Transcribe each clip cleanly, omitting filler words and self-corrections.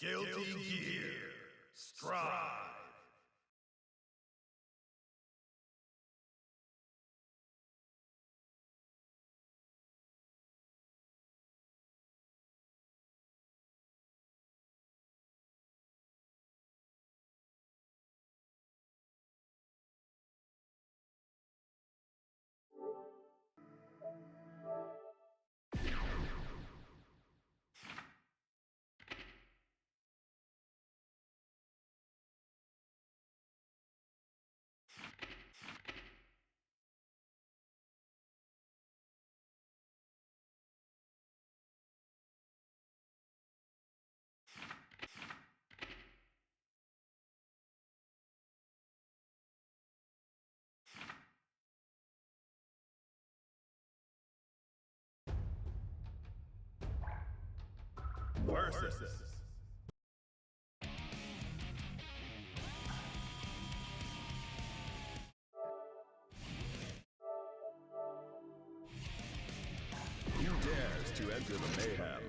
Guilty Gear Strive. Versus who dares to enter the mayhem?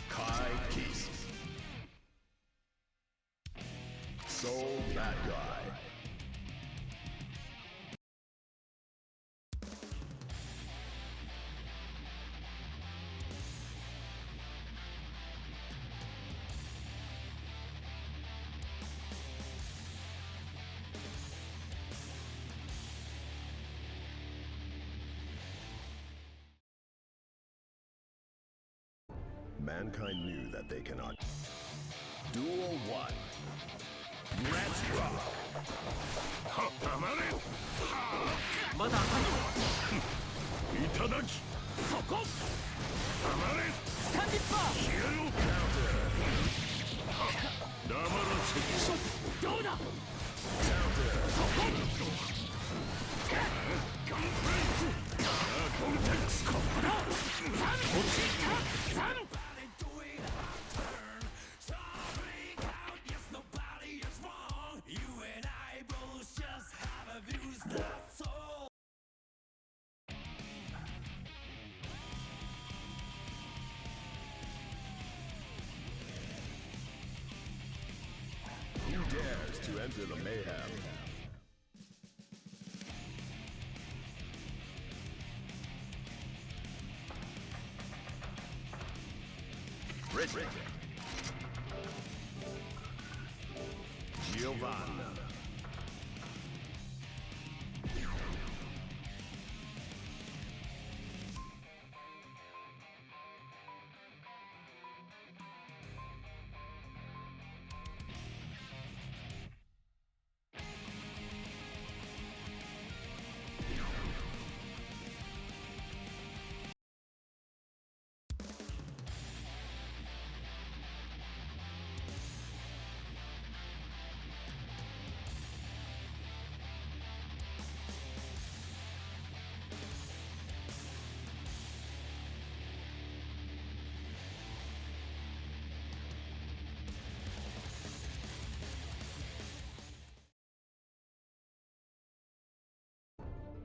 Kai Keys. Soul Bad Guy. Mankind knew that they cannot. Duel 1. Let's rock! Itadaki! Stand it far! Counter! Counter! Who dares to enter the mayhem? Richard. Giovanna.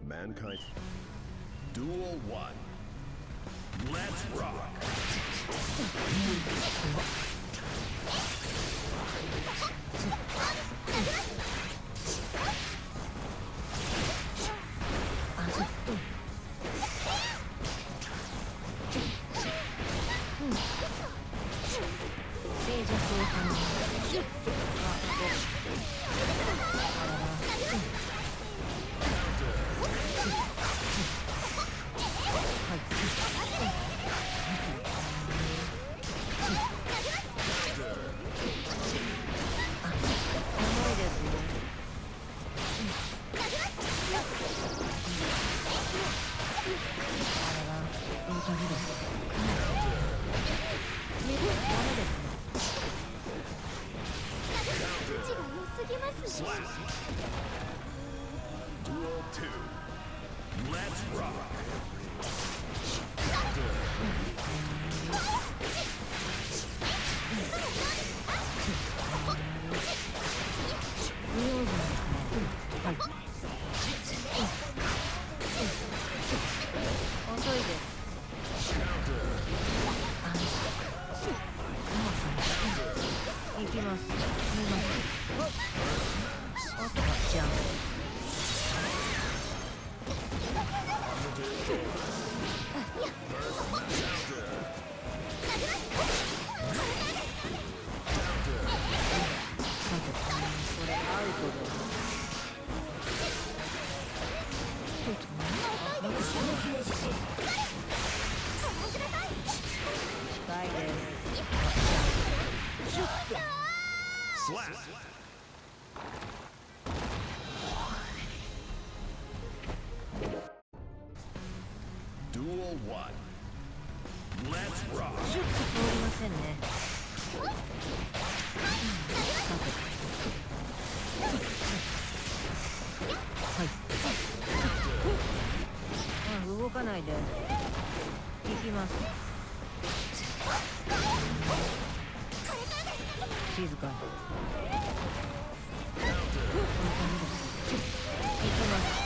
Mankind. Duel 1. Let's rock! two. Let's rock. 遅いです。行きます。じゃん。これアウトです。近いです。Slap. Duel 1. Let's rock. 通りませんね。はい。動かないで。行きます。静かに。行きます。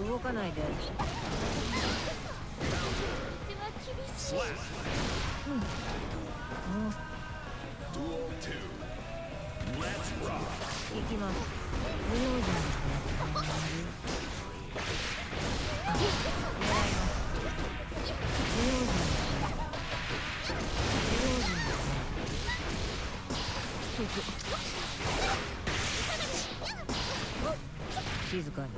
動かないで。Slap. Duel 2. Let's rock. 行きます。無用心ですね。狙います。無用心ですね。無用心ですね。静かに。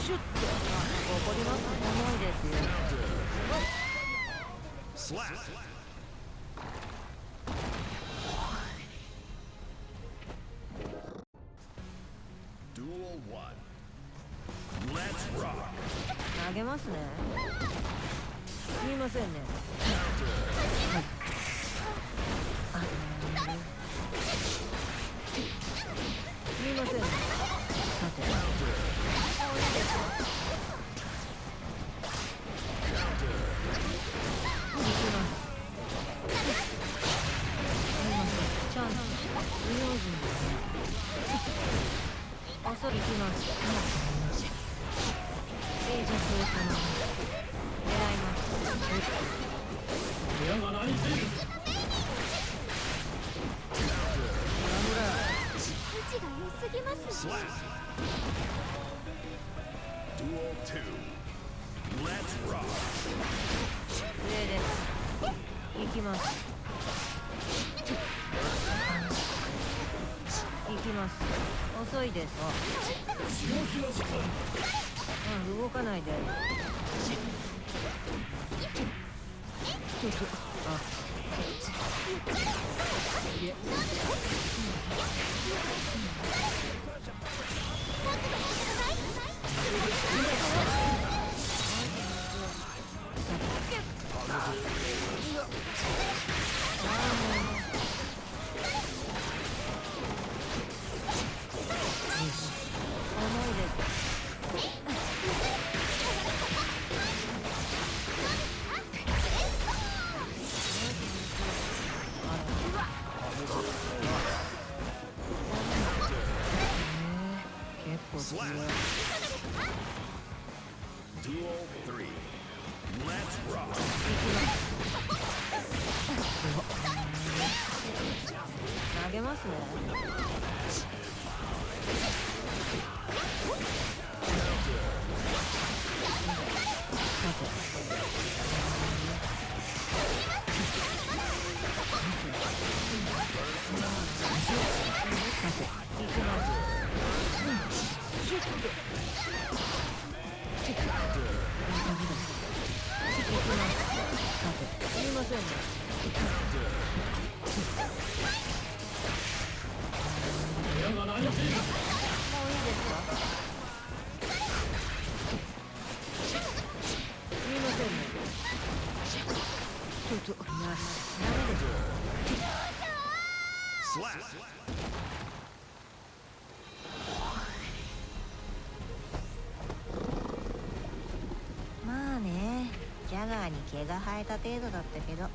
シュッと。怒ります。重いですよ。Slap. Duel 1. Let's rock. 投げますね。すみませんね。すみませんね。さて。行きます。すみません。チャンス。無用心ですね。行きます。静寂を頼む。狙います。筋が良すぎますね。Duel 2. Let's rock. 上です。行きます。行きます。遅いです。動かないで。重いです。結構強い。Duel 3. Let's rock. 投げますね。さて。行きます。すみませんね。もういいですか？すみませんね。とな、ダメです。 Slap. まあね、ジャガーに毛が生えた程度だったけど。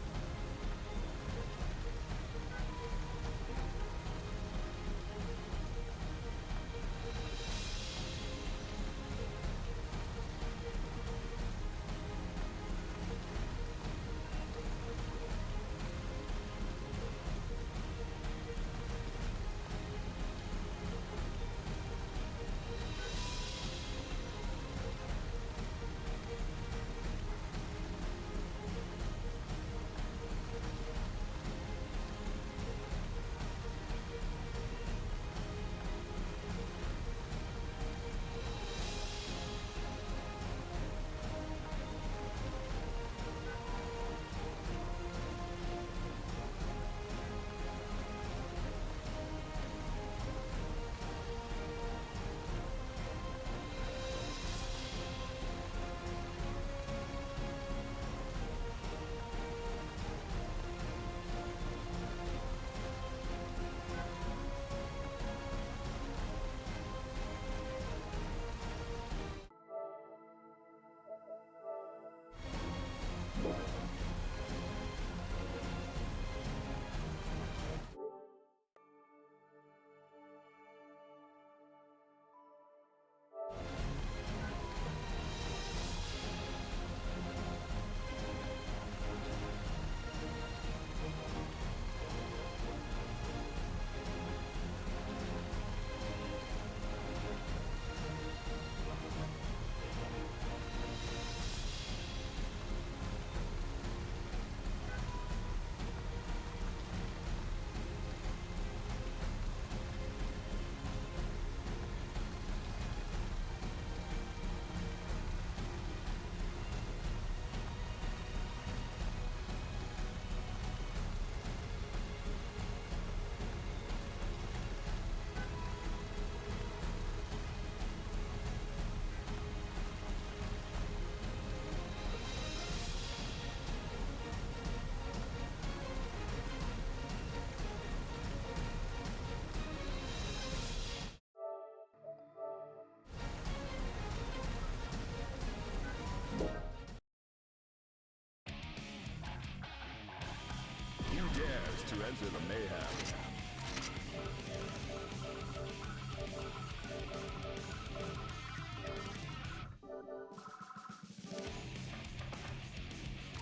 Who dares to enter the mayhem?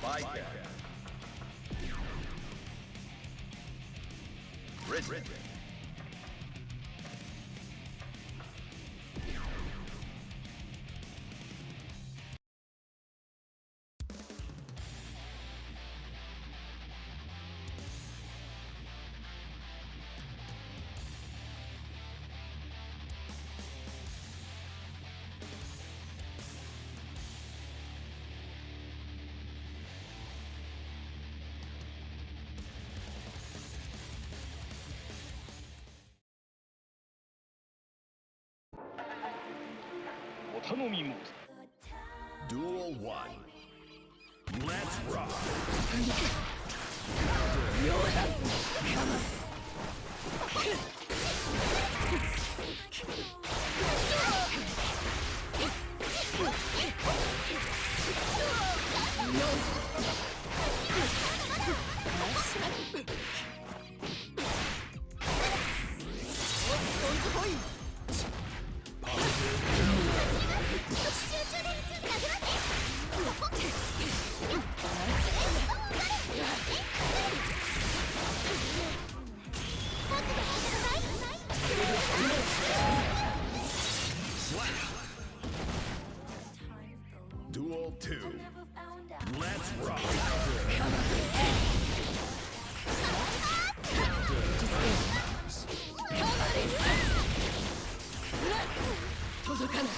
Bycatch. Risen. Duel 1. Let's rock. Duel 2. Let's rock. 届かない。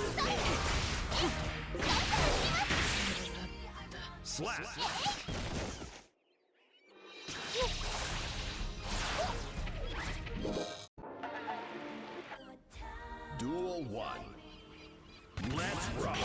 Positive. Slap. Duel 1. Let's rock.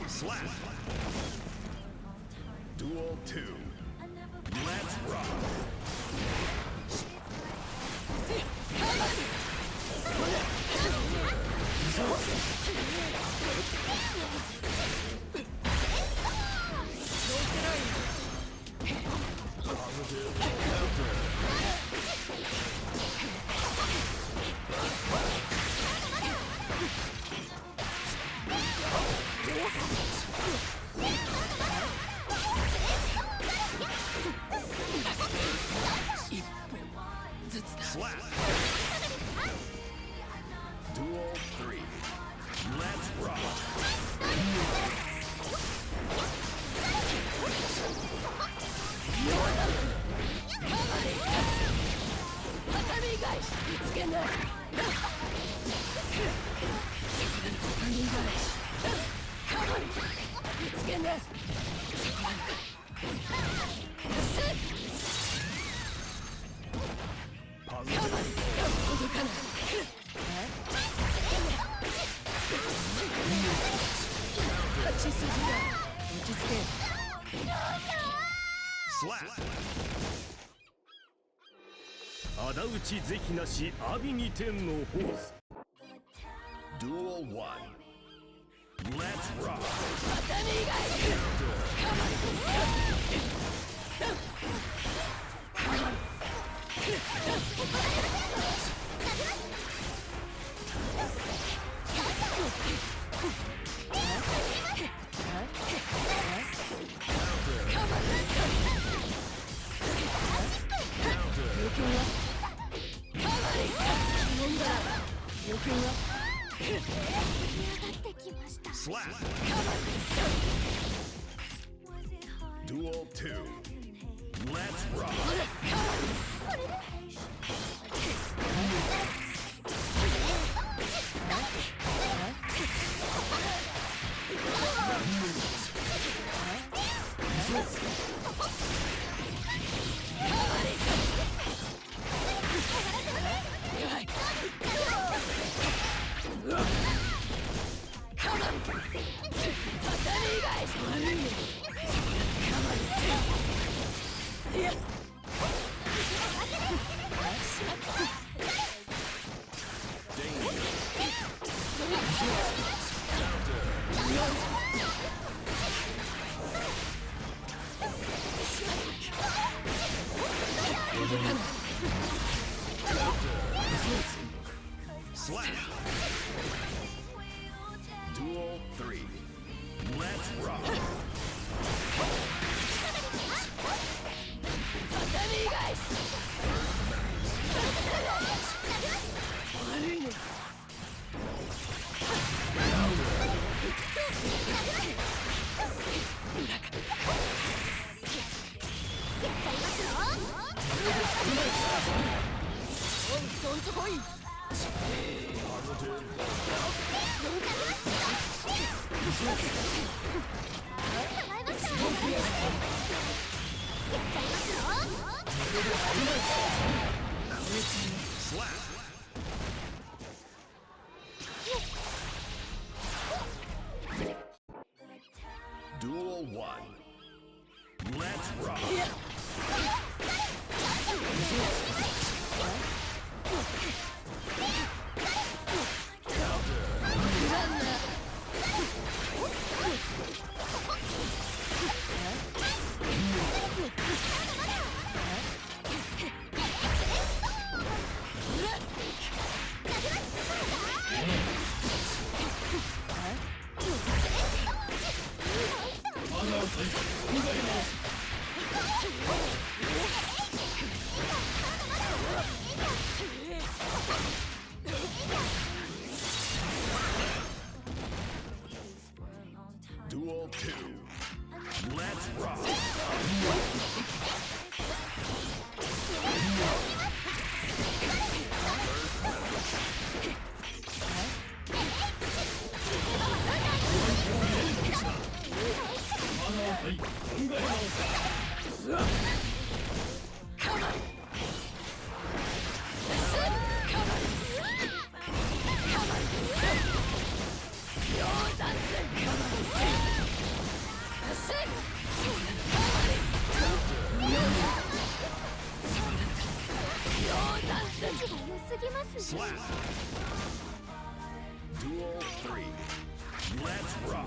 Slap. Duel 2. Let's rock. Positive counter. Slap. Duel 3. Let's rock. Slap. 仇討ち是非なし阿鼻二天のホース Duel 1 Let's rock Slap. Duel 2. Let's rock. Slap. Duel 3. Let's rock. Slap. Duel 1. Let's rock. Counter. Duel 2. Let's rock. Slap. Duel 3. Let's rock.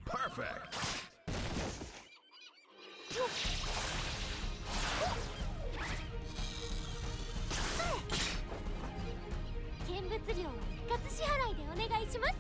Perfect. 見物料は一括支払いでお願いします。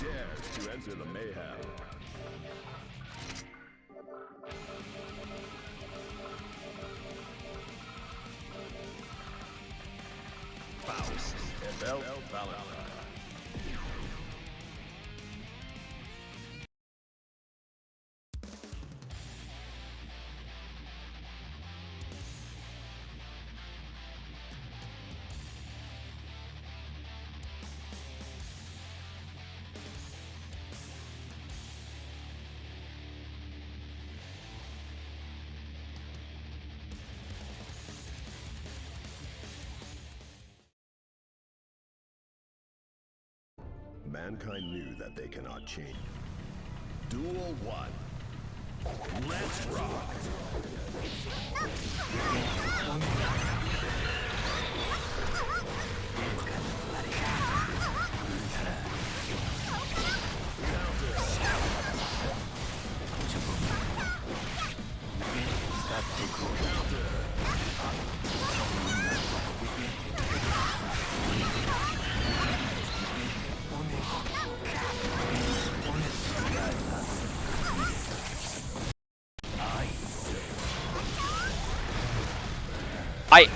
dares to enter the mayhem? Faust, FL Valentine. Mankind knew that they cannot change. Duel 1. Let's rock!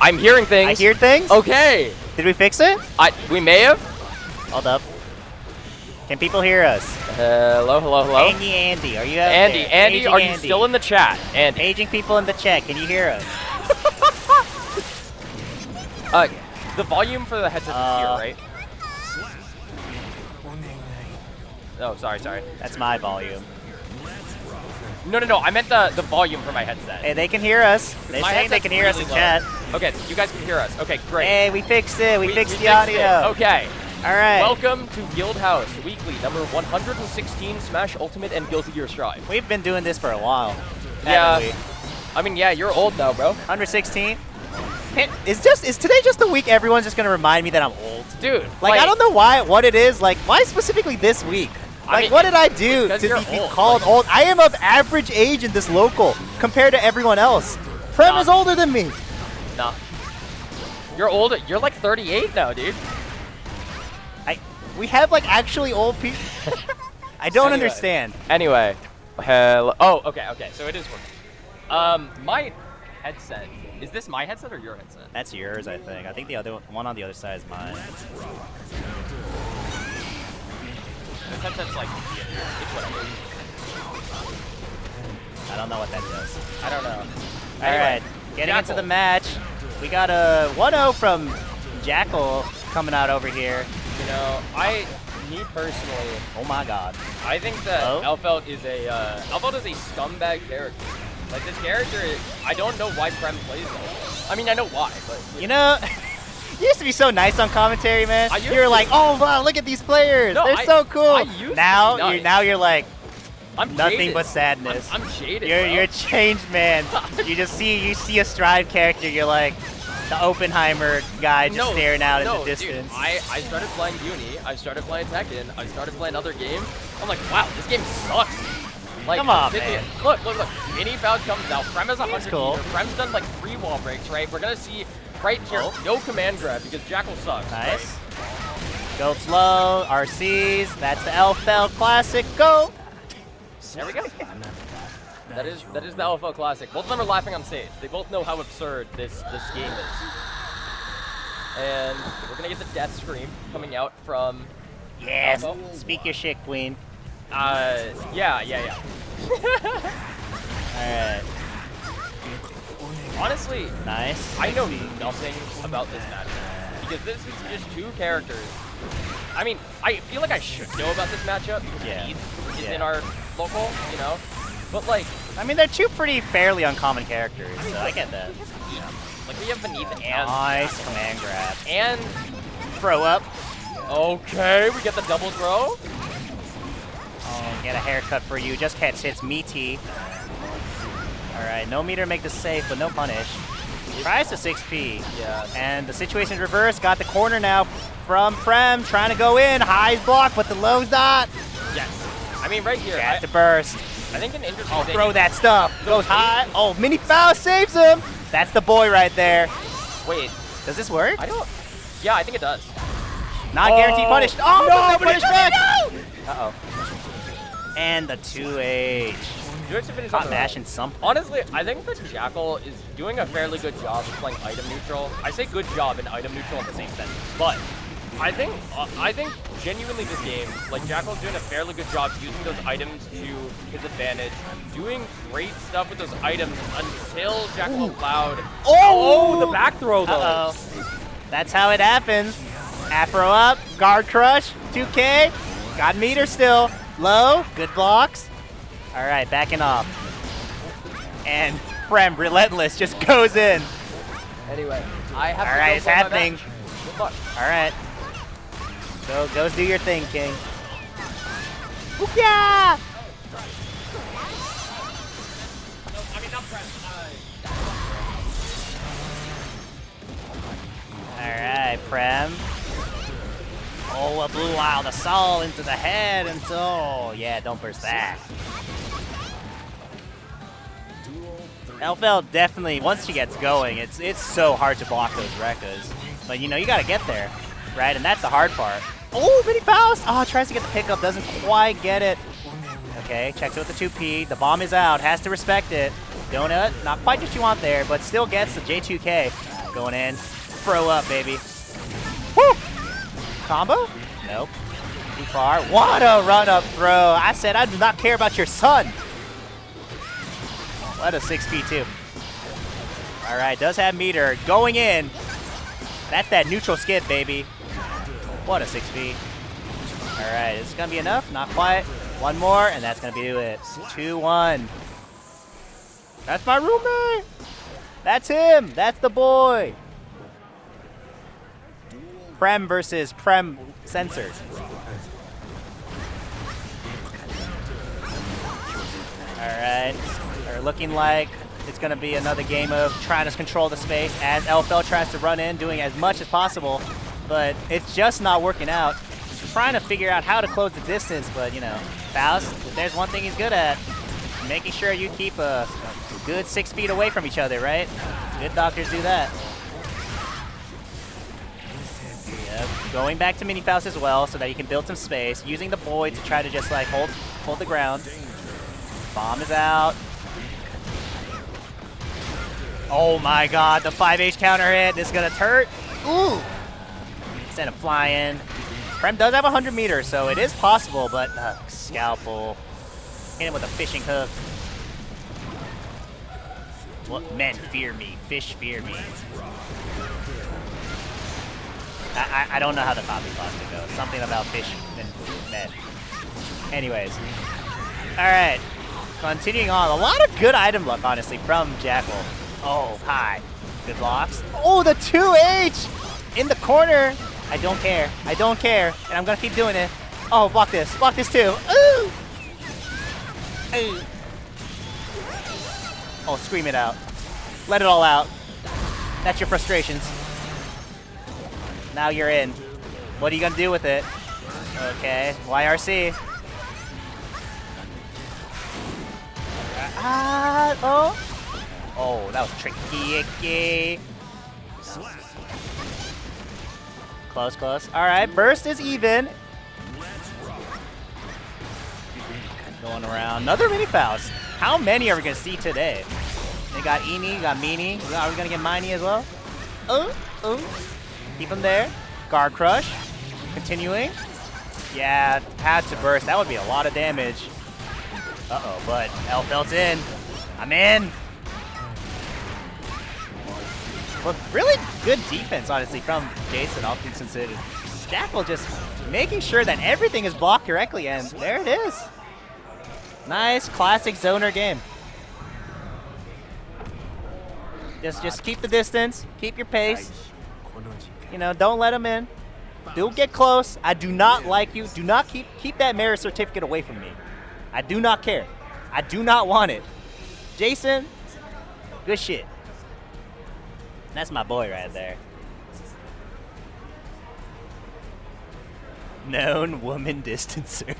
I'm hearing things. I hear things? Okay. Did we fix it? We may have. Hold up. Can people hear us? Hello, hello, hello. Andy, are you out Andy, there? Andy, Paging are you still in the chat? Andy. Paging people in the chat, can you hear us? The volume for the headset is here, right? Oh, sorry. That's my volume. No. I meant the volume for my headset. Hey, they can hear us. They're My saying they headset's can hear us really in low. chat. Okay, you guys can hear us. Okay, great. Hey, we fixed it. We fixed the fixed audio. it. Okay. All right. Welcome to Guildhouse Weekly, number 116, Smash Ultimate and Guilty Gear Strive. We've been doing this for a while. Yeah. haven't we? I mean, yeah, you're old now, bro. 116. Is today just the week everyone's just gonna remind me that I'm old? Dude, Like I don't know what it is. Like why specifically this week? Like mean, what did I do it's to 'cause be you're old. called old? I am of average age in this local compared to everyone else. Prem Nah. is older than me. Nah. You're older. You're like 38 now, dude. We have like actually old people. I don't Anyway. understand. Anyway, hello. Oh, okay. So it is working. My headset. Is this my headset or your headset? That's yours, I think. I think the other one on the other side is mine. This headset's like, it's whatever. I don't know what that does. I don't know. All right, getting into the match. We got a 1-0 from Jackal coming out over here. You know, me personally, Oh my God. I think that Oh? Elfelt is a scumbag character. Like this character, I don't know why Prem plays that. I mean, I know why, but You know, you used to be so nice on commentary, man. I used You're to. like, oh wow, look at these players. No, They're so cool. I used to be nice. Now you're like I'm nothing jaded. but sadness. I'm jaded. You're bro. a changed man. You see a Stride character, you're like the Oppenheimer guy just staring out in the distance. Dude, I started playing Uni, I started playing Tekken, I started playing other games. I'm like, wow, this game sucks. Like, Come on, man. man. Look. Mini Faust comes out. Prem has 100 cool. meter. Prem's done like 3 wall breaks, right? We're gonna see right here, no command grab because Jackal sucks. Nice. Go slow, RCs. That's the Elfelt Classic. Go. There we go. That is the LFL Classic. Both of them are laughing on stage. They both know how absurd this game is. And we're gonna get the death scream coming out from Yes. Elfo. Speak your shit, Queen. Yeah. All right. Honestly, Nice. I know nothing about this match because this is just 2 characters. I mean, I feel like I should know about this matchup because Yeah. Heath is Yeah. in our local, you know. But like, I mean, they're 2 pretty fairly uncommon characters, so I get that. we have Beneath and Nice command grab. and Throw up. okay, we get the double throw. Oh, get a haircut for you. Just catch hits meaty. All right, no meter make the safe, but no punish. Tries to 6P. Yeah. And the situation's reversed. Got the corner now from Prem. Trying to go in. High's block, but the low's not. Yes. I mean, right here, Got to burst. I think an interesting Oh, thing. throw that stuff. Goes high. Oh, mini foul saves him. That's the boy right there. Wait, Does this work? I don't. Yeah, I think it does. Not guaranteed punish. Oh, no punish back. Uh-oh. And the 2H. Hot mashing something. Honestly, I think the Jackal is doing a fairly good job of playing item neutral. I say good job and item neutral in the same sentence, but I think genuinely this game, like Jackal's doing a fairly good job using those items to his advantage, doing great stuff with those items until Jackal allowed. Oh, the back throw though. Uh-oh. That's how it happens. Afro up, guard crush, 2K, got meter still, low, good blocks. All right, backing off. And Prem, relentless, just goes in. Anyway, I have to All right, go it's for my happening. match. Good luck. All right. Go do your thing, King. Yeah! Alright, Prem. Oh, a blue wild assault into the head until, oh, yeah, don't burst that. LFL definitely, once she gets going, it's so hard to block those Rekkas. But, you know, you gotta get there, right? And that's the hard part. Oh, Mini Faust! Oh, tries to get the pickup, doesn't quite get it. Okay, checks it with the 2P. The bomb is out, has to respect it. Donut, not quite what you want there, but still gets the J2K. Going in, throw up, baby. Woo! Combo? Nope. Too far. What a run-up throw. I said I do not care about your son. What a 6P2. All right, does have meter. Going in. That's that neutral skip, baby. What a 6P. All right, is this going to be enough? Not quite. One more, and that's going to be it. 2-1. That's my roommate. That's him. That's the boy. Prem versus Prem censored. All right. They're looking like it's going to be another game of trying to control the space as LFL tries to run in, doing as much as possible, but it's just not working out. Trying to figure out how to close the distance, but, you know, Faust, if there's one thing he's good at, making sure you keep a good 6 feet away from each other, right? Good doctors do that. Yep. Going back to Mini Faust as well so that you can build some space, using the boy to try to just, like, hold the ground. Bomb is out. Oh my god, the 5H counter hit. This is gonna hurt. Ooh! Instead of flying. Prem does have 100 meters, so it is possible, but scalpel. Hit him with a fishing hook. What men fear me, fish fear me. I don't know how the copy pasta goes. Something about fish and men. Anyways. Alright. Continuing on. A lot of good item luck, honestly, from Jackal. Oh, hi. Good blocks. Oh, the 2H! In the corner. I don't care. I don't care. And I'm going to keep doing it. Oh, block this. Block this too. Ooh! Ooh. Oh, scream it out. Let it all out. That's your frustrations. Now you're in. What are you going to do with it? Okay. YRC. Oh. Oh, that was tricky. Close, close. All right, burst is even. Going around. Another Mini Faust. How many are we going to see today? They got Eenie, got Meanie. Are we going to get Miney as well? Oh. Keep him there. Guard crush. Continuing. Yeah, had to burst. That would be a lot of damage. Uh-oh, but LFL's in. I'm in. But really good defense, honestly, from Jason, all things considered. Jackal just making sure that everything is blocked correctly, and there it is. Nice, classic zoner game. Just keep the distance, keep your pace. You know, don't let him in. Do get close. I do not like you. Do not keep that merit certificate away from me. I do not care. I do not want it. Jason, good shit. That's my boy right there. Known woman distancer.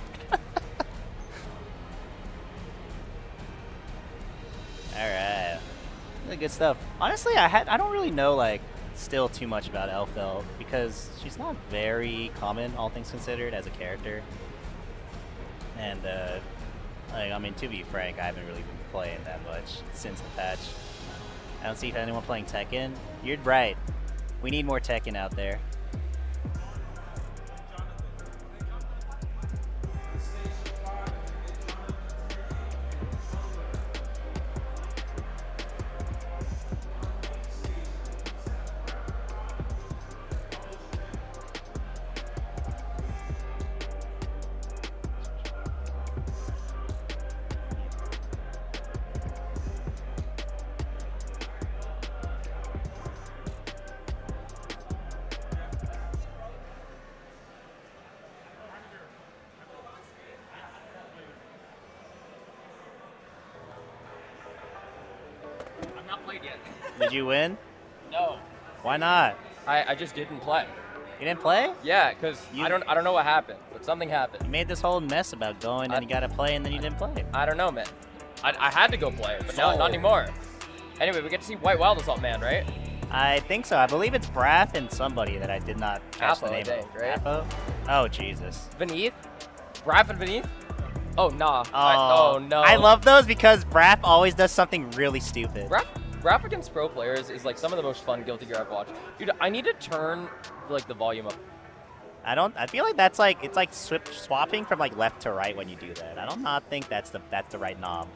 Alright. Really good stuff. Honestly, I don't really know, like, still too much about LFL because she's not very common, all things considered, as a character. And like, I mean, to be frank, I haven't really been playing that much since the patch. I don't see anyone playing Tekken. You're right. We need more Tekken out there. Did you win? No. Why not? I just didn't play. You didn't play? Yeah, because I don't know what happened, but something happened. You made this whole mess about going and you gotta play and then you didn't play. I don't know, man. I had to go play, but now not anymore. Anyway, we get to see White Wild Assault Man, right? I think so. I believe it's Braff and somebody that I did not catch the name think, of. right? Apo? Oh, Jesus. Beneath? Braff and Beneath? Oh, nah. Oh, no. I love those because Braff always does something really stupid. Braff against pro players is like some of the most fun Guilty Gear I've watched. Dude, I need to turn like the volume up. I feel like that's like, it's like swapping from like left to right when you do that. I don't not think that's the right knob.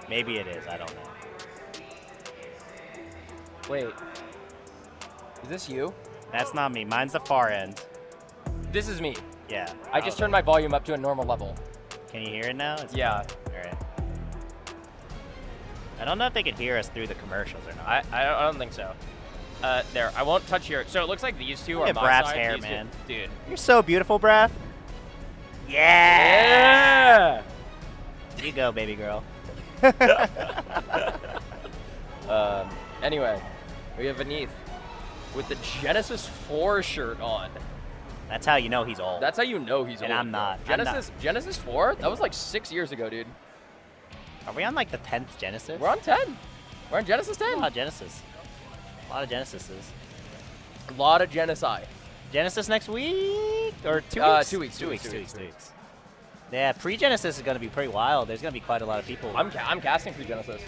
Maybe it is, I don't know. Wait. Is this you? That's not me. Mine's the far end. This is me. Yeah. I just turned my volume up to a normal level. Can you hear it now? Yeah. Alright. I don't know if they can hear us through the commercials or not. I don't think so. There, I won't touch here. So it looks like these two are my Braff's side. hair, These man. Two, dude. You're so beautiful, Braff. Yeah! There you go, baby girl. Anyway, we have Beneath with the Genesis 4 shirt on. That's how you know he's old. That's how you know he's old. And I'm not. Genesis 4? That was like 6 years ago, dude. Are we on like the 10th Genesis? We're on 10. We're on Genesis 10. A lot of Genesis. A lot of Genesises. A lot of genocide. Genesis next week? Or 2 weeks? 2 weeks. 2 weeks. 2 weeks. 2 weeks. Yeah, pre-Genesis is going to be pretty wild. There's going to be quite a lot of people. I'm casting pre-Genesis.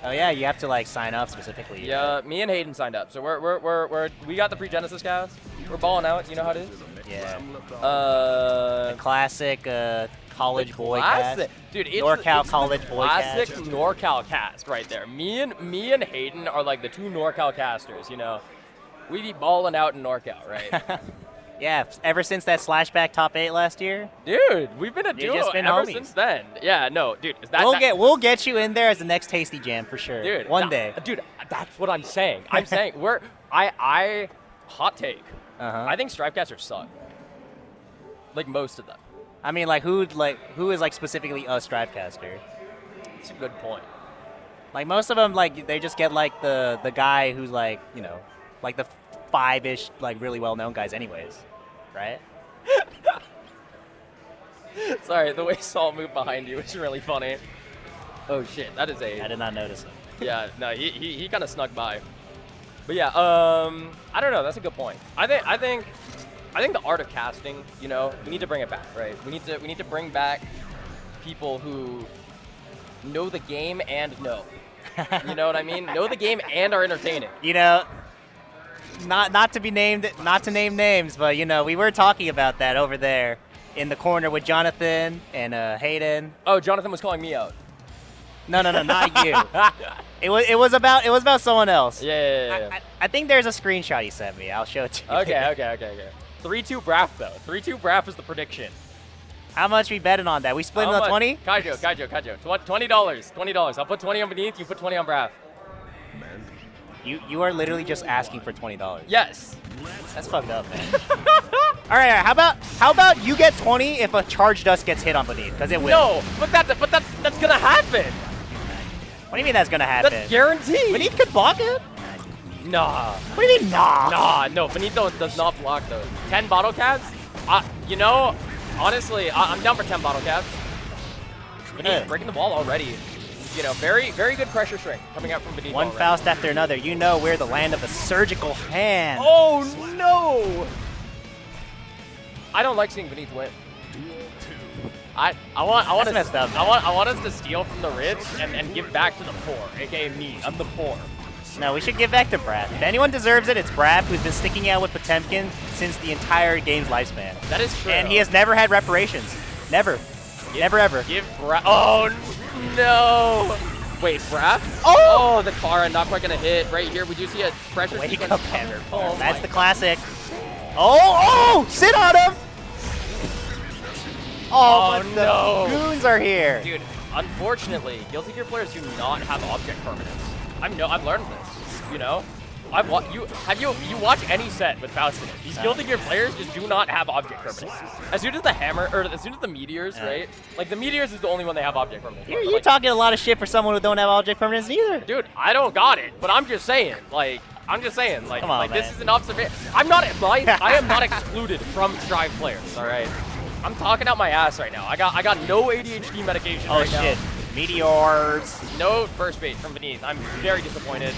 Oh yeah, you have to like sign up specifically. Yeah, me and Hayden signed up, so we got the pre-Genesis cast. We're balling out. You know how it is. Yeah. The classic college boy cast. Dude, it's NorCal college boy cast. Classic NorCal cast right there. Me and Hayden are like the two NorCal casters. You know, we be balling out in NorCal, right? Yeah, ever since that Slashback top 8 last year. Dude, we've been a duo ever homies. since then. Yeah, no, dude. We'll get you in there as the next Tasty Jam for sure. Dude, one day. Dude, that's what I'm saying. I'm saying I hot take. I think Strifecasters suck. Like most of them. I mean, like who is like specifically a Strivecaster? That's a good point. Like most of them, like they just get like the guy who's like, you know, like the 5-ish like really well-known guys anyways, right? Sorry, the way Saul moved behind you is really funny. Oh shit, that is I did not notice him. Yeah, no, he kind of snuck by. But yeah, I don't know. That's a good point. I think the art of casting, you know, we need to bring it back, right? We need to bring back people who know the game and know. You know what I mean? Know the game and are entertaining. You know, not to name names, but you know, we were talking about that over there in the corner with Jonathan and Hayden. Oh, Jonathan was calling me out. No, not you. It was about someone else. Yeah. I think there's a screenshot he sent me. I'll show it to you. Okay. 3-2 Braff though. 3-2 Braff is the prediction. How much we betting on that? We split on 20? Kaijo. $20. I'll put 20 on Beneath. You put 20 on Braff. You are literally just asking for $20. Yes. That's fucked up, man. All right. How about you get 20 if a charge dust gets hit on Beneath? Because it will. No, but that's gonna happen. What do you mean that's gonna happen? That's guaranteed. Beneath could block it. Nah. What do you mean nah? Nah, no. Beneath does not block those. 10 bottle caps. You know, honestly, I'm down for 10 bottle caps. Beneath breaking the wall already. You know, very, very good pressure strength coming out from Beneath. One already. Faust after another. You know we're the land of the surgical hand. Oh, no! I don't like seeing Beneath win. I want That's messed up, man. I want us to steal from the rich and give back to the poor, aka me. I'm the poor. No, we should give back to Braff. If anyone deserves it, it's Braff, who's been sticking out with Potemkin since the entire game's lifespan. That is true. And he has never had reparations. Never. Never ever. Give Braff. Oh no! Wait, Braff? Oh! Oh, the Kara not quite gonna hit right here. We do see a pressure Wake sequence up, coming. Hammer. Oh That's my the classic. Oh! Sit on him! Oh, but no. the goons are here. Dude, unfortunately, Guilty Gear players do not have object permanence. I've learned this. You know, you watch any set with Faust in it. These Guilty Gear players just do not have object permanence. As soon as the hammer or as soon as the meteors, right? Like the meteors is the only one they have object permanence. You're like, talking a lot of shit for someone who don't have object permanence either. dude, I don't got it, but I'm just saying, like. Come on, man. This is an observation. I am not excluded from Strive players. All right, I'm talking out my ass right now. I got no ADHD medication right now. Oh shit, meteors. No burst bait from beneath. I'm very disappointed.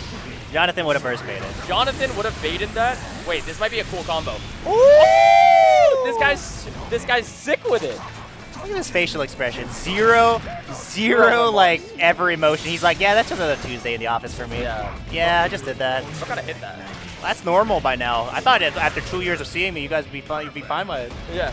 Jonathan would have burst baited. Jonathan would have baited that. Wait, this might be a cool combo. Ooh! This guy's sick with it. Look at his facial expression. Zero like ever emotion. He's like, yeah, that's just another Tuesday in the office for me. Yeah, I just did that. What kind of hit that? That's normal by now. I thought after 2 years of seeing me, you guys would be fine. You'd be fine with it. Yeah.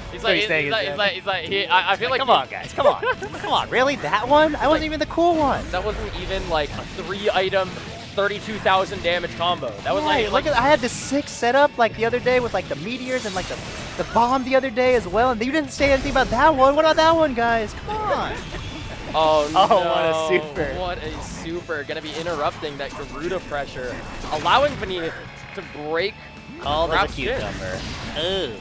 I feel like. Come on, guys. Come on. Come on. Really? That one? I wasn't even the cool one. That wasn't even like a 3-item, 32,000 damage combo. That was Right, like look at, I had the 6 set up like the other day with like the meteors and like the bomb the other day as well, and you didn't say anything about that one. What about that one, guys? Come on. Oh no. What a super. What a super. Gonna be interrupting that Garuda pressure, allowing Beneath to break Oh, there's a Raph's chin. cucumber. Ooh.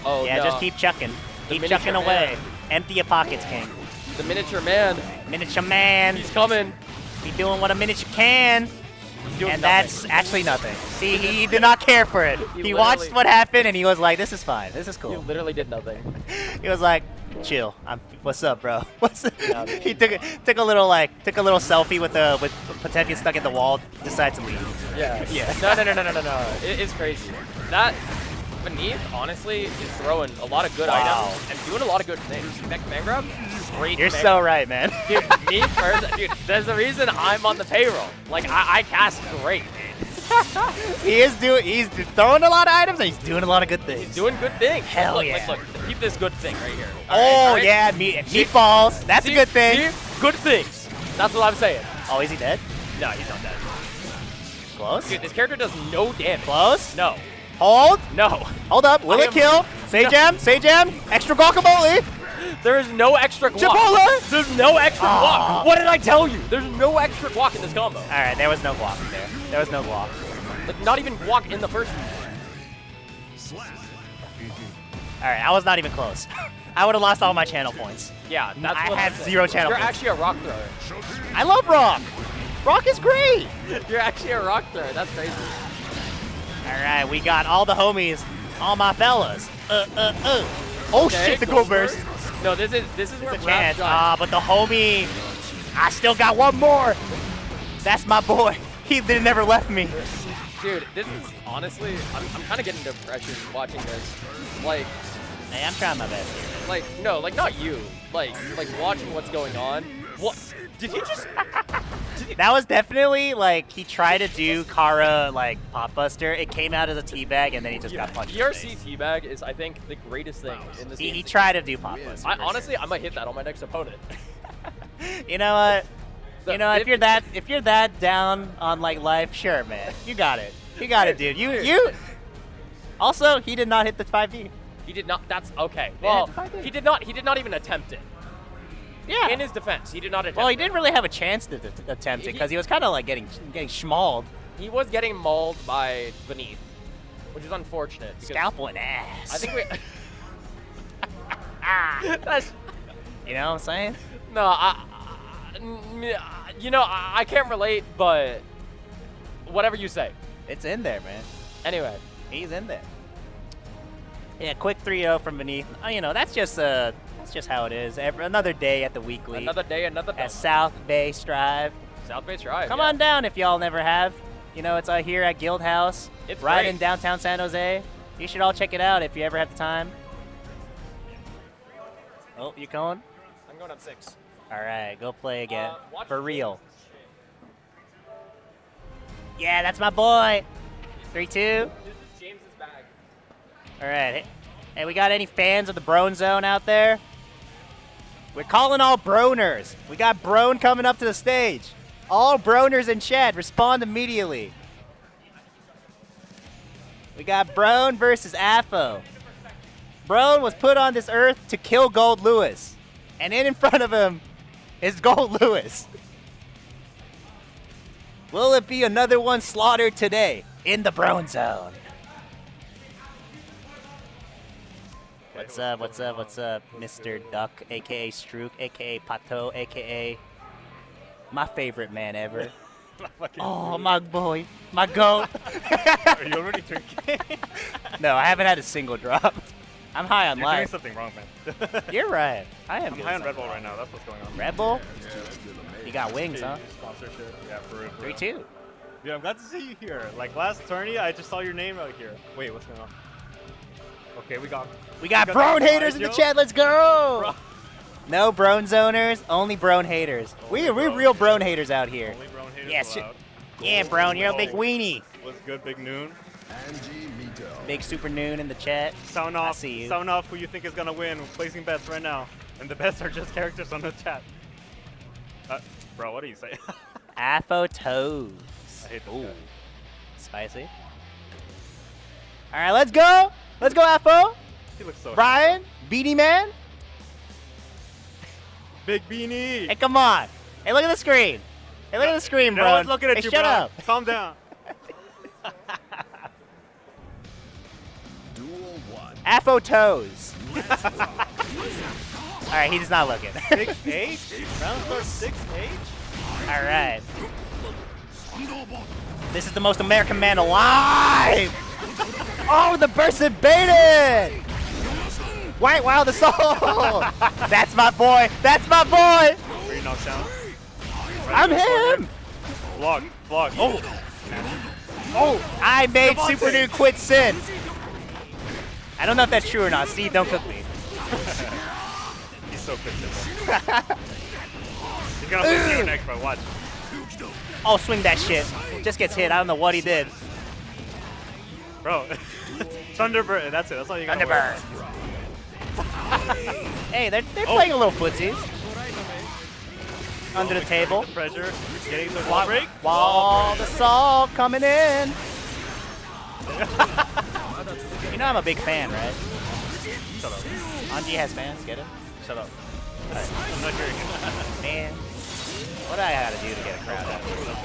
Oh Yeah, no. just keep chucking. Keep miniature chucking man. away. Empty your pockets, King. The miniature man. Miniature man. He's coming. Be doing what a miniature can. He's doing And nothing. that's actually nothing. He did not care for it. He watched literally- what happened and he was like, this is fine. This is He cool. literally did nothing. He was like, chill. What's up, bro? What's up? Yeah, man. He took a little selfie with Potemkin stuck at the wall, decided to leave. Yeah. Yeah. No. It's crazy. That Beneath, honestly, is throwing a lot of good Wow. items and doing a lot of good things. That command grab, great. You're command so grab. right, man. Dude, me first, dude, there's a reason I'm on the payroll. Like, I cast great. He's throwing a lot of items and he's doing a lot of good things. He's doing good things. Hell look, yeah. Look, keep this good thing right here. Oh, All right? yeah, meatballs. That's a good thing. See? Good things. That's what I'm saying. Oh, is he dead? No, he's not dead. Close? Dude, this character does no damage. Close? No. Hold. No. Hold up. Will I it am- kill? Say jam. Say jam. Extra guacamole. There is no extra guac. Chipotle? There's no extra Ah. guac. What did I tell you? There's no extra guac in this combo. All right, there was no guac there. There was no guac. Like, not even guac in the first one. All right, I was not even close. I would have lost all my channel points. Yeah, that's I what have I'm saying. 0 channel You're points. actually a rock thrower. I love rock. Rock is great. You're actually a rock thrower. That's crazy. All right, we got all the homies, all my fellas. Oh Okay, shit, the gold burst. No, this is where It's a Raph chance. shines. But the homie, I still got one more. That's my boy. He never left me. Dude, this is honestly, I'm kind of getting depression watching this. Like, Hey, I'm trying my best here. no, like not you. Like watching what's going on. What? Did he just? That was definitely like he tried to do Kara like pop buster. It came out as a teabag and then he just got punched. in the ERC face. teabag is, I think, the greatest thing in this game. He tried to do pop buster. I for honestly, I might hit that on my next opponent. sure. You know what? The- You know, if you're that down on like life, sure, man. You got it. You got it, dude. You. Also, he did not hit the 5D. He did not. That's okay. Well, if I did. he did not. He did not even attempt it. Yeah. In his defense, he did not attempt. Well, he it. didn't really have a chance to attempt it because he was kind of like getting schmauled. He was getting mauled by Beneath, which is unfortunate. because Scalpel and ass. I think we. That's You know what I'm saying? no. I can't relate, but whatever you say. It's in there, man. Anyway, He's in there. Yeah, quick 3-0 from Beneath. You know, that's just how it is. Another day at the weekly. another day, another at day. South Bay Strive. South Bay Drive. Come yeah. on down if y'all never have. You know, it's here at Guildhouse. It's right great. in downtown San Jose. You should all check it out if you ever have the time. Oh, you going? I'm going on 6. All right, go play again. Watch For the real. game. Yeah, that's my boy. 3-2. This is James's bag. All right. Hey, we got any fans of the Brone Zone out there? We're calling all Broners. We got Brone coming up to the stage. All Broners in chat, respond immediately. We got Brone versus Afo. Brone was put on this earth to kill Gold Lewis. And in front of him is Gold Lewis. Will it be another one slaughtered today in the Brone Zone? What's up, what's up, what's up, Mr. Duck, a.k.a. Strook, a.k.a. Pato, a.k.a. my favorite man ever. Oh, my boy, my goat. Are you already drinking? No, I haven't had a single drop. I'm high on You're doing life. something wrong, man. You're right. I am I'm doing high on Red something Bull right wrong. now. That's what's going on. Red Bull? You got wings, huh? Sponsorship. Yeah, for real. 3-2. Yeah, I'm glad to see you here. Like last tourney, I just saw your name out here. Wait, what's going on? Okay, we got Brone the haters in the Joe. chat. Let's go. Bro. No Brone zoners, only Brone haters. We're Brone. real Brone haters out here. Only Brone haters Yes, allowed. Yeah, Brone, you're a big Oh. weenie. What's good, Big Noon? Big Super Noon in the chat. Sound I off. see you. Sound off who you think is gonna win. We're placing bets right now, and the bets are just characters on the chat. Bro, what do you say? Afo toes. I hate this Ooh, guy. spicy. All right, let's go. Let's go, Afo. He looks so Brian, Beanie Man. Big Beanie. Hey, come on. Hey, look at the screen. Hey, look at the screen, bro. No one's looking at Hey, you, shut bro. up. Calm down. Afo toes. All right, he's not looking. 6-8? Round start 6-8? All right. This is the most American man alive. Oh, the burst is baited. White Wild Assault. That's my boy. That's my boy. Were you knocked down? I'm him. Vlog. Oh! Oh, I made Devontae. Super Dude quit sin. I don't know if that's true or not. Steve, don't cook me. He's so quick. He's gonna play you next, bro. Watch. Oh, swing that shit. Just gets hit. I don't know what he did. Bro. Thunderbird. That's it. That's all you got. Thunderbird. Hey, they're playing a little footsies. Under the table. Pressure. Getting the wall break. Wall the salt coming in. You know I'm a big fan, right? Shut up. Anji has fans, get it? Shut up. I'm not hearing it. Man, what do I gotta do to get a crowd out here?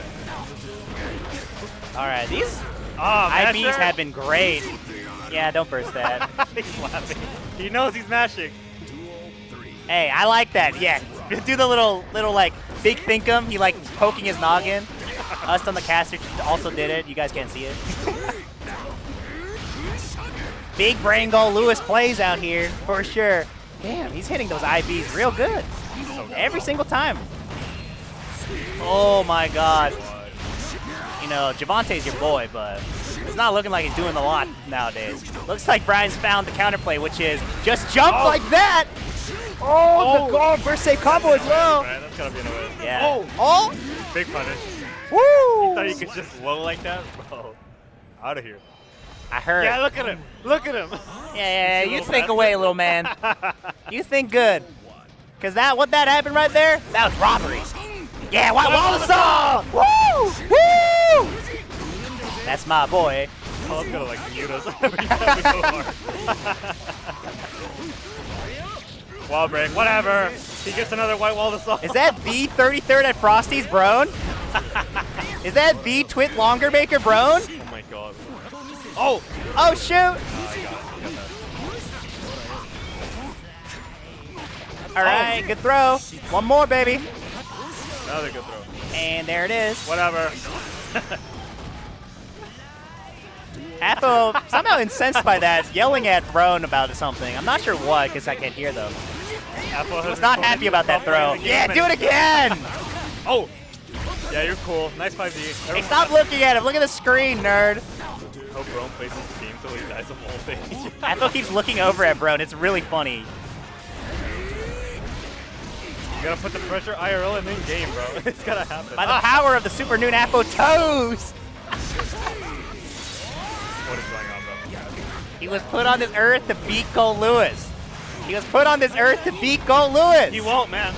All right, these IBs have been great. Yeah, don't burst that. He's laughing. He knows he's mashing. Hey, I like that. Yeah, do the little like big thinkum. He like poking his noggin. Us on the caster also did it. You guys can't see it. Big brain goal Lewis plays out here for sure. Damn, he's hitting those IBs real good. Every single time. Oh my God. You know, Javante's your boy, but it's not looking like he's doing a lot nowadays. Looks like Brian's found the counterplay, which is just jump like that. Oh, the goal burst save combo as well. Right, that's gotta be in a way. Yeah. Oh. Big punish. Woo. Thought you could just low like that? Bro. Out of here. I heard. Yeah, look at him. Look at him. Yeah, you think away, little man. You think good. Because what that happened right there, that was robbery. Yeah, wall the song! Woo! Woo! That's my boy. Oh, I'm gonna like mute us every time we go hard. Wall break, whatever. He gets another white wall to solve. Is that the 33rd at Frosty's, Brone? Is that the Twit Longer Maker, Brone? Oh my god. Oh! Oh, shoot! All right, good throw. One more, baby. Another good throw. And there it is. Whatever. Apple somehow incensed by that, yelling at Brone about something. I'm not sure what, because I can't hear them. I was not happy about that throw. Yeah, do it again! Oh! Yeah, you're cool. Nice 5D. Hey, stop looking at him. Look at the screen, nerd. Hope Brone plays this game till he dies of old age. Apple keeps looking over at Brone. It's really funny. gotta put the pressure IRL and in game, bro. It's gotta happen. By the power of the Super Noon Apple toes! What is going on, bro? He was put on this earth to beat Cole Lewis. He was put on this earth to beat Cole Lewis. He won't, man.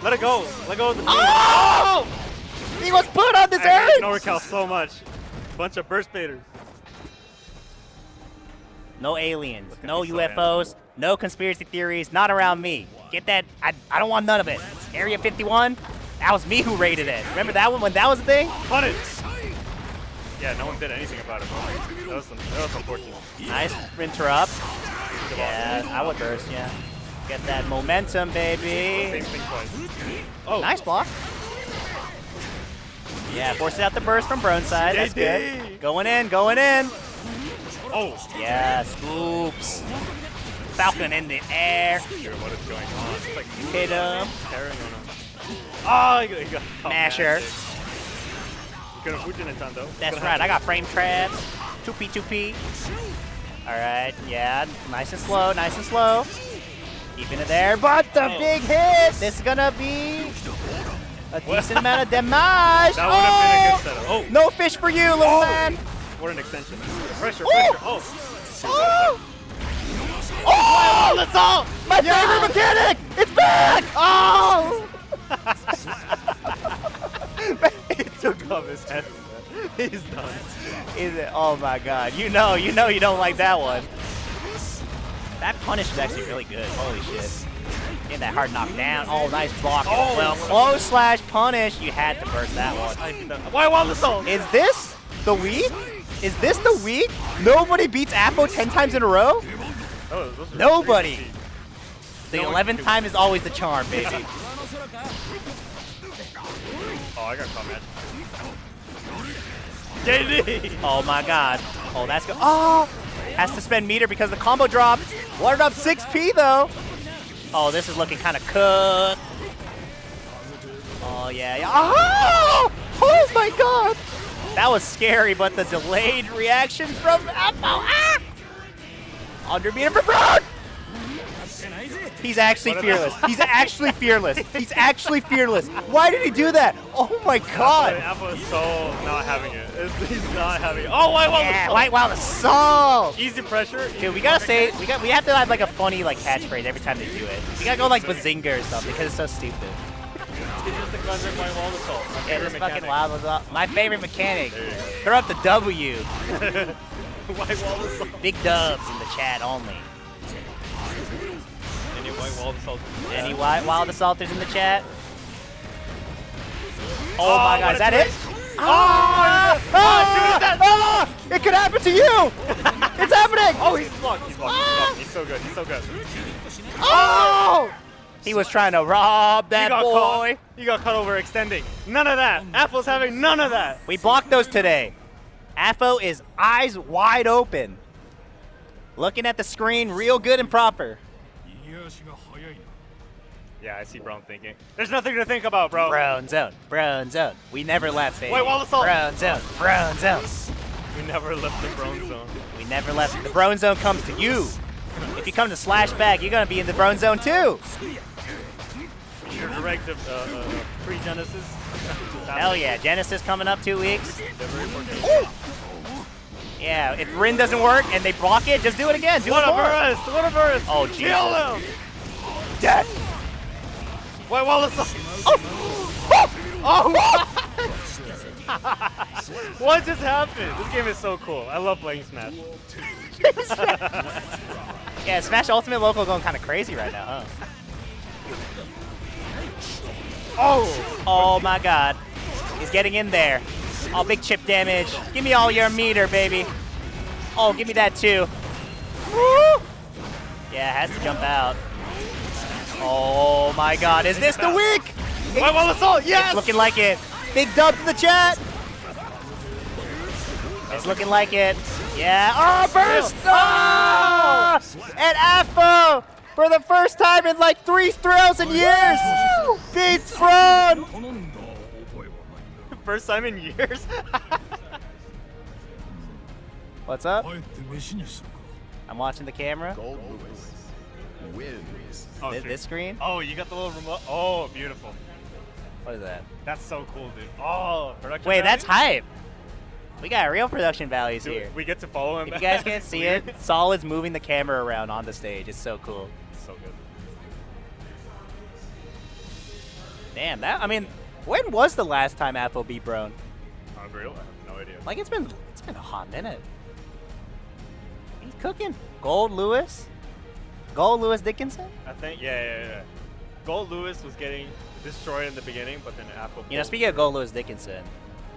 Let it go. Let go of the team. Oh! He was put on this I hate earth! NorCal so much. Bunch of burst baiters. No aliens, Look at no me so UFOs, no conspiracy theories, not around me. Get that? I don't want none of it. Area 51, that was me who raided it. Remember that one when that was a thing? Punish! Yeah, no one did anything about it, bro. That was unfortunate. Nice interrupt. Yeah, I would burst, yeah. Get that momentum, baby. Same thing twice. Oh, Nice block. Yeah, forces out the burst from Brone's side. That's good. Going in, going in. Oh, Yeah, scoops. Falcon in the air. sure, what is going on? It's like Hit him. carrying on him. Oh, he got caught. Masher. You couldn't Fuji Nintendo. That's right, I got frame traps. 2P, 2P. Alright, yeah, nice and slow, nice and slow. Keeping it there, but the big hit! This is gonna be a decent amount of damage. That would have been a good setup. Oh, No fish for you, little man. what an extension. Pressure, Ooh. pressure. Oh. Oh, that's all! My favorite mechanic! It's back! Oh! He took off his headset. He's done. Is it? Oh my god. You know you don't like that one. That punish is actually really good. Holy shit. Getting that hard knockdown. Oh, nice block. Oh. Well, close slash punish. You had to burst that one. Why wild assault? Is this the week? Is this the week? Nobody beats Apo 10 times in a row? Oh, those are Nobody. crazy. The No one 11th can do time is always the charm, baby. Oh, I got caught match. JD! Oh my god. Oh, that's good. Oh! Has to spend meter because of the combo drop. Watered up 6P though. Oh, this is looking kind of cooked. Oh, yeah. Oh! Oh my god! That was scary, but the delayed reaction from Apple. Ah! Under meter for Brone! He's actually fearless. He's actually fearless. He's actually fearless. Why did he do that? Oh my god! Apple is so not having it. He's not having it. Oh, white wild Yeah, assault! White Wild Assault! Easy pressure. Dude, we gotta say, we have to have like a funny like catchphrase every time they do it. We gotta go like Bazinga or something because it's so stupid. It's just the classic white wild assault. My Yeah, favorite this mechanic. fucking Wild Assault. My favorite mechanic. There you go. Throw up the W. White wild assault. Big dubs in the chat only. Any white wild assault. Any Wild Assaulters in the chat? Oh, Oh, my god, what is a that it? twist. Ah! Oh, Ah! It could happen to you! It's happening! Oh, he's blocked. He's blocked. He's blocked. He's so good. He's so good. Oh! He was trying to rob that boy. Caught. You got caught overextending. None of that. Apple's having none of that. We blocked those today. Afo is eyes wide open. Looking at the screen real good and proper. Yeah, I see Brone thinking. There's nothing to think about, bro. Brone zone, Brone zone. We never left, baby. White wall assault. Brone zone, Brone zone. We never left the Brone zone. We never left. The Brone zone comes to you. If you come to Slash Bag, you're gonna be in the Brone zone too. Your directive pre-Genesis. Hell yeah, Genesis coming up 2 weeks. They're very fortunate. Ooh. Yeah, if Rin doesn't work and they block it, just do it again. Do What it a more. burst! What a burst! Oh, Jesus. Kill him! Dead. White wall assault. Oh. Oh! What just happened? This game is so cool. I love playing Smash. Yeah, Smash Ultimate Local going kind of crazy right now, huh? Oh! Oh my god. He's getting in there. Oh, big chip damage. Give me all your meter, baby. Oh, give me that too. Woo! Yeah, has to jump out. Oh my god, is this the week? White wall assault, yes! It's looking like it. Big dubs in the chat. It's looking like it. Yeah. Oh, burst! Oh! And Afo, for the first time in like 3,000 years, beats Brone. First time in years? What's up? I'm watching the camera. wins. Oh, This screen? Oh, you got the little remote. Oh, beautiful. What is that? That's so cool, dude. Oh, production. Wait, value? that's hype. We got real production values Dude, here. we get to follow him. If you guys can't see it, Solid's moving the camera around on the stage. It's so cool. So good. Damn, I mean, when was the last time Apple beat Brone? Unreal? I have no idea. Like, it's been a hot minute. He's cooking. Gold Lewis Dickinson? I think, yeah. Gold Lewis was getting destroyed in the beginning, but then Apple. You know, speaking of Gold Lewis Dickinson,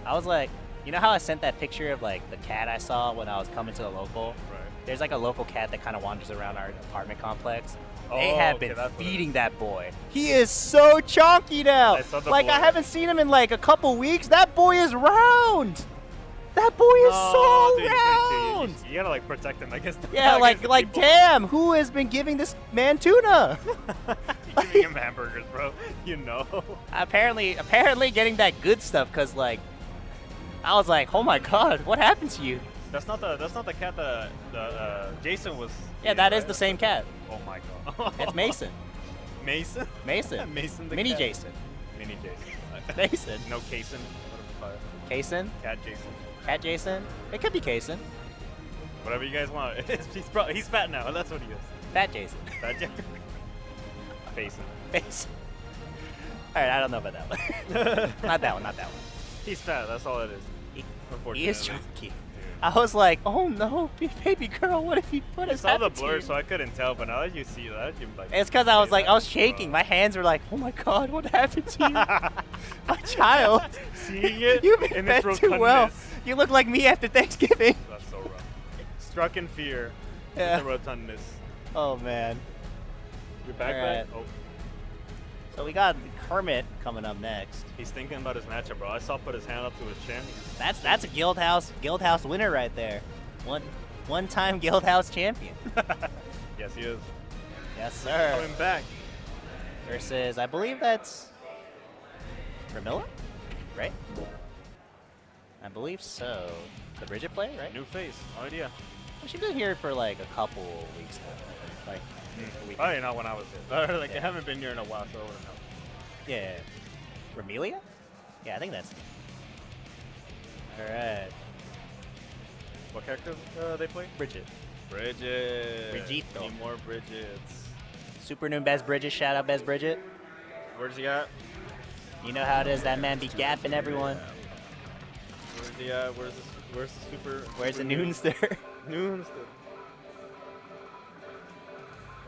I was like, you know how I sent that picture of like the cat I saw when I was coming to the local? Right. There's like a local cat that kind of wanders around our apartment complex. Oh, They have okay, been that's what it feeding that boy. He is so chonky now. I saw the Like boy. I haven't seen him in like a couple weeks. That boy is round. That boy is No, so dude, you round. You gotta like protect him against. Yeah, against the like people. damn, who has been giving this man tuna? You're giving him hamburgers, bro. You know. apparently getting that good stuff, cause like I was like, oh my god, what happened to you? That's not the cat that Jason was. Yeah, that is the same cat. Oh my god. It's Mason. Mason. Mason. Mason the Mini cat. Jason. Mini Jason. Mason. No Kason. Kason? Cat Jason. Cat Jason? It could be Kason. Whatever you guys want. He's fat now. That's what he is. Fat Jason. Fat Jason. Facing. Mason. Alright, I don't know about that one. Not that one. He's fat. That's all it is. He is chunky. I was like, oh no, baby girl, what if I has saw the happened to blur, you? so I couldn't tell. But now that you see that, you're like. It's because I was shaking. My hands were like, oh my god, what happened to you? My child. Seeing it You've been in fed its too well. rotundness. You look like me after Thanksgiving. That's so rough. Struck in fear. Yeah. With the rotundness. Oh man. Your back All bend? right. Oh, So we got Kermit coming up next. he's thinking about his matchup, bro. I saw put his hand up to his chin. That's a Guildhouse winner right there. One-time Guildhouse champion. Yes, he is. Yes, sir. Coming back. Versus, I believe that's Ramilla, right? I believe so. The Bridget play, right? New face. No idea. She's been here for like a couple weeks now. Like a week. Probably not when I was here. Like, I haven't been here in a while, so I wouldn't know. Yeah. Ramelia? Yeah, I think that's it. Alright. What character they play? Bridget. Bridget. Brigito. Need more Bridgets. Super new Best Bridget. Shout out Best Bridget. Where's he at? You know how it is. That man be gapping everyone. Where's he at? Where's the super? Where's the super Noonster? Noonster.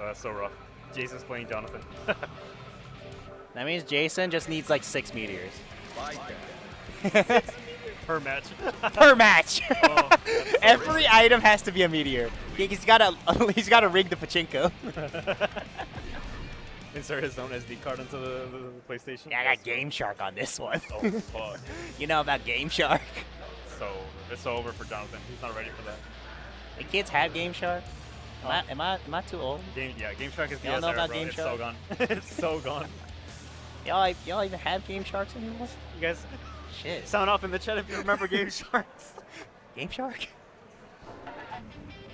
Oh, that's so rough. Jason's playing Jonathan. That means Jason just needs like 6 meteors. Per match. Per match. Oh, Every item has to be a meteor. He's gotta rig the pachinko. Insert his own SD card into the PlayStation. Yeah, I got Game Shark on this one. Oh fuck. You know about Game Shark? So it's over for Jonathan. He's not ready for that. The kids had Game Shark. Am I too old? Game Shark is DS Y'all know era, about bro. Game It's Shark? so gone. It's so gone. Y'all even have Game Sharks anymore? You guys Shit. sound off in the chat if you remember Game Sharks. Game Shark?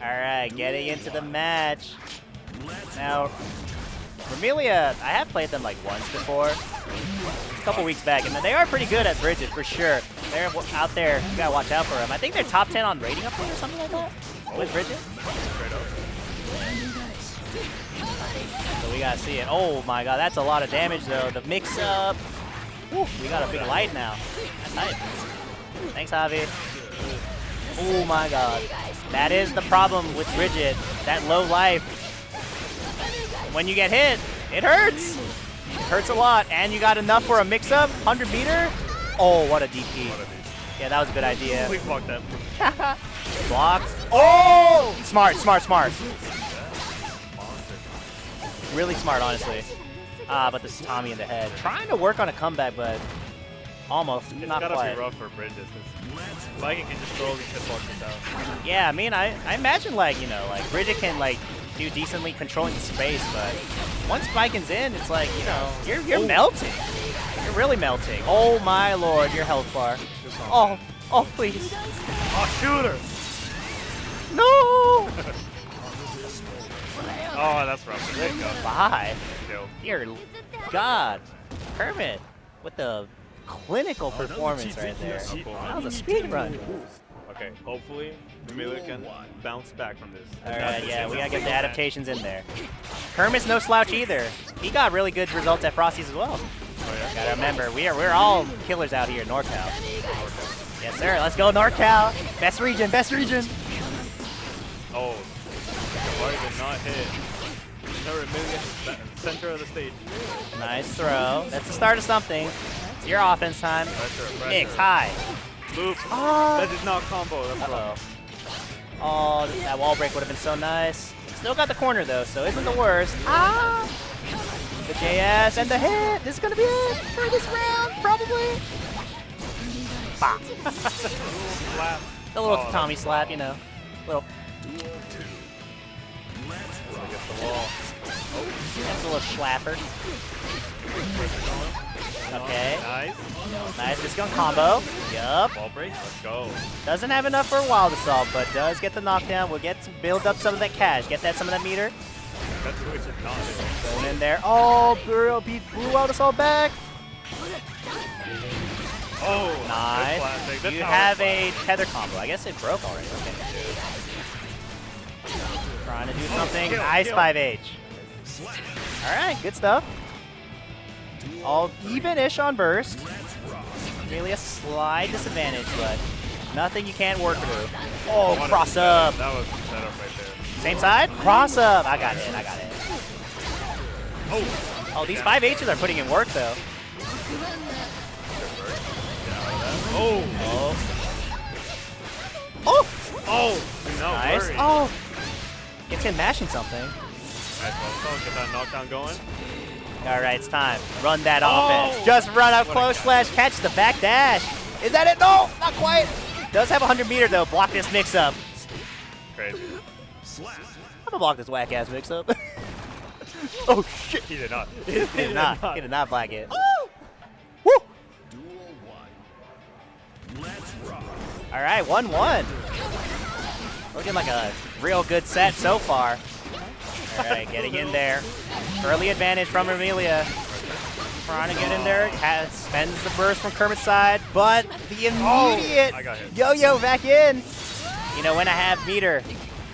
Alright, getting into the match. Now, Ramelia, I have played them like once before. A couple weeks back, and they are pretty good at Bridget, for sure. They're out there, you gotta watch out for them. I think they're top 10 on rating up there or something like that with Bridget. Straight up. So we gotta see it. Oh my god, that's a lot of damage though. The mix up. Woo, we got a big light now. That's hype. Thanks, Javi. Oh my god. That is the problem with Bridget. That low life. When you get hit, it hurts. It hurts a lot. And you got enough for a mix up. 100 meter. Oh, what a DP. Yeah, that was a good idea. Please block that. Blocks. Oh! Smart. Really smart, honestly. But this is Tommy in the head. Trying to work on a comeback, but almost. It's Not gotta quite. be rough for Bridget. Viking can just throw these hitboxes out. Yeah, I mean, I imagine, like, you know, like, Bridget can, like, do decently controlling the space, but once Viking's in, it's like, you know, you're melting. You're really melting. Oh, my lord, your health bar. Oh, please. Oh, shoot her! No! Oh, Oh, that's rough. There you go. Bye. Kill. Dear God. Kermit with the clinical performance right there. That was a speed run. Okay, hopefully Amelia can bounce back from this. Alright, yeah, we gotta get the adaptations in there. Kermit's no slouch either. He got really good results at Frosty's as well. Oh, yeah? Gotta remember, we're all killers out here in NorCal. Yes, sir. Let's go, NorCal. Best region, best region. Oh, Mario did not hit. Never Amelia, center of the stage. Nice throw. That's the start of something. It's your offense time. Pressure. Mix, high. Loop. Oh. That did not combo. That's Uh-oh. rough. Oh, that wall break would have been so nice. Still got the corner though, so isn't the worst. Ah! The JS and the hit. This is gonna be it for this round, probably. Bah. Slap. The little Oh, Tommy slap, you know. Little. Against the wall. That's a little slapper. Okay. Nice. Nice discount combo. Yup. Ball break. Let's go. Doesn't have enough for a wild assault, but does get the knockdown. We'll get to build up some of that cash. Get that some of that meter. That switch is not there. Going in there. Oh, Burial beat Blue Wild Assault back. Oh, Nice. that's classic. That's You how have it's a tether combo. I guess it broke already. Okay. Trying to do something. Kill, Nice kill. 5H. Alright, good stuff. All even-ish on burst. Really a slight disadvantage, but nothing you can't work through. Oh, cross up. That was set up right there. Same side? Cross up. I got it. I got it. Oh. Oh, these 5Hs are putting in work, though. Oh. Oh. Oh. Oh. No Nice. worries. Oh. Gets him mashing something. Nice one. Get that knockdown going. All right, it's time. Run that Oh! offense. Just run up What a close catch. slash catch the back dash. Is that it? No, not quite. Does have 100 meter though. Block this mix up. Crazy. I'm gonna block this whack ass mix up. Oh shit. He did not. He did not. He did not block it. Woo. All right, 1-1. Looking like a real good set so far. All right, getting in there. Early advantage from Amelia. Trying to get in there. Spends the burst from Kermit's side, but the immediate I got hit. yo-yo back in. You know, when I have meter,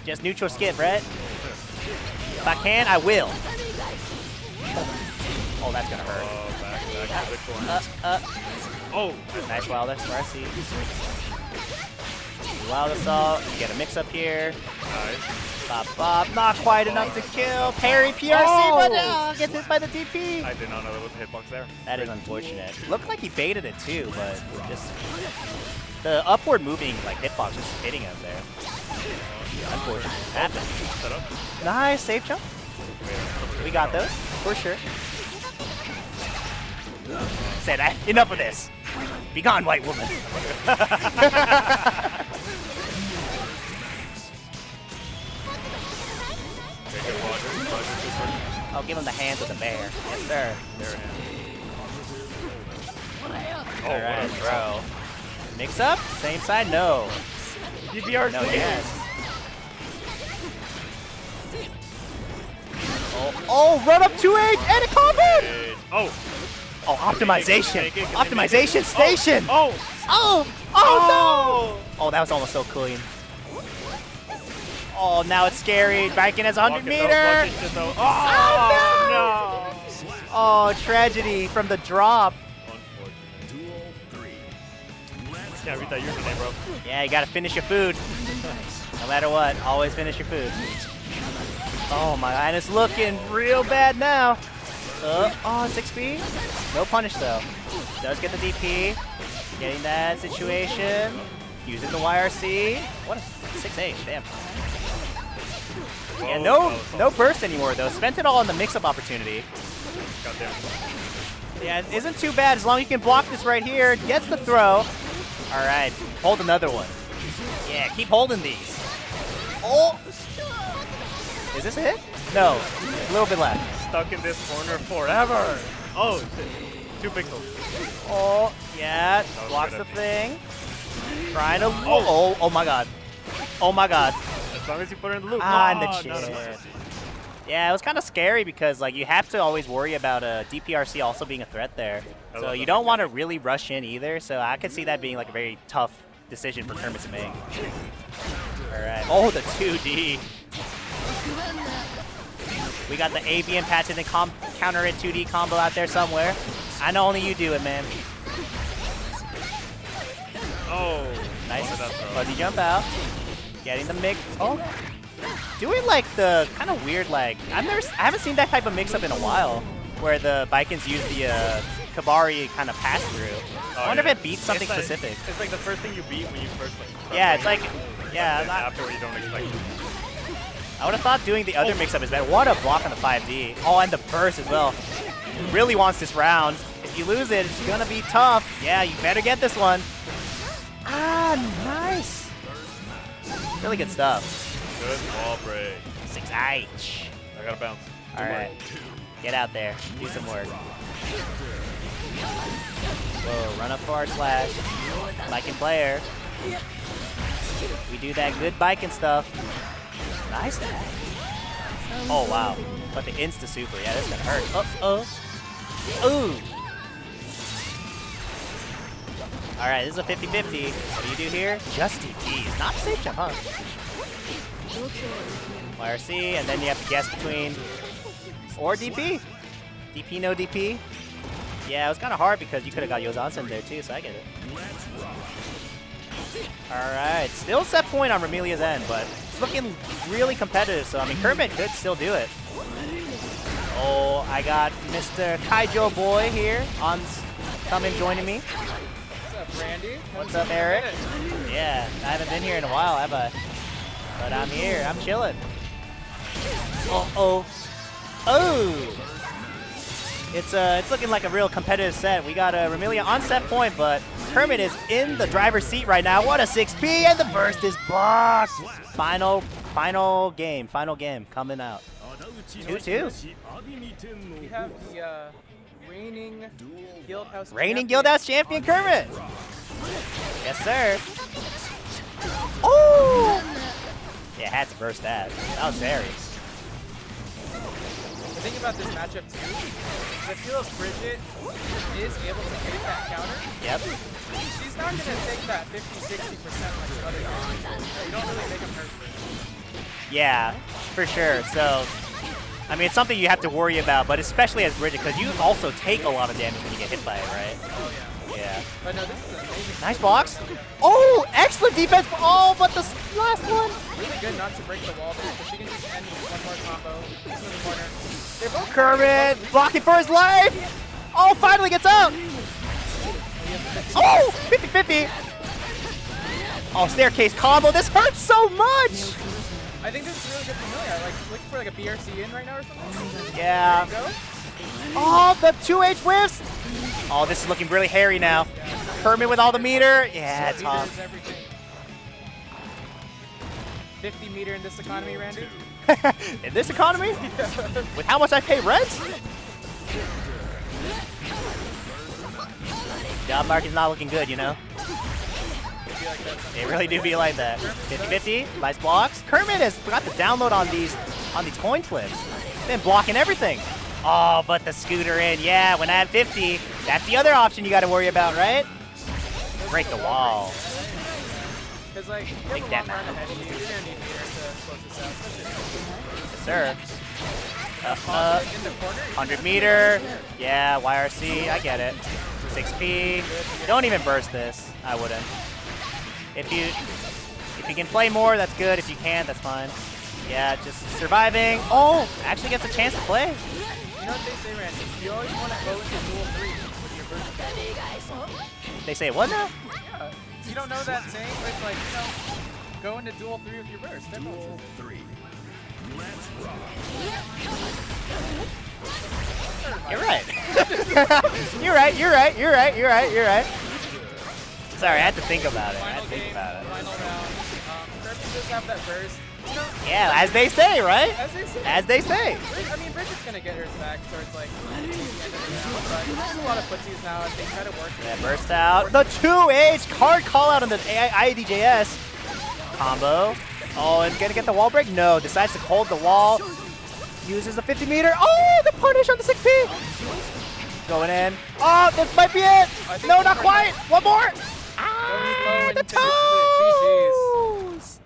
just neutral skip, right? If I can, I will. Oh, that's gonna hurt. Oh, back to the corner. Oh. Nice wild SRC. Wild assault. You get a mix up here. Nice. Bop bop. Not quite enough to kill. Parry PRC, but gets hit by the DP. I did not know there was a hitbox there. That is unfortunate. Looked like he baited it too, but just the upward moving like hitbox just hitting him there. Unfortunate. Happened. Set up. Nice safe jump. We got those for sure. Said that. Enough of this. Be gone, white woman. I'll give him the hands of the bear. Yes, sir. There All right, bro. Mix up. Same side. No. DPRC. No. Yes. Oh, run up 2H and a combo. Oh. Oh, optimization. Make it, Optimization station. Oh. Oh. Oh no. Oh, that was almost so clean. Oh, now it's scary. Barkin has 100 meter. Oh, no. Oh, tragedy from the drop. Can't read that username, bro. Yeah, you gotta finish your food. No matter what, always finish your food. Oh my god, it's looking real bad now. Oh, 6B. No punish though. Does get the DP. Getting that situation. Using the YRC. What a 6H, damn. Yeah, no burst anymore though. Spent it all on the mix-up opportunity. Goddamn. Yeah, it isn't too bad as long as you can block this right here. Gets the throw. All right, hold another one. Yeah, keep holding these. Oh! Is this a hit? No, a little bit left. Stuck in this corner forever. Oh, shit. 2 pixels. Oh, yeah, was blocks good the at thing. Trying to, oh my god. Oh my god. As long as you put her in the loop. Ah, in the Oh, chin. no. Yeah, it was kind of scary because like you have to always worry about a DPRC also being a threat there. So you don't want to really rush in either. So I could see that being like a very tough decision for Kermit to make. All right. Oh, the 2D. We got the AVM patented and counter it 2D combo out there somewhere. I know only you do it, man. Oh, nice. Fuzzy jump out. Getting the mix. Oh. Doing like the kind of weird like I haven't seen that type of mix-up in a while where the Bikins use the Kabari kind of pass through. I wonder if it beats something specific. It's like the first thing you beat when you first like. Yeah, it's like after you don't expect it. I would have thought doing the other mix-up is better. What a block on the 5D. Oh, and the burst as well. Really wants this round. If you lose it, it's gonna be tough. Yeah, you better get this one. Ah, nice. Really good stuff. Good wall break. 6H. I gotta bounce. All right. Get out there. Do some work. Whoa, run up forward slash. Biking player. We do that good biking stuff. Nice tag. Oh, wow. But the insta super. Yeah, this is gonna hurt. Ooh. All right, this is a 50-50. What do you do here? Just DPs. Not a safe jump, huh? YRC, and then you have to guess between or DP. DP, no DP. Yeah, it was kind of hard because you could have got Yozansen there too, so I get it. Alright, still set point on Ramelia's end, but it's looking really competitive, so I mean, Kermit could still do it. Oh, I got Mr. Kaijo Boy here coming joining me. What's up, Randy? What's up, Eric? Yeah, I haven't been here in a while, have I? But I'm here, I'm chilling. Oh. It's looking like a real competitive set. We got Ramelia on set point, but Kermit is in the driver's seat right now. What a 6P, and the burst is blocked. Final game coming out. 2-2. We have the reigning Guildhouse Guildhouse champion Kermit. Yes, sir. Oh! Yeah, had to burst that. That was scary. The thing about this matchup too is I feel if Bridget is able to take that counter, yep, she's not going to take that 50-60% like the other guys. You don't really make them hurt. Yeah, for sure. So, I mean, it's something you have to worry about, but especially as Bridget, because you also take a lot of damage when you get hit by it, right? Oh, yeah. Yeah. But no, this is amazing. Nice blocks. Oh, excellent defense. Oh, but the last one. Really good not to break the wall there, because she can just end with one more combo into the corner. They're both Kermit blocking for his life. Oh, finally gets out. Oh, 50-50. Oh, staircase combo. This hurts so much. I think this is really good familiar. Like, looking for like a BRC in right now or something. Yeah. There you go. Oh, the 2H whiffs. Oh, this is looking really hairy now. Kermit with all the meter. Yeah, it's tough. 50 meter in this economy, Randy? In this economy? With how much I pay rent? Job market's not looking good, you know? They really do be like that. 50-50, nice blocks. Kermit has got the download on these coin flips. Been blocking everything. Oh, but the scooter in. Yeah, when at 50, that's the other option you got to worry about, right? Break the wall. Because like, you have a long run ahead of you. You're gonna need meter to close this out. Yes, sir. In the corner. 100 meter. Yeah, YRC. I get it. 6P. Don't even burst this. I wouldn't. If you can play more, that's good. If you can't, that's fine. Yeah, just surviving. Oh, actually gets a chance to play. You know what they say, Randy? You always want to go into duel 3 with your burst. They say what now? Yeah. You don't know that saying? Where it's like, you know, go into duel 3 with your burst. Duel 3. You're right. You're right. Sorry, I had to think about it. Final round. Kirby does have that burst. You know, yeah, as they say, right? As they I say. mean, Bridget's going to get hers back towards like the end of the round, but there's a lot of footsies now as they try to work. Yeah, burst out. The 2H card call out on the IDJS combo. Oh, and gonna get the wall break? No, decides to hold the wall. Uses the 50 meter. Oh, the punish on the 6P. Going in. Oh, this might be it. No, not quite. One more. Ah, the toes.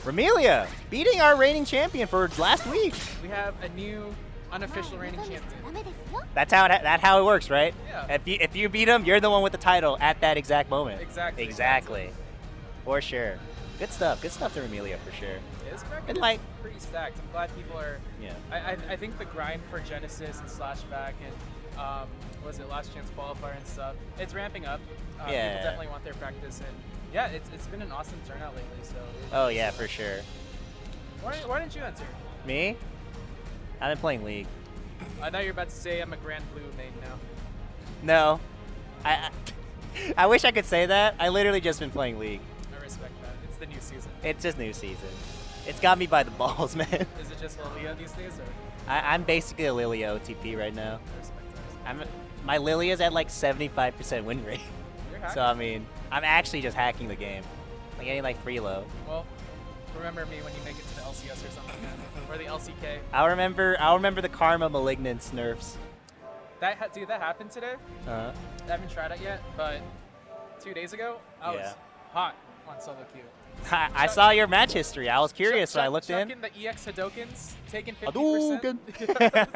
Remelia beating our reigning champion for last week. We have a new unofficial reigning champion. That's how it works, right? Yeah. If you beat him, you're the one with the title at that exact moment. Exactly. For sure. Good stuff to Remelia for sure. His bracket And is like, pretty stacked. I'm glad people are. yeah. I think the grind for Genesis and Slashback and what was it, Last Chance Qualifier and stuff, it's ramping up. Yeah. People definitely want their practice, and yeah, it's been an awesome turnout lately. So. Oh yeah, for sure. Why didn't you answer? Me? I've been playing League. I thought you were about to say I'm a Grand Blue main now. No. I wish I could say that. I literally just been playing League. I respect that. It's the new season. It's just new season. It's got me by the balls, man. Is it just Lilia these days, or? I'm basically a Lilia OTP right now. I respect that. My Lilia's at like 75% win rate. You're hacking. So I mean, I'm actually just hacking the game. I'm getting like free low. Well, remember me when you make it to the LCS or something, man. Or the LCK. I'll remember the Karma Malignance nerfs. Dude, that happened today. Uh-huh. I haven't tried it yet, but 2 days ago, I was hot on solo queue. I saw your match history. I was curious, so I looked in. Chucking the EX Hadokens, taking 50%. Hadouken.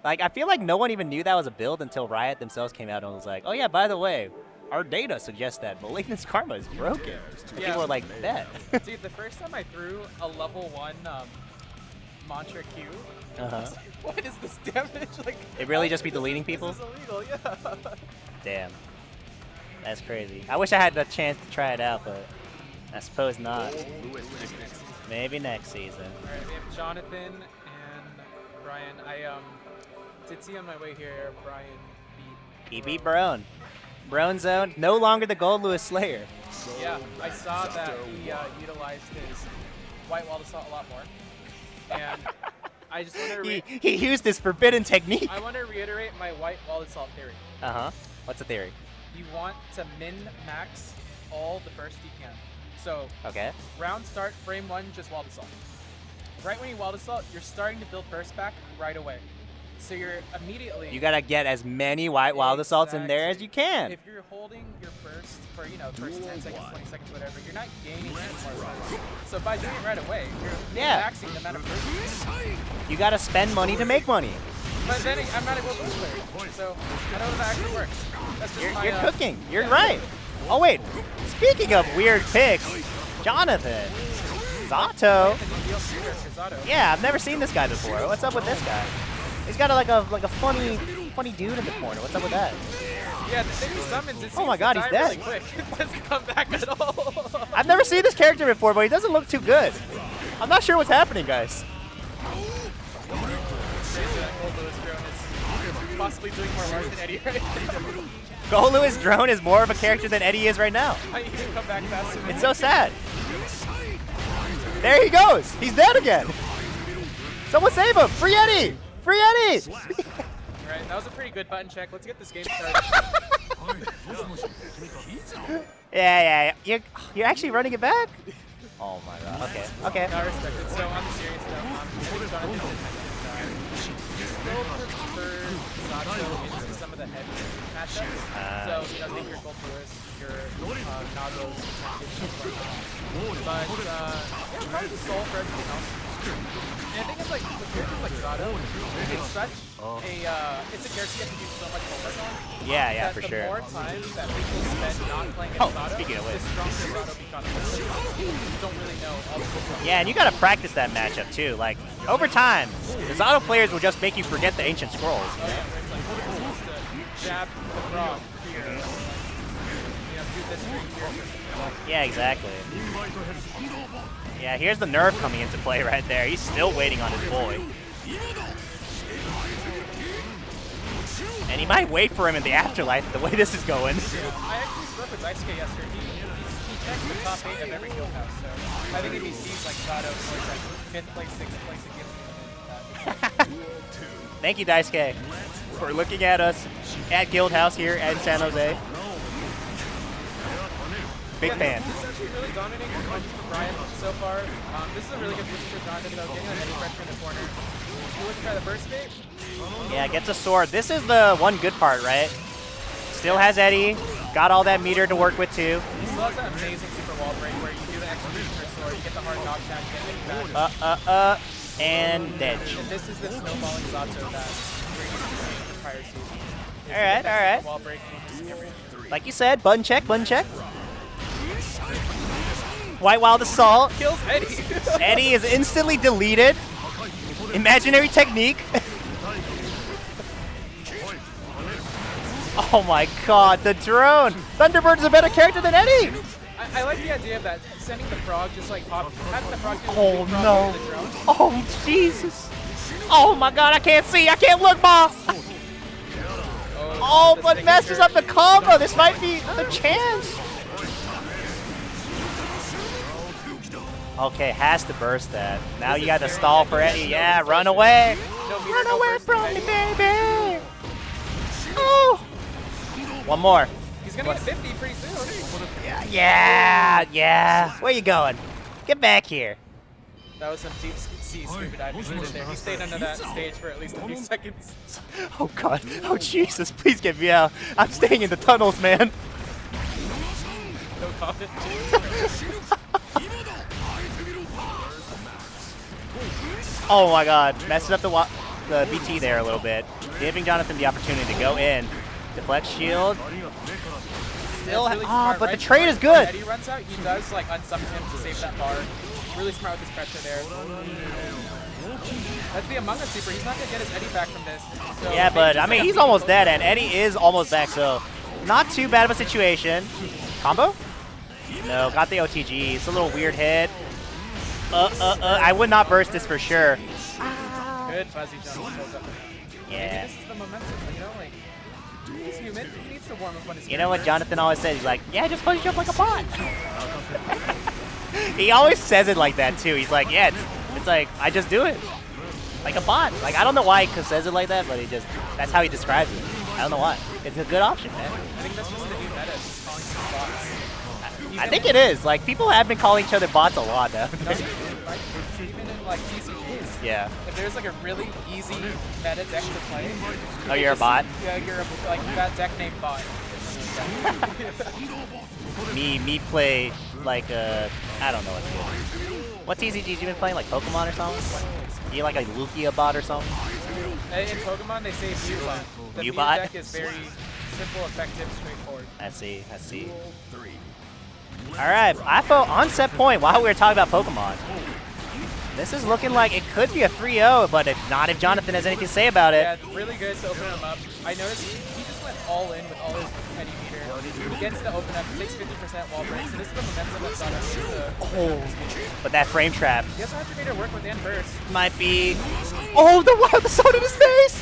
Like, I feel like no one even knew that was a build until Riot themselves came out and was like, oh yeah, by the way, our data suggests that Malignance Karma is broken. And Yeah. people were like, bet. Dude, the first time I threw a level 1 Mantra Q, I was like, what is this damage? Like, It really just be deleting people? This is illegal, yeah. Damn. That's crazy. I wish I had the chance to try it out, but I suppose not. Maybe next season. Alright, we have Jonathan and Brian. I did see on my way here, Brian beat. He beat Brone. Brone zone, no longer the Gold Lewis Slayer. Yeah, I saw that he utilized his White Wall Assault a lot more. And I just want to He used his forbidden technique. I want to reiterate my White Wall Assault theory. Uh-huh. What's the theory? You want to min-max all the burst you can. So, Okay. round start, frame 1, just Wall Assault. Right when you Wall Assault, you're starting to build burst back right away. So you're immediately... You gotta get as many White Wild Assaults in there as you can. If you're holding your burst for, first 10 seconds, 20 seconds, whatever, you're not gaining any more burst. So by doing it right away, you're maxing the amount of burst. You gotta spend money to make money. But then I'm not a Gold Lewis player, so I don't know if that actually works. That's just You're cooking. You're right. Oh, wait. Speaking of weird picks, Jonathan. Zato. Yeah, I've never seen this guy before. What's up with this guy? He's got like a funny dude in the corner. What's up with that? Yeah, the thing he summons, it Oh my seems god, to he's die dead. really quick. It doesn't come back at all. I've never seen this character before, but he doesn't look too good. I'm not sure what's happening, guys. Gold Lewis Drone is possibly doing more work than Eddie right now. Gold Lewis Drone is more of a character than Eddie is right now. He can come back faster. It's so sad. There he goes. He's dead again. Someone save him. Free Eddie. Free Eddie. Alright, that was a pretty good button check. Let's get this game started. Yeah. You're actually running it back? Oh my god. Okay. I respect it. So on the serious note, I think Jonathan did mention he still prefers Zato into some of the heavy matchups. So, take your Gold Lewis, your Nagos, but probably the Soul for everything else. And I think it's like, with characters like Zato, it's such it's a character you have to do so much homework on. Yeah, that for the sure. more time that people spend not playing against Zato, speaking of the which. stronger Zato becomes. You don't really know all the stuff. Yeah, and you gotta practice that matchup too. Like, over time, the Zato players will just make you forget the ancient scrolls. Oh, yeah, where it's like, oh, we're supposed to jab the frog here. Do this here. Yeah, exactly. Yeah, here's the nerve coming into play right there. He's still waiting on his boy. And he might wait for him in the afterlife the way this is going. Yeah, I actually spoke with Daisuke yesterday. He checks the top 8 of every Guildhouse, so I think if he sees like Zato towards like 5th place, 6th place, it gives him Thank you, Daisuke, for looking at us at Guildhouse here in San Jose. Big fan. This is actually really dominating performance from Brian so far. This is a really good position for Jonathan, though, getting that Eddie pressure in the corner. He's looking for the burst bait. Yeah, gets a sword. This is the one good part, right? Still has Eddie. Got all that meter to work with, too. He still has that amazing super wall break where you do the executioner sword, you get the hard dog tag, get Eddie back. And Dedge. And this is the snowballing Zato that we're used to seeing from prior seasons. Alright. Wall break, missing every. Like you said, button check, button check. White Wild Assault. Kills Eddie. Eddie is instantly deleted. Imaginary technique. Oh my god, the drone! Thunderbird is a better character than Eddie! I like the idea of that, sending the frog just like having the frog do Oh the frog no! over the drone. Oh Jesus! Oh my god, I can't see! I can't look, Ma! Oh, the but signature. messes up the combo! This might be the chance! Okay, has to burst that. Now you got to stall for Eddie. Yeah, run away! No meter, Run no away burst from from me, Eddie. baby! Oh! One more. He's gonna get 50 pretty soon. Yeah. Where you going? Get back here. That was some deep sea scuba diving he did there. He stayed under that stage for at least a few seconds. Oh god. Oh Jesus, please get me out. I'm staying in the tunnels, man. No comment. Oh my god. Messing up the BT there a little bit. Giving Jonathan the opportunity to go in. Deflect shield. Still, Really smart, but right? the trade is When good. Eddie runs out, he does like unsummon him to save that bar. Really smart with his pressure there. That's the Among Us super. He's not gonna get his Eddie back from this. So Yeah, but I just mean, like he's a almost closer. dead, and Eddie is almost back, so not too bad of a situation. Combo? No, got the OTG. It's a little weird hit. I would not burst this for sure. Good fuzzy jump. Yeah. This is the momentum, you know, like he's human. He needs to warm up on his. You know what Jonathan always says? He's like, yeah, just punch jump like a bot. He always says it like that too. He's like, yeah, it's like I just do it like a bot. Like I don't know why he says it like that, but that's how he describes it. I don't know why. It's a good option, man. I think that's just the new meta. Just calling these bots. I think it is. Like people have been calling each other bots a lot now. No, even in like TCGs. Yeah. If there's like a really easy meta deck to play. Oh, you're a bot? Yeah, you're like that deck named bot. me play like I don't know what's good. What TCGs you been playing? Like Pokemon or something? You like a Lugia bot or something? In Pokemon, they say Mew bot. The Mew Mew-bot? deck is very simple, effective, straightforward. I see. Alright, IFO on set point while we were talking about Pokemon. This is looking like it could be a 3-0, but if not, if Jonathan has anything to say about it. Yeah, really good to open him up. I noticed he just went all in with all his Eddie meter. He gets to open up, takes 50% wall breaks, so this is the momentum that's on him. But that frame trap He has 100 meter work with and burst. might be... Oh, the wild assault in his face!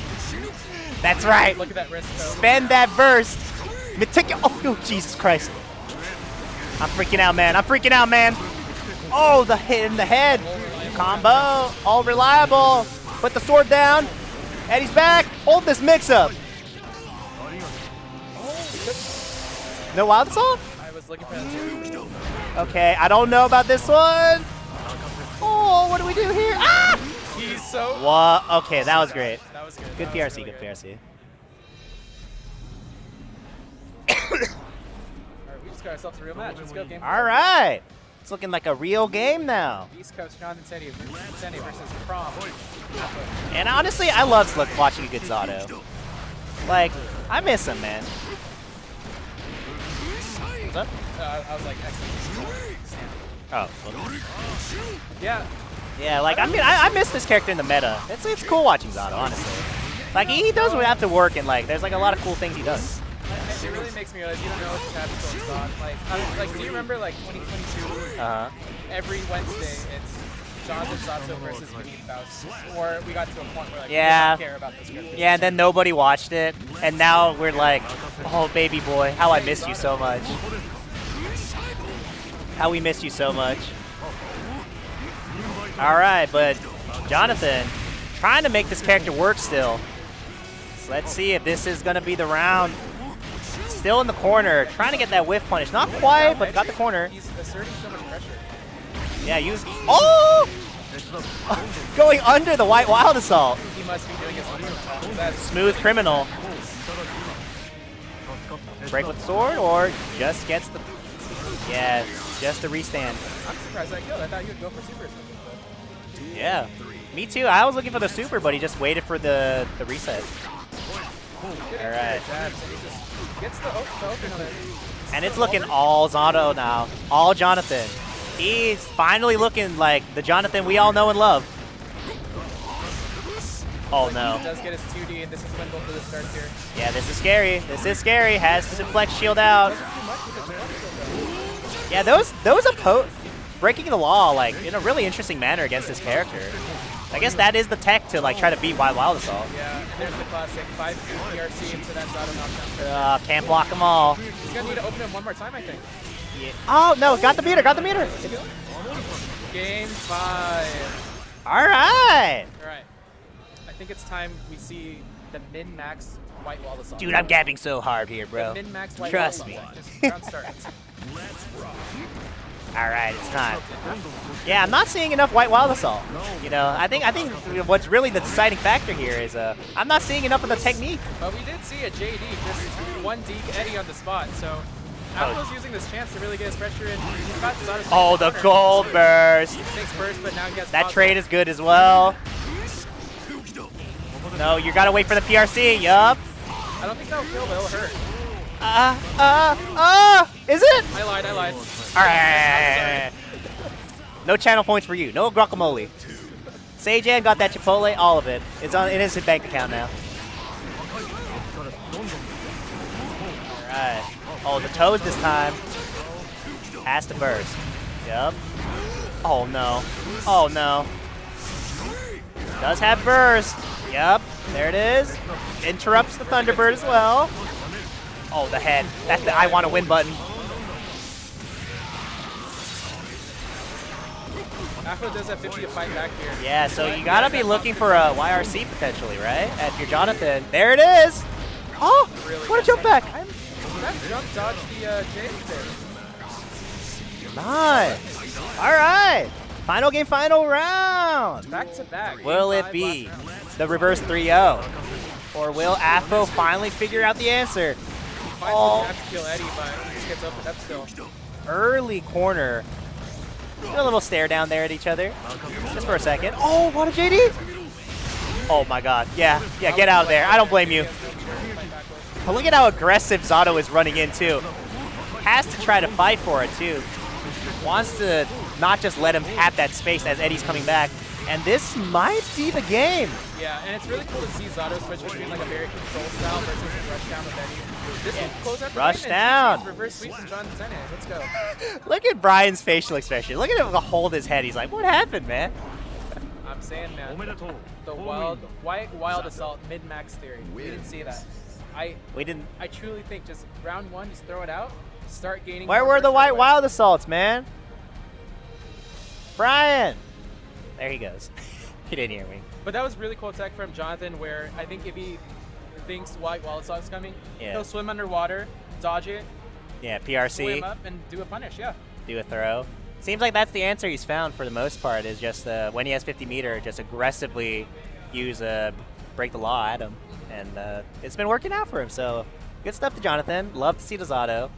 That's right. Look at that wrist though. Spend that burst. Oh, Jesus Christ. I'm freaking out, man. Oh, the hit in the head. Combo. All reliable. Put the sword down. Eddie's back. Hold this mix-up. No wild assault? I was looking for that too. Okay, I don't know about this one. Oh, what do we do here? Ah! He's so... What? Okay, that was great. That was good. Good That was PRC, really good PRC. Alright, we just got ourselves a real match. Let's go game. All right. It's looking like a real game now. East Coast Jonathan Tene versus Prom. And honestly, I love watching a good Zato. Like, I miss him, man. What's up? I was like, excellent. Oh. Yeah. Yeah, like, I mean, I miss this character in the meta. It's cool watching Zato, honestly. Like, he does have to work, and, like, there's, like, a lot of cool things he does. It really makes me realize you don't know what's happening until it's gone. Like, do you remember, like, 2022? Uh-huh. Every Wednesday, it's Jonathan Zato versus Guildhouse. Or we got to a point where, like, Yeah. we didn't care about this character. Yeah, and then nobody watched it, and now we're like, oh, baby boy, how I missed you so much. How we missed you so much. All right, but Jonathan trying to make this character work still. So let's see if this is going to be the round. still in the corner, trying to get that whiff punish. Not quite, but got the corner. He's asserting so much pressure. Yeah, use. Oh! Going under the White Wild Assault. He must be doing his own. That's Smooth criminal. Break with the sword, or just gets the. Yeah, just the restand. I'm surprised I killed. I thought you would go for super or something. But Yeah, me too. I was looking for the super, but he just waited for the reset. All right. jabs, and he just gets the open on it. And it's looking all Zato now. All Jonathan. He's finally looking like the Jonathan we all know and love. Oh no. He does get his 2D, and this is when both of the starts here. Yeah, this is scary. This is scary. Has to deflect shield out. Too much with the 20 though. Yeah, those breaking the law like in a really interesting manner against this character. I guess that is the tech to like try to beat White Wild Assault. Yeah, and there's the classic 5 PRC into that Zato knockdown. Can't block them all. He's gonna need to open him one more time, I think. Yeah. Oh no, got the meter, got the meter. Game 5. All right. All right. I think it's time we see the min-max White Wall Assault. Dude, I'm gapping so hard here, bro. The min-max White Trust Wall me. Assault. Just round starts. All right, it's time. Yeah, I'm not seeing enough White Wild Assault. You know, I think what's really the deciding factor here is I'm not seeing enough of the technique. But we did see a JD just one deke Eddie on the spot, so Apple's using this chance to really get his pressure in. He's got Zato. Oh, the gold burst. He takes burst, but now he has That pause. trade is good as well. No, you gotta wait for the PRC. Yup. I don't think that'll kill, but it'll hurt. Is it? I lied. All right. No channel points for you. No guacamole. Seijan got that Chipotle, all of it. It's in his bank account now. All right. Oh, the toes this time. Has to burst. Yep. Oh no. Oh no. Does have burst. Yep. There it is. Interrupts the Thunderbird as well. Oh, the head. That's the I want to win button. Afro does have 50 to fight back here. Yeah, so you gotta be looking for a YRC potentially, right? If you're Jonathan. There it is! Oh! Really What a jump back! That jump dodged the James there. Nice! Alright! Final game, final round! Back to back. Will Game it 5, be last round. the reverse 3-0? Or will Afro finally figure out the answer? He finds the gap to kill Eddie, but he just gets opened up still. Early corner. A little stare down there at each other. Just for a second. Oh, what a JD! Oh my god. Yeah, get out of there. I don't blame you. But look at how aggressive Zato is running in, too. Has to try to fight for it, too. Wants to not just let him have that space as Eddie's coming back. And this might be the game. Yeah, and it's really cool to see Zato switch between like a very control style versus a rush down with Eddie. This will close out the Rush game, down. And reverse sweep from John Tene. Let's go. Look at Brian's facial expression. Look at him hold his head. He's like, what happened, man? I'm saying, man, the White Wild Assault mid-max theory. We didn't see that. We didn't. I truly think just round 1, just throw it out, start gaining. Where more were the burst White that way. Wild Assaults, man? Brian! There he goes. He didn't hear me. But that was really cool tech from Jonathan, where I think if he thinks White Wild Assault is coming, he'll swim underwater, dodge it, Yeah, PRC. swim up, and do a punish. Yeah. Do a throw. Seems like that's the answer he's found for the most part, is just when he has 50 meter, just aggressively use break the law at him. And it's been working out for him, so good stuff to Jonathan. Love to see the Zato.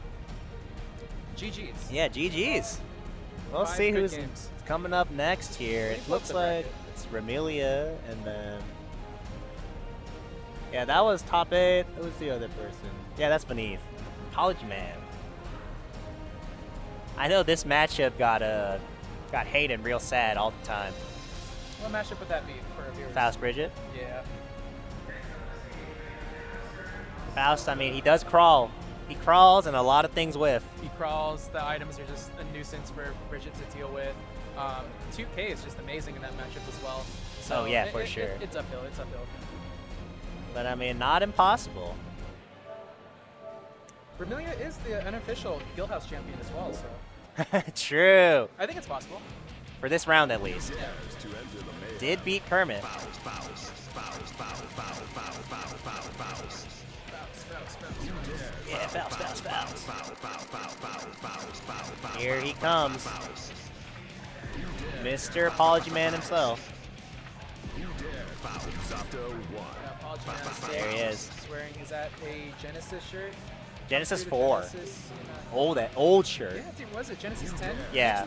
GG's. Yeah, GG's. We'll 5 see good who's games. coming up next here. It looks the like bracket. it's Remilia, and then... Yeah, that was top 8. Who was the other person? Yeah, that's Beneath. ApologyMan. I know this matchup got hated real sad all the time. What matchup would that be for a viewer? Faust Bridget. Yeah. Faust, I mean, he does crawl. He crawls and a lot of things whiff. He crawls. The items are just a nuisance for Bridget to deal with. 2K is just amazing in that matchup as well. So Oh, yeah, for sure. It's uphill. It's uphill. But I mean, not impossible. Remilia is the unofficial Guildhouse champion as well, so True. I think it's possible. For this round, at least. Yeah. Did beat Kermit. Yeah, Here he comes. Mr. ApologyMan himself. There he is. Swearing, is that a Genesis shirt? Genesis 4. Genesis, Old shirt. yeah, dude, was it Genesis 10? Yeah.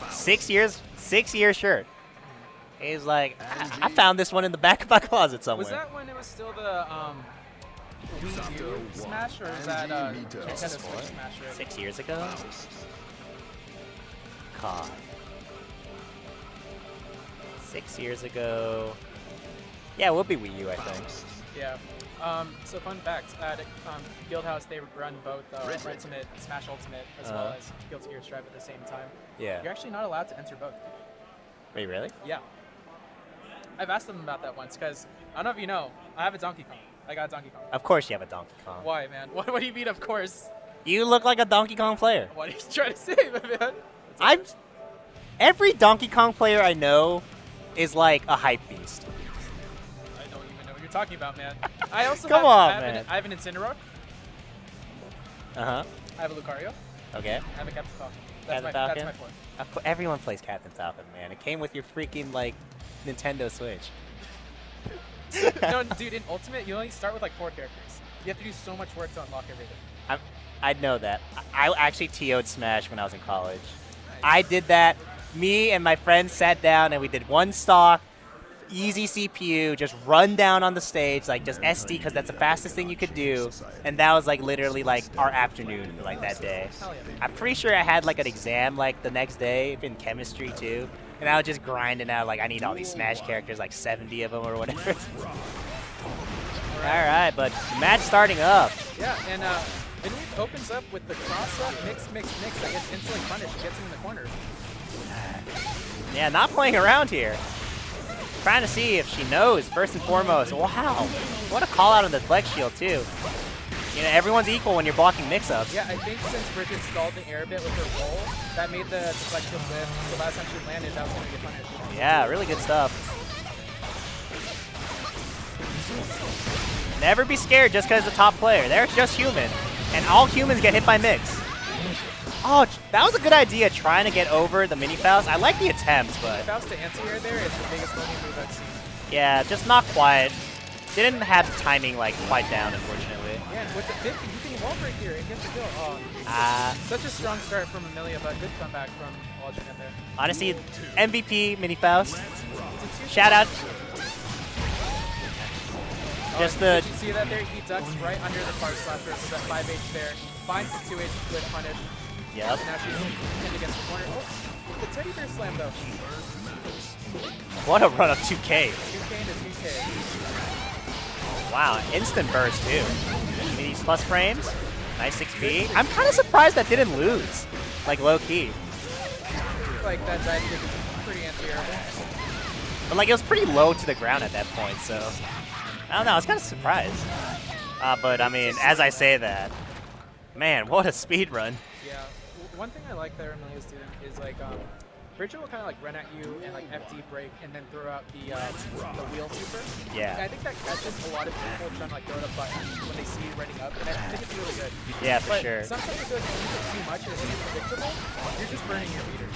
6 years, 6-year shirt. He's like, I found this one in the back of my closet somewhere. Was that when it was still the Wii U Smash, or is that Nintendo Switch Smash? Right? 6 years ago? God. 6 years ago. Yeah, it would be Wii U, I think. Yeah. So fun fact, at Guildhouse they run both Ultimate, Smash Ultimate, as well as Guilty Gear Strive at the same time. Yeah. You're actually not allowed to enter both. Wait, really? Yeah. I've asked them about that once, because I don't know if you know, I have a Donkey Kong. I got a Donkey Kong. Of course you have a Donkey Kong. Why, man? What do you mean, of course? You look like a Donkey Kong player. What are you trying to say, man? Every Donkey Kong player I know is like a hype beast. I don't even know what you're talking about, man. I also Come have, on, man. I have an Incineroar. Uh-huh. I have a Lucario. Okay. I have a Captain Falcon. Captain That's Falcon? my four. Everyone plays Captain Falcon, man. It came with your freaking, like, Nintendo Switch. No, dude, in Ultimate, you only start with like 4 characters. You have to do so much work to unlock everything. I know that. I actually TO'd Smash when I was in college. I did that. Me and my friends sat down and we did one stock, easy CPU, just run down on the stage, like just SD, because that's the fastest thing you could do. And that was like literally like our afternoon, like that day. Hell yeah. I'm pretty sure I had like an exam like the next day in chemistry too. And I was just grinding out, like, I need all these Smash characters, like 70 of them or whatever. All right, but the match starting up. Yeah, and Inuit opens up with the cross-up, mix that gets instantly punished. Gets him in the corner. Yeah, not playing around here. Trying to see if she knows, first and foremost. Wow, what a call out on the flex shield, too. You know, everyone's equal when you're blocking mix-ups. Yeah, I think since Bridget stalled the air a bit with her roll, that made the deflection lift. So by the time she landed, that was going to get punished. Yeah, really good stuff. Never be scared just because it's a top player. They're just human. And all humans get hit by mix. Oh, that was a good idea, trying to get over the mini Faust. I like the attempts, but... Faust to anti-air there is the biggest loading move I've seen. Yeah, just not quite. Didn't have the timing, like, quite down, unfortunately. Yeah, and with the 50, you can wall break here and get the kill. Oh, such a strong start from Amelia, but good comeback from ApologyMan there. Honestly, MVP, mini Faust. Shout out. Just the... Did you see that there? He ducks right under the far slasher with that 5H there. Finds the 2H with punish. Yep. And now she's pinned against the corner. Oh, the teddy bear slam though. What a run of 2K. 2K into 2K. Wow, instant burst too. These plus frames. Nice 6B. I'm kind of surprised that didn't lose. Like low key. Like that dive kick is pretty anti-airable. But like it was pretty low to the ground at that point, so I don't know, I was kind of surprised. But I mean, as I say that, man, what a speed run. Yeah, one thing I like that Amelia's doing is like, Bridget will kind of like run at you and like FD break and then throw out the wheel super. Yeah. And I think that catches a lot of people trying to like throw it up button when they see you running up, and I think it's really good. Yeah, for but sure. Sometimes if you use it too much and it's unpredictable, you're just burning your meter.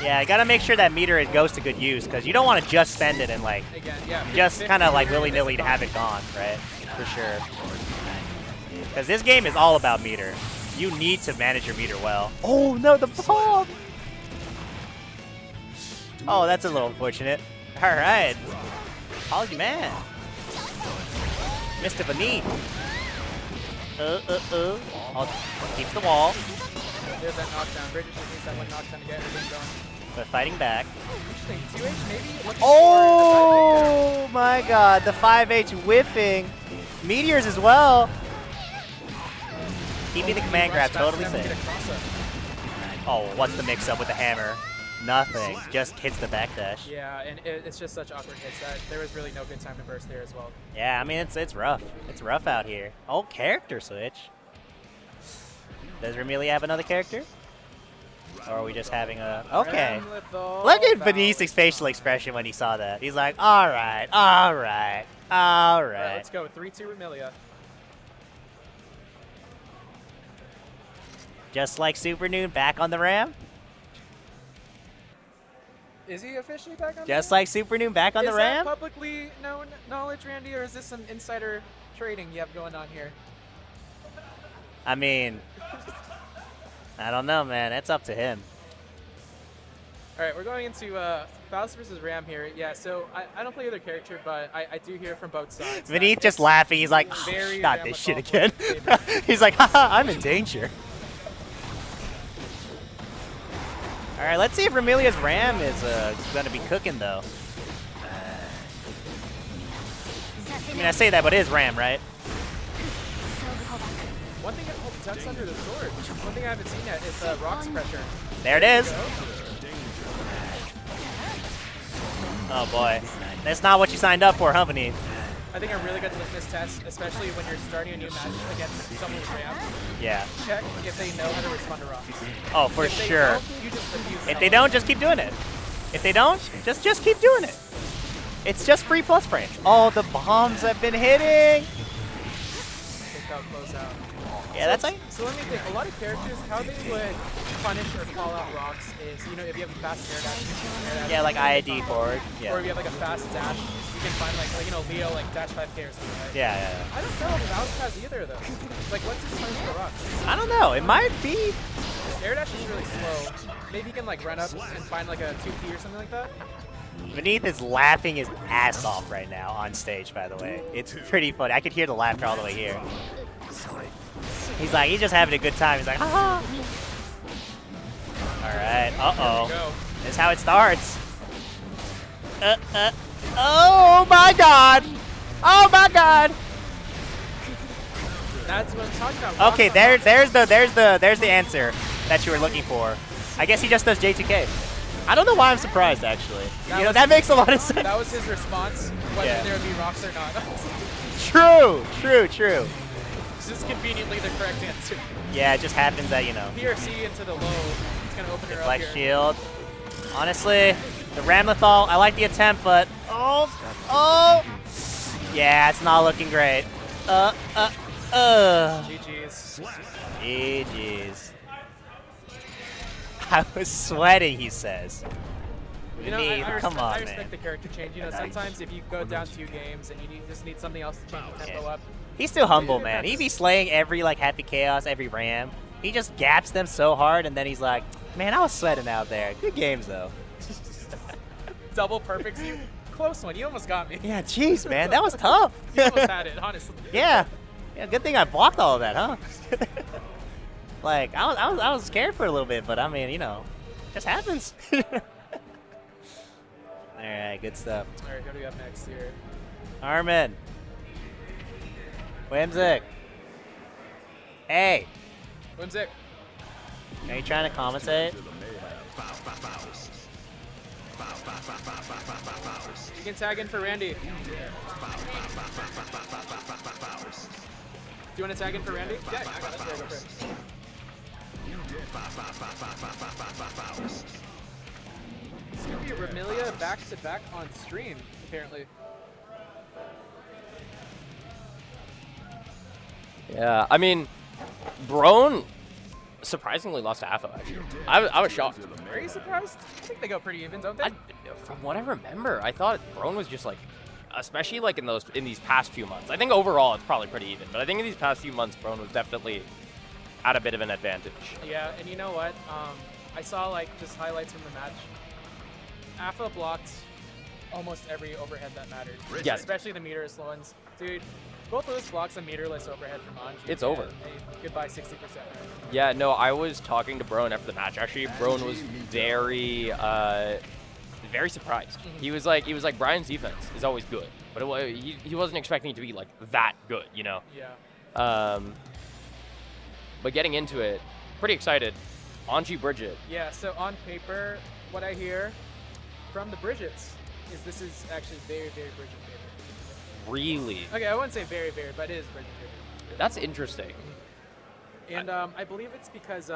Yeah, you gotta make sure that meter it goes to good use, because you don't want to just spend it and like Again, yeah, just kind of like willy-nilly to have it gone, right? For sure. Because this game is all about meter. You need to manage your meter well. Oh no, the bomb! Oh, that's a little unfortunate. All right, ApologyMan. Missed it beneath. Keeps the wall. There's that knockdown. Bridget just needs that one knockdown to get everything going. But fighting back. Interesting. 2H maybe looking Oh my god, the 5H whiffing. Meteors as well. Keeping the command grab totally safe. Oh, what's the mix up with the hammer? Nothing. Just hits the backdash. Yeah, and it's just such awkward hits that there was really no good time to burst there as well. Yeah, I mean, it's rough. It's rough out here. Oh, character switch. Does Remelia have another character? Or are we just having a... Okay. Look at Benice's facial expression when he saw that. He's like, all right, all right, all right. Let's go. 3-2 Remelia. Just like Super Noon back on the Ram. Is he officially back on? Just like Super Noon back on the Is Ram. that publicly known knowledge, Randy, or is this some insider trading you have going on here? I mean, I don't know, man. That's up to him. All right, we're going into Faust versus Ram here. Yeah, so I don't play either character, but I do hear from both sides. that Beneath just it's laughing. He's like, oh, very not this shit Ramacall again. favorite. He's like, haha, I'm in danger. All right, let's see if Ramilia's Ram is going to be cooking, though. I mean, I say that, but it is Ram, right? One thing that ducks under the sword. One thing I haven't seen yet is Rock's pressure. There it is. Go. Oh, boy. That's not what you signed up for, huh, Beneath? I think a really good litmus test, especially when you're starting a new match against someone with Ram. Yeah. Check if they know how to respond to Rocks. Oh, for If they sure. don't, you just abuse If they don't, just keep doing it. If they don't, just keep doing it. It's just free plus frames. Oh, the bombs have been hitting. think that'll close out. Yeah, that's like. So let me think. A lot of characters, how they would punish or call out rocks is, you know, if you have a fast air dash, you can air dash. Yeah, like IAD forward. Yeah. Or if you have like a fast dash, you can find like you know, Leo like dash 5K or something, right? Yeah, yeah. I don't know if Faust has either of those. Like, what's his punish for rocks? I don't know. It might be. His air dash is really slow. Maybe he can like run up and find like a 2P or something like that. Beneath is laughing his ass off right now on stage, by the way. It's pretty funny. I could hear the laughter all the way here. He's like, he's just having a good time. He's like, ha ha. All right. Uh-oh. That's how it starts. Oh, my God. Oh, my God. That's what I'm talking about. Okay, there's the answer that you were looking for. I guess he just does J2K. I don't know why I'm surprised, actually. That makes a lot of sense. That was his response, whether there would be rocks or not. True. This is conveniently the correct answer. Yeah, it just happens that, you know. PRC into the low. It's going to open her up Flex here. shield. Honestly, the Ramlethal, I like the attempt, but oh. Yeah, it's not looking great. GG's. GG's. I was sweating, he says. You know, Come on, I respect man. the character change. You know, sometimes if you go down 2 games and you just need something else to change the tempo up. He's still humble, man. He be slaying every like Happy Chaos, every Ram. He just gaps them so hard, and then he's like, man, I was sweating out there. Good games, though. Double perfects you. Close one. You almost got me. Yeah, jeez, man. That was tough. You almost had it, honestly. Yeah, good thing I blocked all of that, huh? Like, I was scared for a little bit, but I mean, you know, just happens. All right, good stuff. All right, who do we have next here? Armin. Whimsic. Hey. Whimsic. Are you trying to commentate? You can tag in for Randy. Do you want to tag in for Randy? Yeah, I got it. Go for it. It's going to be Ramilia back-to-back on stream, apparently. Yeah, I mean, Brone surprisingly lost to AFO, actually. I was shocked. Are you surprised? I think they go pretty even, don't they? From what I remember, I thought Brone was just like, especially like in these past few months. I think overall it's probably pretty even, but I think in these past few months, Brone was definitely at a bit of an advantage. Yeah, and you know what? I saw like just highlights from the match. AFA blocked almost every overhead that mattered. Yes. Especially the meterless ones. Dude, both of those blocks a meterless overhead from Anji. It's over. Goodbye 60%. Yeah, no, I was talking to Brone after the match. Actually, Brone was very surprised. He was like, Brian's defense is always good, but he wasn't expecting it to be like that good, you know. Yeah. But getting into it, pretty excited. Anji Bridget. Yeah. So on paper, what I hear from the Bridgets is this is actually very, very Bridget favorite. Really? Okay, I wouldn't say very, very, but it is Bridget favorite. That's interesting. And I believe it's because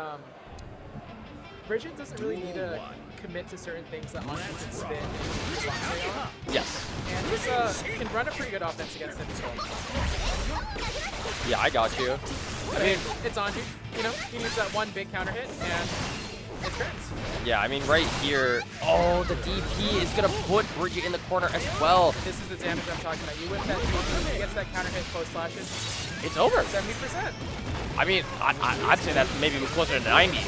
Bridget doesn't really need to commit to certain things that Anji can spin and block on. Yes. And this can run a pretty good offense against him as well. Yeah, I got you. I mean, it's Anji. you know, he needs that one big counter hit, and it's crits. Yeah, I mean, right here, oh, the DP is going to put Bridget in the corner as well. This is the damage I'm talking about. You whip that DP, he gets that counter hit post slashes. It's over. 70%. I mean, I'd say that's maybe closer to 90.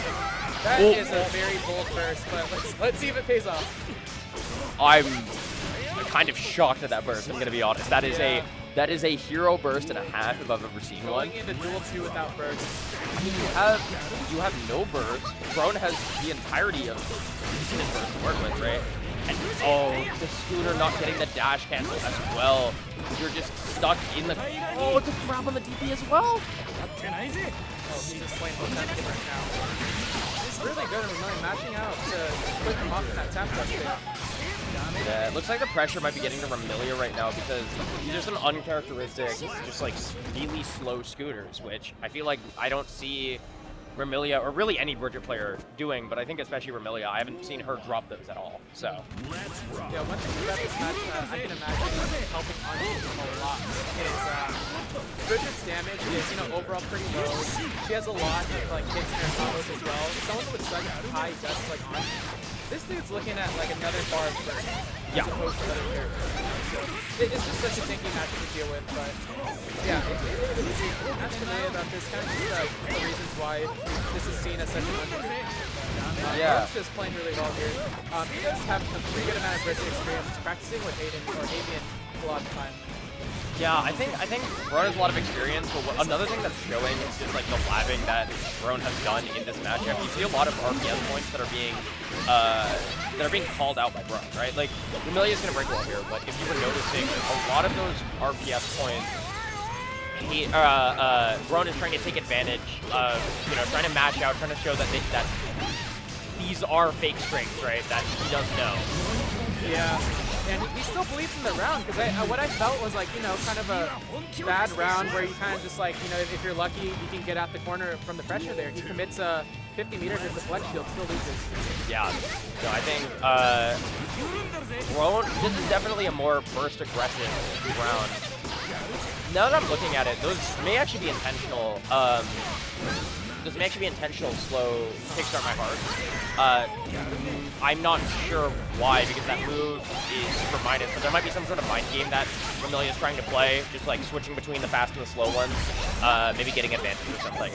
That is a very bold burst, but let's see if it pays off. I'm kind of shocked at that burst, I'm going to be honest. That is a hero burst and a half if I've ever seen one. Going into duel 2 without burst. I mean, you have no burst. Brone has the entirety of his burst to work with, right? And oh, the scooter not getting the dash cancel as well. You're just stuck in the. Oh, it's a grab on the DP as well. Oh, he's just playing momentum right now. It's really good at really mashing out to put him off in that tap test there. Yeah, it looks like the pressure might be getting to Remilia right now because these are some uncharacteristic, just like really slow scooters, which I feel like I don't see Remilia or really any Bridget player doing, but I think especially Remilia, I haven't seen her drop those at all. So. Yeah, one thing about this match I can imagine helping on a lot is Bridget's damage is, you know, overall pretty low. She has a lot of like hits in her combos as well. Someone with such high dust like on. This dude's looking at like another bar of burst as opposed to other characters. So it's just such a tanky match to deal with, but yeah, that's the way about this kind of just the reasons why this is seen as such an underrated. Brooks is playing really well here. He does have a pretty good amount of Bridget experience. He's practicing with Aiden or Avian a lot of the time. Yeah, I think Brone has a lot of experience, but another thing that's showing is just like the labbing that Brone has done in this matchup. You see a lot of RPS points that are being called out by Brone, right? Like Remilia's gonna break wall here, but if you were noticing, a lot of those RPS points, Brone is trying to take advantage of, you know, trying to mash out, trying to show that these are fake strings, right? That he does know. Yeah. And he still believes in the round, because what I felt was like, you know, kind of a bad round where you kind of just like, you know, if you're lucky, you can get out the corner from the pressure there. He commits 50 meters with the flex shield, still loses. Yeah, so I think Brone, this is definitely a more burst aggressive round. Now that I'm looking at it, those may actually be intentional. This may actually be intentional slow kickstart my heart. I'm not sure why, because that move is super minus, but there might be some sort of mind game that Remilia is trying to play, just like switching between the fast and the slow ones, maybe getting advantage or something.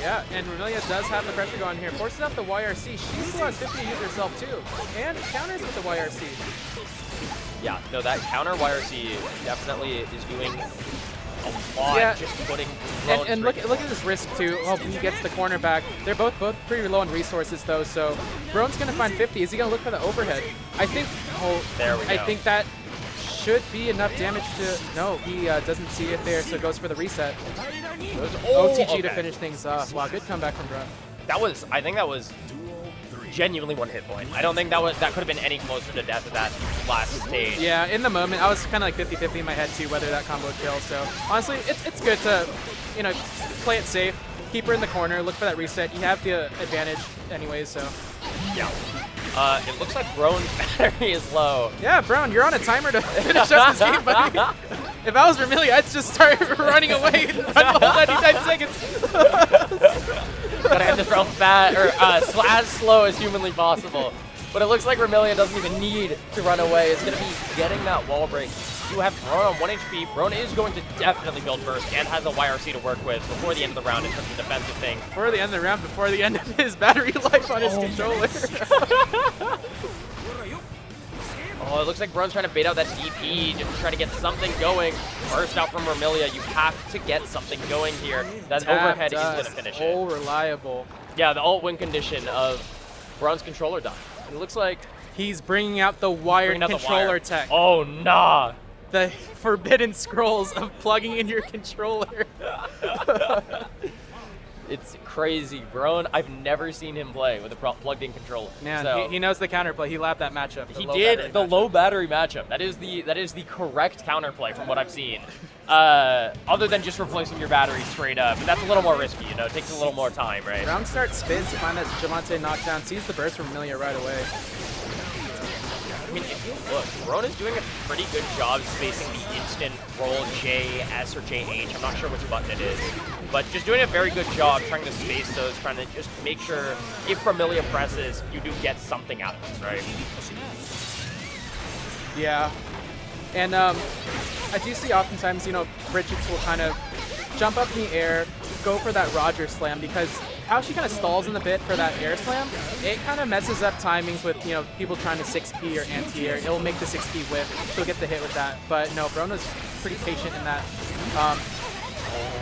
Yeah, and Remilia does have the pressure going here, forces out the YRC. She still has 50 to use herself too, and counters with the YRC. Yeah, no, that counter YRC definitely is doing a lot, just putting and look at this risk too. Oh, he gets the corner back. They're both pretty low on resources though, so Brone's gonna find 50. Is he gonna look for the overhead? I think. Oh, there we go. I think that should be enough damage to. No, he doesn't see it there, so goes for the reset. OTG to finish things off. Wow, good comeback from Brone. I think that was genuinely one hit point. I don't think that could have been any closer to death at that last stage. Yeah, in the moment, I was kind of like 50-50 in my head too, whether that combo would kill. So honestly, it's good to, you know, play it safe, keep her in the corner, look for that reset. You have the advantage anyways, so. Yeah. It looks like Brone's battery is low. Yeah, Brone, you're on a timer to finish up this game, buddy. If I was Remilia, I'd just start running away and run the whole 99 seconds. Gotta end this round fast, or as slow as humanly possible. But it looks like Remilia doesn't even need to run away. It's gonna be getting that wall break. You have Brone on 1 HP. Brone is going to definitely build burst and has a YRC to work with before the end of the round in terms of defensive things. Before the end of the round, before the end of his battery life on his controller. Oh, it looks like Brone's trying to bait out that DP, just to try to get something going. Burst out from Remilia. You have to get something going here. That overhead is going to finish it. Oh, reliable. Yeah, the alt win condition of Brone's controller done. And it looks like he's bringing out the wired controller tech. Oh, nah. The forbidden scrolls of plugging in your controller. It's crazy. Brone, I've never seen him play with a plugged-in controller. Man, so, he knows the counterplay. He labbed that matchup. He did the low battery matchup. That is the correct counterplay from what I've seen. Other than just replacing your battery straight up. But that's a little more risky, you know. It takes a little more time, right? Round start spins to find that Javante knockdown. Sees the burst from Remilia right away. I mean, if you look, Brone is doing a pretty good job spacing the instant roll J, S, or JH. I'm not sure which button it is. but just doing a very good job trying to space those, trying to just make sure if Vermilia presses, you do get something out of it, right? Yeah. And I do see oftentimes, you know, Bridget's will kind of jump up in the air, go for that Roger slam, because how she kind of stalls in the bit for that air slam, it kind of messes up timings with, you know, people trying to 6P or anti-air. It'll make the 6P whiff. She'll get the hit with that. But no, Brone was pretty patient in that.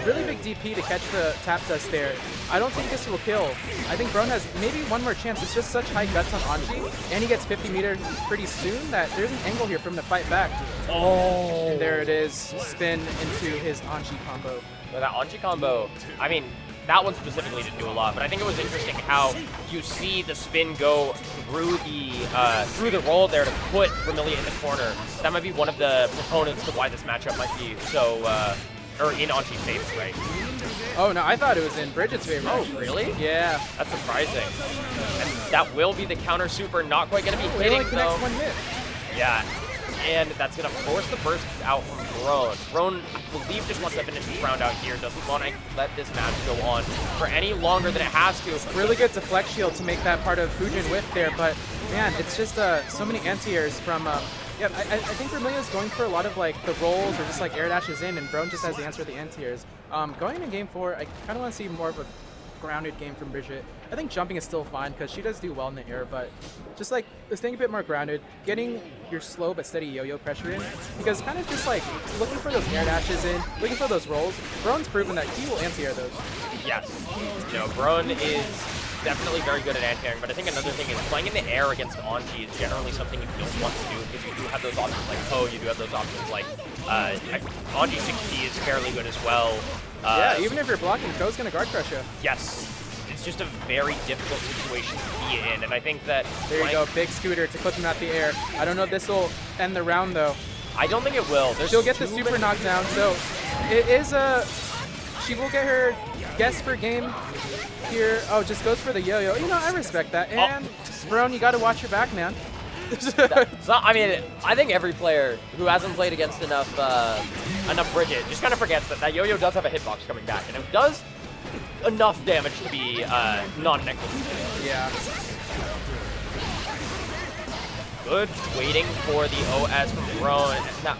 Really big DP to catch the tap dust there. I don't think this will kill. I think Brone has maybe one more chance. It's just such high guts on Anji, and he gets 50 meter pretty soon that there's an angle here for him to fight back. Oh! And there it is. Spin into his Anji combo. Well, that Anji combo, I mean, that one specifically didn't do a lot, but I think it was interesting how you see the spin go through the roll there to put Vermilia in the corner. That might be one of the proponents to why this matchup might be so, or in Anji's favor, right? Oh, no, I thought it was in Bridget's favor. Oh, really? Yeah. That's surprising. And that will be the counter super, not quite going to be It hitting, only connects though. one hit. Yeah. And that's going to force the burst out from Brone. Brone, I believe, just wants to finish this round out here. Doesn't want to let this match go on for any longer than it has to. Really good deflect shield to make that part of Fujin whiff there, but man, it's just so many anti-airs from... yeah, I think Vermilia's going for a lot of like the rolls or just like air dashes in, and Brone just has the answer to the anti-airs. Going into game 4, I kind of want to see more of a grounded game from Bridget. I think jumping is still fine because she does do well in the air, but just like staying a bit more grounded, getting your slow but steady yo-yo pressure in, because kind of just like looking for those air dashes in, looking for those rolls. Brone's proven that he will anti-air those. Yes. You know, Brone is definitely very good at anti-airing, but I think another thing is playing in the air against Anji is generally something you don't want to do because you do have those options like Poe, you do have those options like Anji 6P is fairly good as well. Yeah, even if you're blocking, Poe's going to guard crush you. Yes. It's just a very difficult situation to be in, and I think that... There you go, big scooter to clip him out the air. I don't know if this will end the round, though. I don't think it will. She'll get the super knockdown, so it is a... She will get her guess for game here. Oh, just goes for the yo-yo. You know, I respect that. And, Brone, you got to watch your back, man. I mean, I think every player who hasn't played against enough Bridget just kind of forgets that yo-yo does have a hitbox coming back, and it does enough damage to be non-negligible. Yeah. Good waiting for the OS from Brone. Now,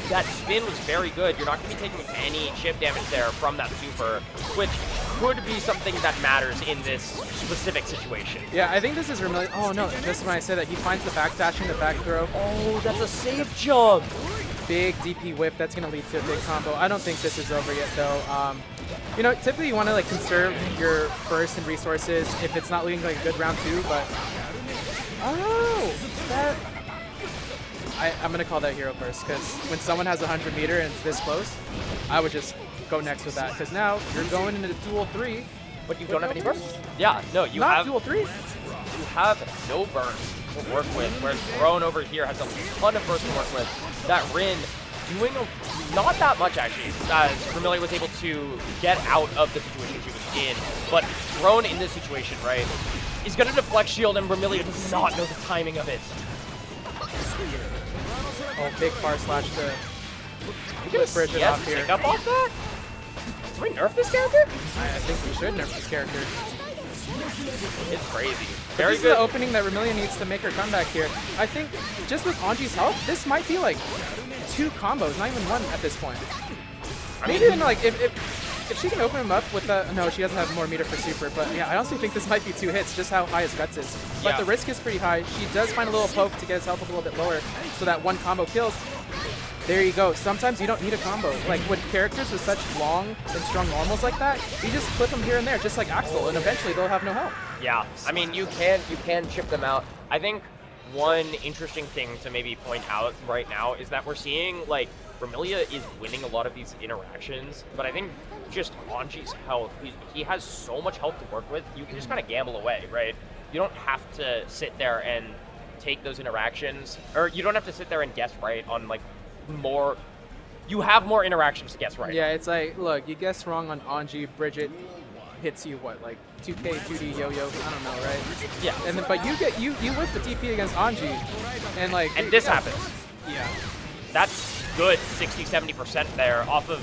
that spin was very good. You're not going to be taking any chip damage there from that super, which could be something that matters in this specific situation. Yeah, I think this is Vermilia. Oh no, just when I said that, he finds the backdash in the back throw. Oh, that's a safe jump. Big DP whip, that's going to lead to a big combo. I don't think this is over yet though. You know, typically you want to like conserve your burst and resources if it's not leading like a good round 2, but... Oh, that... I'm going to call that hero burst, because when someone has 100 meter and it's this close, I would just go next with that, because now you're going into duel 3. But you don't have any burst? Yeah, no, you not have... duel 3. You have no burst to work with, whereas Brone over here has a ton of burst to work with. That Rin doing not that much, actually, as Vermilia was able to get out of the situation she was in. But Brone in this situation, right, is going to deflect shield, and Vermilia does not know the timing of it. Oh, big far slash to Get Bridget off here. Pick up off that? Can we nerf this character? I think we should nerf this character. It's crazy. But Very this good. is the opening that Vermilia needs to make her comeback here. I think just with Anji's help, this might be like 2 combos, not even 1 at this point. Maybe even like if she can open him up with the... No, she doesn't have more meter for super, but yeah, I honestly think this might be 2 hits, just how high his guts is. But Yeah. the risk is pretty high. She does find a little poke to get his health up a little bit lower, so that 1 combo kills. There you go. Sometimes you don't need a combo. Like with characters with such long and strong normals like that, you just clip them here and there, just like Axel, and eventually they'll have no health. Yeah, I mean, you can chip them out. I think one interesting thing to maybe point out right now is that we're seeing, like, Vermilia is winning a lot of these interactions, but I think just Anji's health, he has so much health to work with, you can just kind of gamble away, right? You don't have to sit there and take those interactions, or you don't have to sit there and guess right on, like, more... You have more interactions to guess right. Yeah, it's like, look, you guess wrong on Anji, Bridget hits you, what, like 2K, 2D, yo-yo, I don't know, right? Yeah. And then, but you get, you whip the TP against Anji, and like... And this happens. Yeah. That's good 60-70% there off of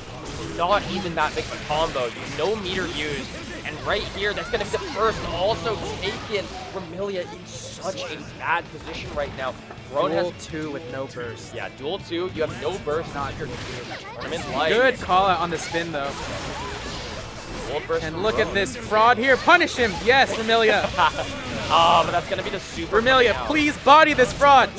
not even that big of a combo. No meter used. And right here, that's going to be the first also taken. Remilia in such a bad position right now. Brone Duel has 2 with no burst. Yeah, duel 2. You have no burst. Not your duel tournament life. Good call out on the spin though. Duel burst And from look at Brone. this fraud here. Punish him. Yes, Remilia. Oh, but that's going to be the super. Remilia, coming out. please body this fraud.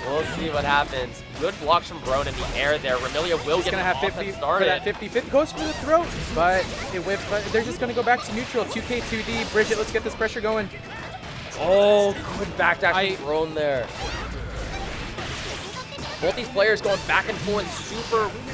We'll see what happens. Good blocks from Brone in the air there. Remilia will He's get gonna an have 50 offense for started. that 50-50. Goes for the throat, but it whips. But they're just gonna go back to neutral. 2K, 2D. Bridget, let's get this pressure going. Oh, good back dash I- from Brone there. Both these players going back and forth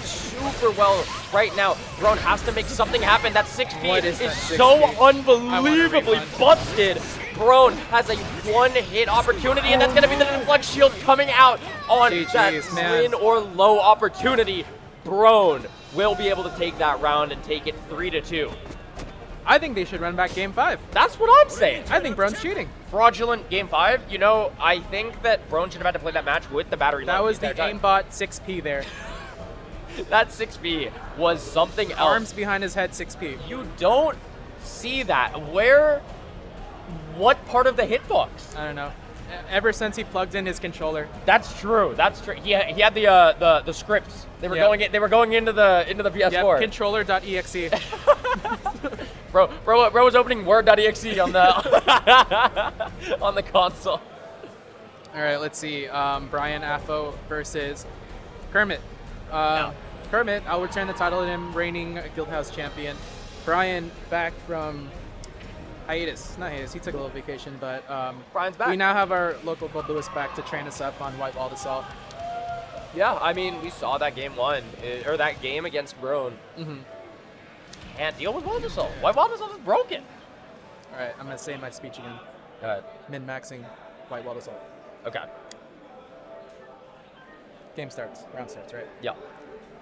super well right now. Brone has to make something happen. That 6P What is is that 6P? so I want a unbelievably refund. busted. Brone has a one-hit opportunity, and that's going to be the deflect shield coming out on GGs, that man. win or low opportunity. Brone will be able to take that round and take it 3-2. I think they should run back game 5. That's what I'm saying. I think Brone's cheating. Fraudulent game 5. You know, I think that Brone should have had to play that match with the battery. That low was the entire time. aimbot 6P there. That 6P was something else. Arms behind his head 6P. You don't see that. What part of the hitbox? I don't know. Ever since he plugged in his controller. That's true. That's true. He had the scripts. They were going into the PS4. Yep, controller.exe. Bro was opening Word.exe on the on the console. All right, let's see. Brian Affo versus Kermit. Kermit, I'll return the title to him, reigning Guildhouse champion. Brian back from hiatus. Not hiatus, he took a little vacation, but Brian's back. we now have our local Gold Lewis back to train us up on White Walled Assault. Yeah, I mean, we saw that game 1, or that game against Brone. Mm-hmm. Can't deal with Wild Assault. White Wild Assault is broken. All right, I'm going to say my speech again. Go ahead. Min-maxing White Walled Assault. Okay. Game starts, round starts, right? Yeah.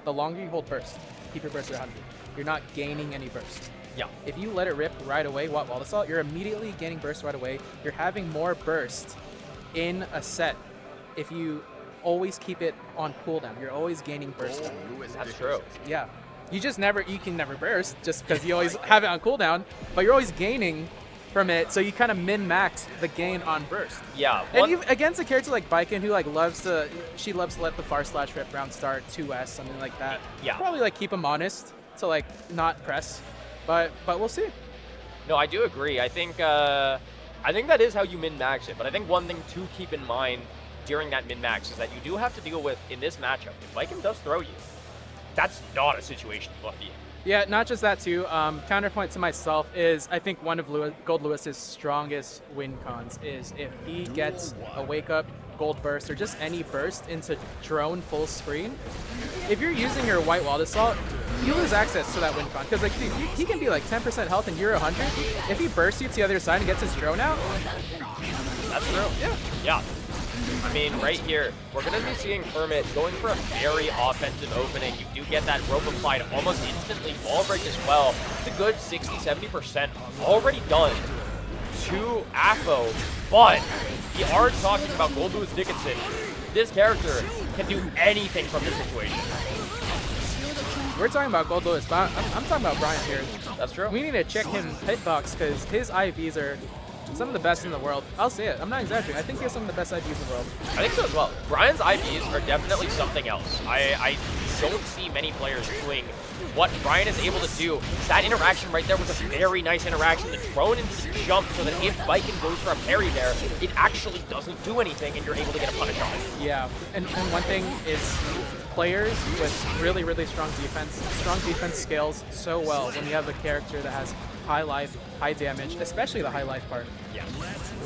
The longer you hold burst, keep your burst at 100. You're not gaining any burst. Yeah. If you let it rip right away, White Walled Assault, you're immediately gaining burst right away. You're having more burst in a set if you always keep it on cooldown. You're always gaining burst. That's true. Yeah. You can never burst just because you always have it on cooldown, but you're always gaining from it, so you kind of min-max the gain on burst. Yeah. And even against a character like Baiken, who loves to let the far slash rip round start 2S, something like that. Yeah. Probably keep him honest to not press, but we'll see. No, I do agree. I think that is how you min-max it. But I think one thing to keep in mind during that min-max is that you do have to deal with, in this matchup, if Baiken does throw you, that's not a situation you want to be in. Yeah, not just that too. Counterpoint to myself is I think one of Gold Lewis's strongest win cons is if he gets a wake up, gold burst, or just any burst into drone full screen. If you're using your White Walled Assault, you lose access to that win con because dude, he can be 10% health and you're 100. If he bursts you to the other side and gets his drone out, that's true. Yeah. I mean, right here, we're going to be seeing Kermit going for a very offensive opening. You do get that rope applied almost instantly. Ball break as well. It's a good 60-70% already done to Affo. But we are talking about Gold Lewis Dickinson. This character can do anything from this situation. we're talking about Gold Lewis, but I'm talking about Brian here. That's true. We need to check him hitbox because his IVs are some of the best in the world. I'll say it. I'm not exaggerating. I think he has some of the best IVs in the world. I think so as well. Brian's IVs are definitely something else. I don't see many players doing what Brian is able to do. That interaction right there was a very nice interaction. The drone into the jump so that if Baiken goes for a parry there, it actually doesn't do anything and you're able to get a punish on it. Yeah, and one thing is players with really, really strong defense scales so well when you have a character that has high life, high damage, especially the high life part. Yeah.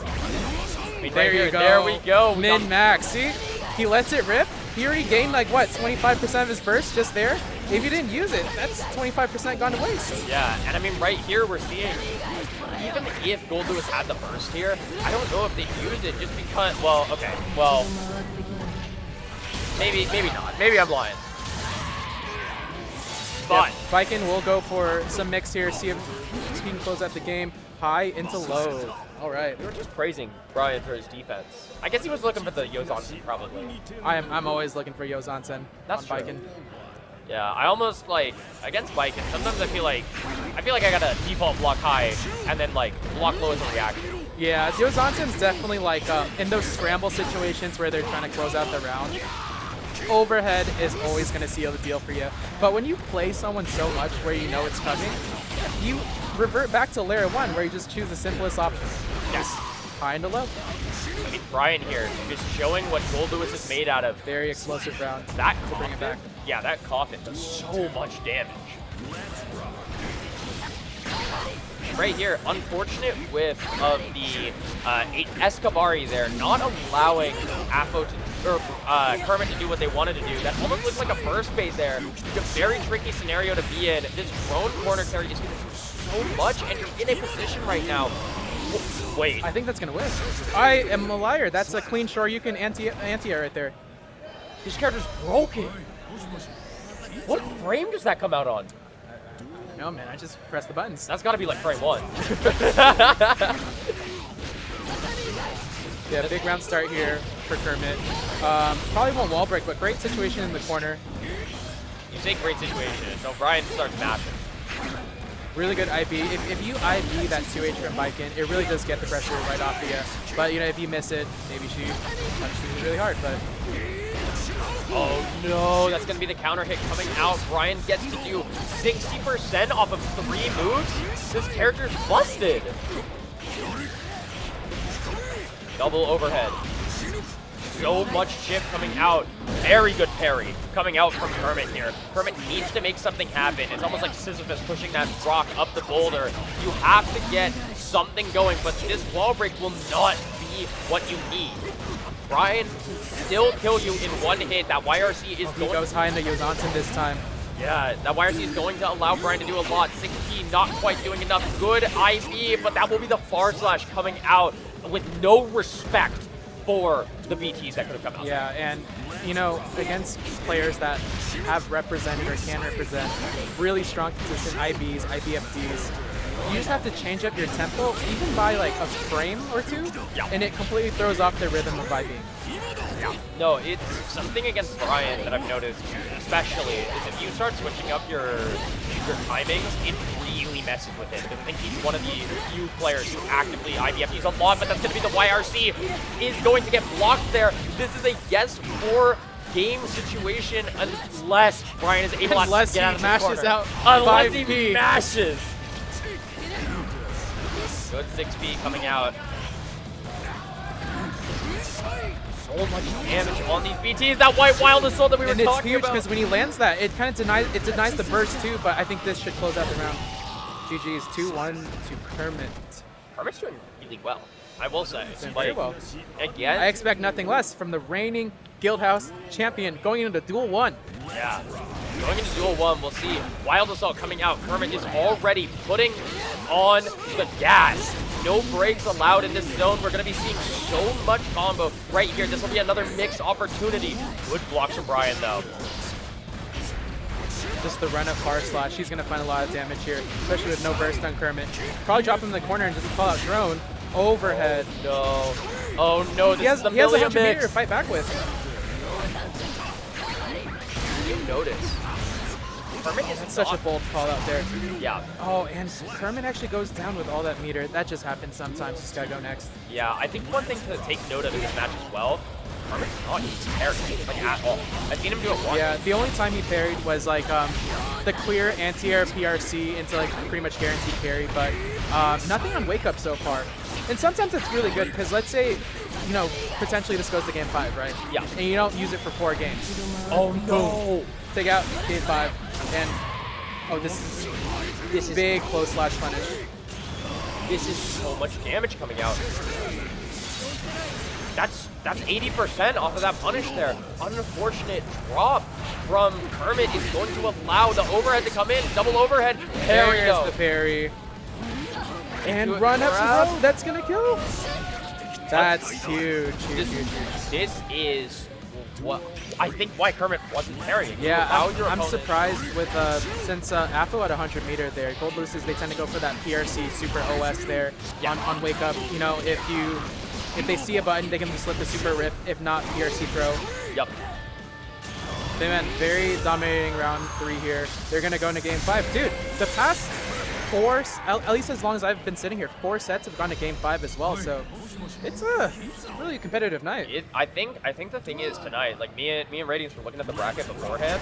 I mean, There you go. There we go. Min-max. See? He lets it rip. He already gained 25% of his burst just there. If you didn't use it, that's 25% gone to waste. Yeah, and I mean right here we're seeing, even if Gold Lewis had the burst here, I don't know if they use it just because, maybe not. Maybe I'm lying. But Baiken will go for some mix here, see if he can close out the game. High into low. All right. we were just praising Brian for his defense. I guess he was looking for the Yozansen probably. I'm always looking for Yozansen on That's true. Baiken. Yeah, I almost like against Viking. Sometimes I feel like I gotta default block high and then like block low as a reaction. Yeah, Yozansen's definitely like in those scramble situations where they're trying to close out the round. Overhead is always going to seal the deal for you. But when you play someone so much where you know it's coming, you revert back to layer 1 where you just choose the simplest option. Yes. High and low. I mean, Brian here just showing what Gold Lewis is made out of. Very explosive round. That to bring it back. Yeah, that coffin does so much damage. Right here, unfortunate whiff of the Escabari there, not allowing Afo to, or Kermit to do what they wanted to do. That almost looks like a burst bait there. It's a very tricky scenario to be in. This drone corner carry is going to do so much, and you're in a position right now. Wait. I think that's going to win. I am a liar. That's a clean shore. You can anti-air right there. This character's broken. What frame does that come out on? No, man, I just press the buttons. That's got to be like frame 1. Yeah, big round start here for Kermit. Probably won't wall break, but great situation in the corner. You say great situation, so Brian starts mashing. Really good IB. If you IB that 2H from Viking, it really does get the pressure right off of you. But, you know, if you miss it, maybe she punches you really hard, but... Oh no, that's gonna be the counter hit coming out. Brian gets to do 60% off of 3 moves. This character's busted. Double overhead. So much chip coming out. Very good parry coming out from Kermit here. Kermit needs to make something happen. It's almost like Sisyphus pushing that rock up the boulder. You have to get something going, but this wall break will not be what you need. Brian can still kill you in 1 hit. That YRC is going... He goes high into Yozansen this time. Yeah, that YRC is going to allow Brian to do a lot. 6P not quite doing enough. Good IB, but that will be the far slash coming out with no respect for the BTs that could have come out. Yeah, and, you know, against players that have represented or can represent really strong, consistent IBs, IBFDs, you just have to change up your tempo, even by like a frame or 2, and it completely throws off the rhythm of IBing. Yeah. No, it's something against Brian that I've noticed, especially, is if you start switching up your timings, it really messes with it. I think he's one of the few players who actively IBFDs a lot, but that's going to be the YRC is going to get blocked there. This is a yes for game situation unless Brian is able to get out of the corner. Out unless he mashes. Good 6B coming out. So much damage on these BTs. That white wild assault that we were talking about. And it's huge because when he lands that, it kind of denies the burst too, but I think this should close out the round. GG's 2-1 to Kermit. Kermit's doing really well, I will say. Doing very well. Again, I expect nothing less from the reigning Guildhouse champion going into Duel 1. Yeah. Going into Duel 1, we'll see Wild Assault coming out. Kermit is already putting on the gas. No breaks allowed in this zone. We're going to be seeing so much combo right here. This will be another mixed opportunity. Good blocks from Brian, though. Just the run of far slash. He's going to find a lot of damage here, especially with no burst on Kermit. Probably drop him in the corner and just call out drone. Overhead. Oh, no. Oh, no. This is the he has a 100 mix. meter to fight back with. You notice. Kermit is such a bold call out there. Yeah. Oh, and Kermit actually goes down with all that meter. That just happens sometimes. Just gotta go next. Yeah, I think one thing to take note of in this match as well, Kermit's not using parry, like at all. I've seen him do it once. Yeah, the only time he parried was like the clear anti-air PRC into like pretty much guaranteed parry, but nothing on wake up so far. And sometimes it's really good because let's say, you know, potentially this goes to game 5, right? Yeah. And you don't use it for 4 games. Oh no! Take out game 5, and oh, this is big close slash punish. This is so much damage coming out. That's 80% off of that punish there. Unfortunate drop from Kermit is going to allow the overhead to come in. Double overhead. Parry There's the parry. And run up the road. That's gonna kill. That's huge. This is what I think why Kermit wasn't parrying. Yeah, I'm surprised with since Afo at 100 meter there. Gold Luces, they tend to go for that PRC super OS there on wake up. You know, if they see a button, they can just slip the super rip. If not, PRC throw. Yep. They went very dominating round 3 here. They're going to go into game 5. Dude, the past 4, at least as long as I've been sitting here, 4 sets have gone to game 5 as well. So it's a really competitive night. I think the thing is tonight, like me and Radiance were looking at the bracket beforehand.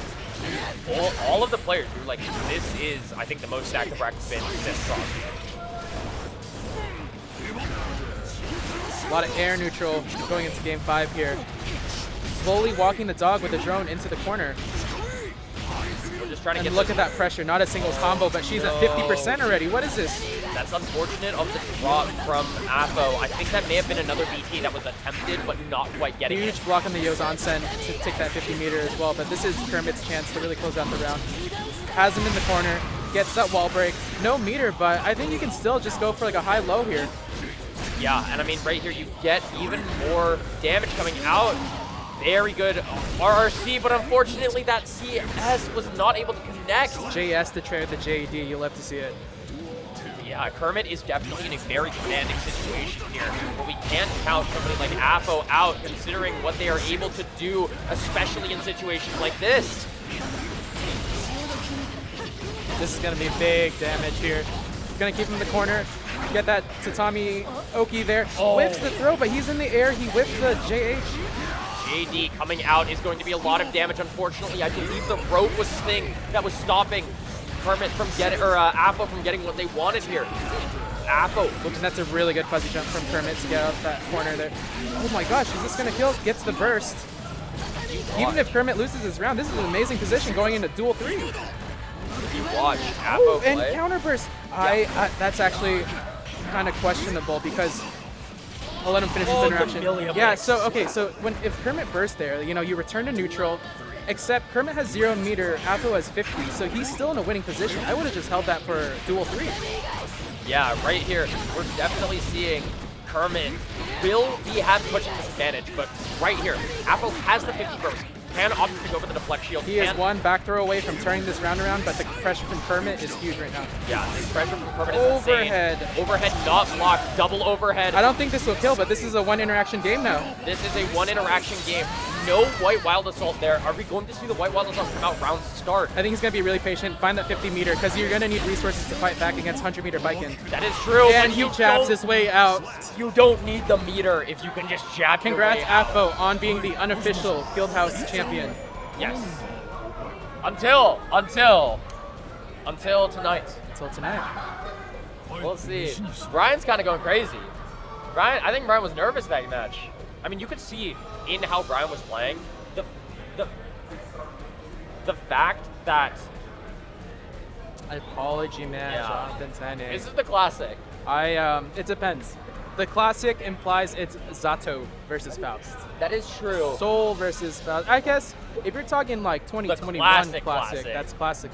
All of the players were like, this is, I think, the most stacked the bracket's been since Cross. A lot of air neutral going into game 5 here. Slowly walking the dog with the drone into the corner. We're just trying to And get look at that pressure. Not a single combo, but she's at 50% already. What is this? That's unfortunate of the drop from Apo. I think that may have been another BT that was attempted, but not quite getting Huge it. block on the Yozan-sen to take that 50 meter as well, but this is Kermit's chance to really close out the round. Has him in the corner, gets that wall break. No meter, but I think you can still just go for like a high-low here. Yeah, and I mean, right here, you get even more damage coming out. Very good RRC, but unfortunately that CS was not able to connect. JS to trade the JED, you'll love to see it. Yeah, Kermit is definitely in a very commanding situation here, but we can't count somebody like Apo out considering what they are able to do, especially in situations like this. This is going to be big damage here. Going to keep him in the corner. Get that Tatami Oki there. Whiffs the throw, but he's in the air. He whiffs the JH. JD coming out is going to be a lot of damage, unfortunately. I believe the rope was the thing that was stopping Kermit from getting, or Apo from getting what they wanted here. Apo. Looks, that's a really good fuzzy jump from Kermit to get out that corner there. Oh my gosh, is this going to kill? Gets the burst. Even if Kermit loses this round, this is an amazing position going into duel 3. If you watch Apo and play. counter burst. Yeah. That's actually kind of questionable because I'll let him finish his interaction. Yeah, so okay, so if Kermit bursts there, you know, you return to neutral, except Kermit has 0 meter, Apo has 50, so he's still in a winning position. I would have just held that for duel 3. Yeah, right here, we're definitely seeing Kermit will have pushing disadvantage, but right here, Apo has the 50 burst. Can opt to go for the deflect shield. He is one back throw away from turning this round around, but the pressure from Kermit is huge right now. Yeah, this pressure from Kermit is overhead. insane. Overhead not blocked, double overhead. I don't think this will kill, but this is a 1 interaction game now. This is a 1 interaction game. No White Wild Assault there. Are we going to see the White Wild Assault come out round start? I think he's going to be really patient, find that 50 meter, because you're going to need resources to fight back against 100 meter Baiken. That is true. And he jabs his way out. You don't need the meter if you can just jab Congrats, your way out. Apo, on being the unofficial Guildhouse champion. Yes. Until tonight. Until tonight. We'll see. Brian's kind of going crazy. I think Brian was nervous that match. I mean, you could see in how Brian was playing the fact that ApologyMan, Yeah. Jonathan Tene. this is the classic. It depends. The classic implies it's Zato versus Faust. That is true. Soul versus Faust. I guess if you're talking like 2021 classic. that's classic.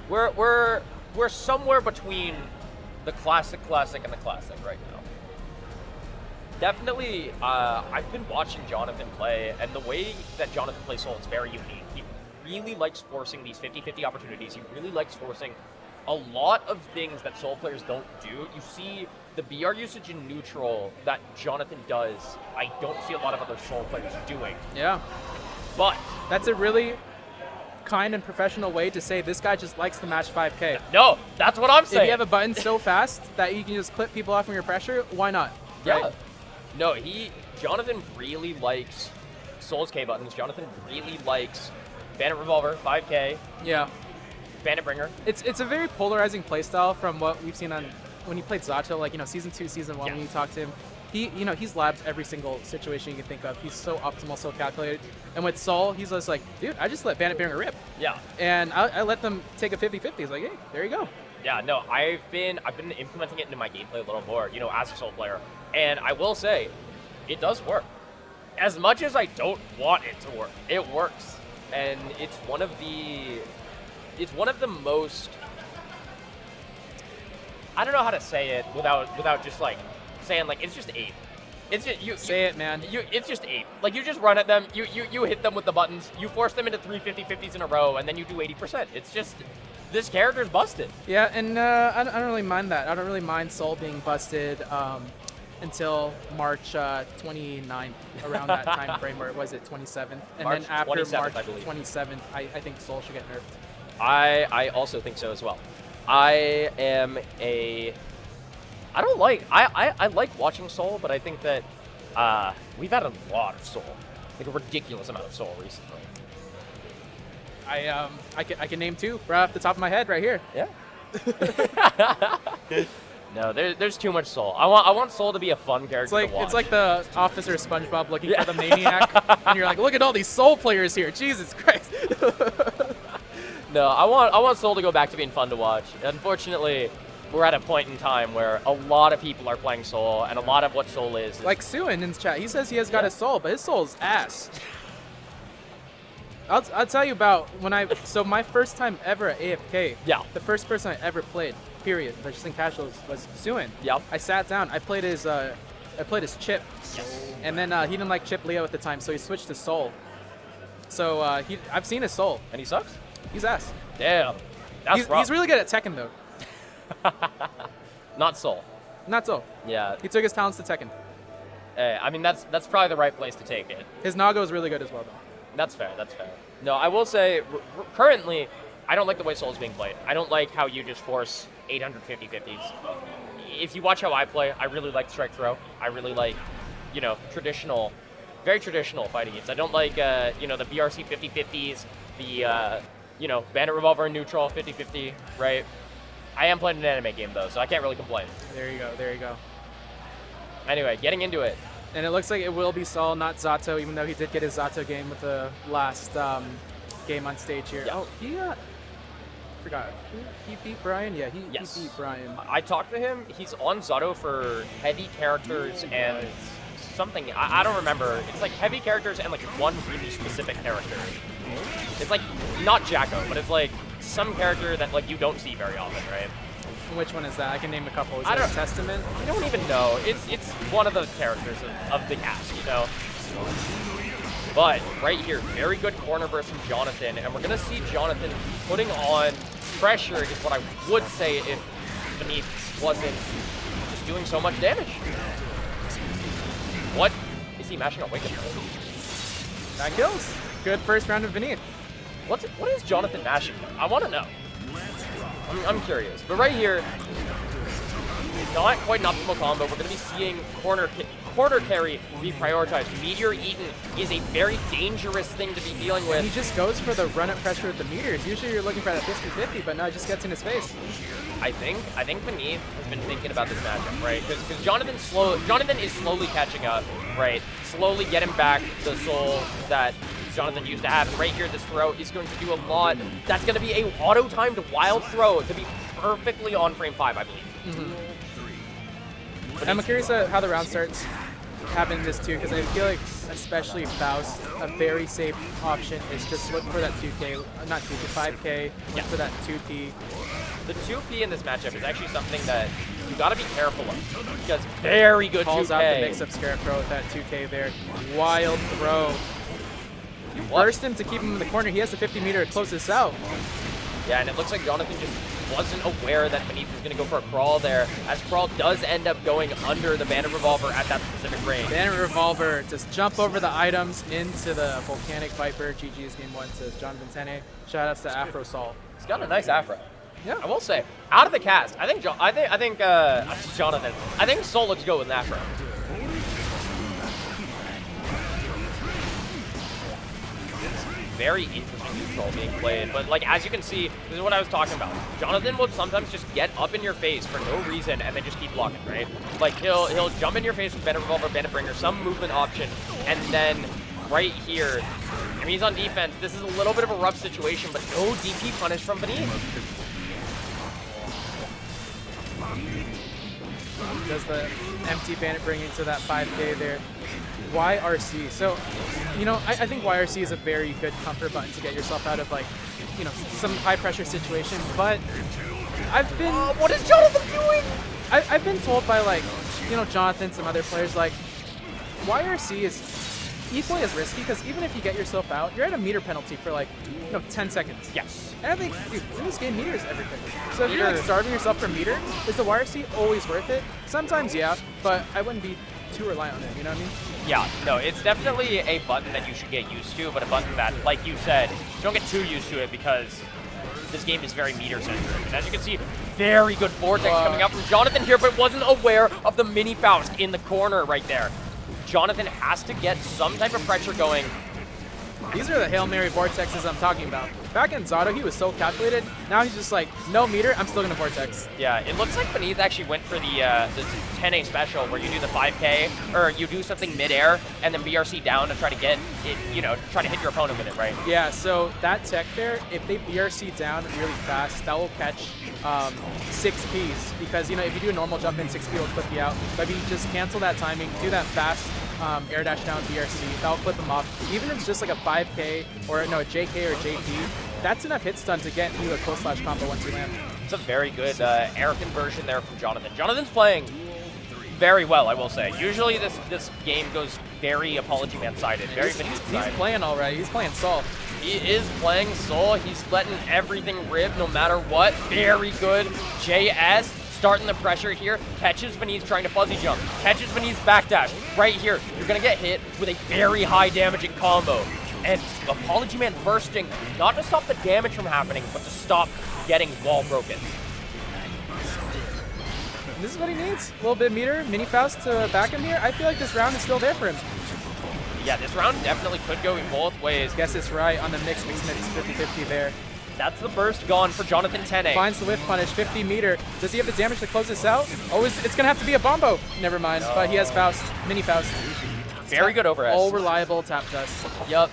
We're somewhere between the classic and the classic right now. Definitely, I've been watching Jonathan play, and the way that Jonathan plays Soul is very unique. He really likes forcing these 50-50 opportunities. He really likes forcing a lot of things that Soul players don't do. You see the BR usage in neutral that Jonathan does, I don't see a lot of other Soul players doing. Yeah. But That's a really kind and professional way to say this guy just likes to match 5K. no, that's what I'm saying. If you have a button so fast that you can just clip people off from your pressure, why not? Yeah. Right? No, Jonathan really likes Soul's K buttons. Jonathan really likes Bandit Revolver, 5K, Yeah. Bandit Bringer. It's a very polarizing playstyle from what we've seen on when he played Zato, like, you know, season 2, season 1, Yeah. when you talk to him. He's labbed every single situation you can think of. He's so optimal, so calculated. And with Soul, he's just like, dude, I just let Bandit Bringer rip. Yeah. And I let them take a 50-50. He's like, hey, there you go. Yeah, no, I've been implementing it into my gameplay a little more, you know, as a Soul player. And I will say, it does work. As much as I don't want it to work, it works. And it's one of the most, I don't know how to say it without just like saying like it's just ape. It's just Say it, man. It's just ape. Like you just run at them, you hit them with the buttons, you force them into 3 50-50s in a row, and then you do 80%. It's just this character's busted. Yeah, and I don't really mind that. I don't really mind Soul being busted. until March 29th, around that time frame, or was it 27th? And March then after 27th, March I believe. 27th, I think Soul should get nerfed. I also think so as well. I like watching Soul, but I think that we've had a lot of Soul, like a ridiculous amount of Soul recently. I can name 2 right off the top of my head right here. Yeah. No, there's too much Soul. I want Soul to be a fun character to watch. It's like the Officer SpongeBob looking for the maniac, and you're like, look at all these Soul players here. Jesus Christ. No, I want Soul to go back to being fun to watch. Unfortunately, we're at a point in time where a lot of people are playing Soul, and a lot of what Soul is like Suin in the chat, he says he has got a Soul, but his Soul's ass. I'll tell you about so my first time ever at AFK. Yeah. The first person I ever played, period, just in casuals, was Suin. Yep. I sat down. I played his Chip. Yes. And then he didn't like Chip Leo at the time, so he switched to Soul. So I've seen his Soul. And he sucks? He's ass. Damn. That's rough. He's really good at Tekken though. Not Soul. Not Soul. Yeah. He took his talents to Tekken. I mean, that's probably the right place to take it. His Nago is really good as well though. That's fair. That's fair. No, I will say, currently, I don't like the way Soul is being played. I don't like how you just force 850-50s. If you watch how I play, I really like strike throw. I really like, traditional, very traditional fighting games. I don't like, the BRC 50-50s, the, Bandit Revolver neutral 50-50, right? I am playing an anime game though, so I can't really complain. There you go. There you go. Anyway, getting into it. And it looks like it will be Saul, not Zato, even though he did get his Zato game with the last game on stage here. Yeah. Oh, he forgot. He beat Brian? Yeah, he beat Brian. I talked to him. He's on Zato for heavy characters and something. I don't remember. It's like heavy characters and like one really specific character. It's like not Jacko, but it's like some character that like you don't see very often, right? Which one is that? I can name a couple. Is I it don't- Testament? I don't even know. It's one of the characters of the cast, But right here, very good corner burst from Jonathan, and we're gonna see Jonathan putting on pressure is what I would say if Beneath wasn't just doing so much damage. What is he mashing on Wicked? That kills. Good first round of Beneath. What is Jonathan mashing? I want to know. I'm curious. But right here, not quite an optimal combo. We're going to be seeing corner carry be prioritized. Meteor Eaton is a very dangerous thing to be dealing with. He just goes for the run-up pressure with the meters. Usually you're looking for that 50-50, but no, it just gets in his face. I think Beneath has been thinking about this matchup, right? Because Jonathan is slowly catching up, right? Slowly getting back the soul that Jonathan used to have. And right here, this throw is going to do a lot. That's going to be a auto-timed wild throw to be perfectly on frame 5, I believe. Mm-hmm. I'm curious how the round starts having this too, because I feel like, especially Faust, a very safe option is just look for that 2K, not 2K, 5K, look for that 2P. The 2P in this matchup is actually something that you got to be careful of, because very good Calls 2K. out the mix-up Scarecrow with that 2K there. Wild throw. You burst him to keep him in the corner. He has the 50 meter to close this out. Yeah, and it looks like Jonathan just wasn't aware that Beneath was going to go for a Crawl there, as Crawl does end up going under the Bandit Revolver at that specific range. Bandit Revolver just jump over the items into the Volcanic Viper. GG's game 1 to Jonathan Tene. Shoutouts to Afro Sol. He's got a nice afro. Yeah, I will say, out of the cast, I think Jonathan. I think Soul looks good with an afro. Very interesting neutral being played, but like as you can see, this is what I was talking about. Jonathan will sometimes just get up in your face for no reason and then just keep blocking, right? Like he'll jump in your face with Bandit Revolver, Bandit Bringer, some movement option, and then right here, I mean he's on defense. This is a little bit of a rough situation, but no DP punish from Beneath. Does the empty Bandit bringing to that 5K there. YRC. So, I think YRC is a very good comfort button to get yourself out of some high pressure situation. But I've been. What is Jonathan doing? I've been told by Jonathan, some other players, YRC is equally as risky because even if you get yourself out, you're at a meter penalty for like 10 seconds. Yes. And I think, dude, in this game, meter is everything. So if you're like starving yourself for meter, is the YRC always worth it? Sometimes, yeah, but I wouldn't be too reliant on it, you know what I mean? Yeah, no, it's definitely a button that you should get used to, but a button that, like you said, don't get too used to it because this game is very meter-centric. And as you can see, very good Vortex coming out from Jonathan here, but wasn't aware of the mini Faust in the corner right there. Jonathan has to get some type of pressure going. These are the Hail Mary Vortexes I'm talking about. Back in Zato, he was so calculated. Now he's just like, no meter, I'm still going to Vortex. Yeah, it looks like Beneath actually went for the Tene special where you do the 5K, or you do something mid-air, and then BRC down to try to get it, you know, try to hit your opponent with it, right? Yeah, so that tech there, if they BRC down really fast, that will catch 6Ps. Because, you know, if you do a normal jump in, 6P will clip you out. But if you just cancel that timing, do that fast, air dash down BRC, that'll clip them off. Even if it's just like a 5K or no, a JK or JP, that's enough hit stun to get you a close slash combo once you land. It's a very good air conversion there from Jonathan. Jonathan's playing very well, I will say. Usually this game goes very ApologyMan sided, very Beneath sided. He's playing all right. He's playing Sol. He is playing Sol. He's letting everything rip no matter what. Very good. JS starting the pressure here. Catches Beneath trying to fuzzy jump. Catches Beneath's backdash. Right here, you're going to get hit with a very high damaging combo. And ApologyMan bursting, not to stop the damage from happening, but to stop getting wall broken. This is what he needs. A little bit meter, mini Faust to back him here. I feel like this round is still there for him. Yeah, this round definitely could go in both ways. Guess it's right on the mix 50-50 there. That's the burst gone for Jonathan Tene. Finds the whiff punish, 50 meter. Does he have the damage to close this out? Oh, it's going to have to be a Bombo. Never mind, but he has Faust, mini Faust. Very good overhead. All reliable tap dust. Yup.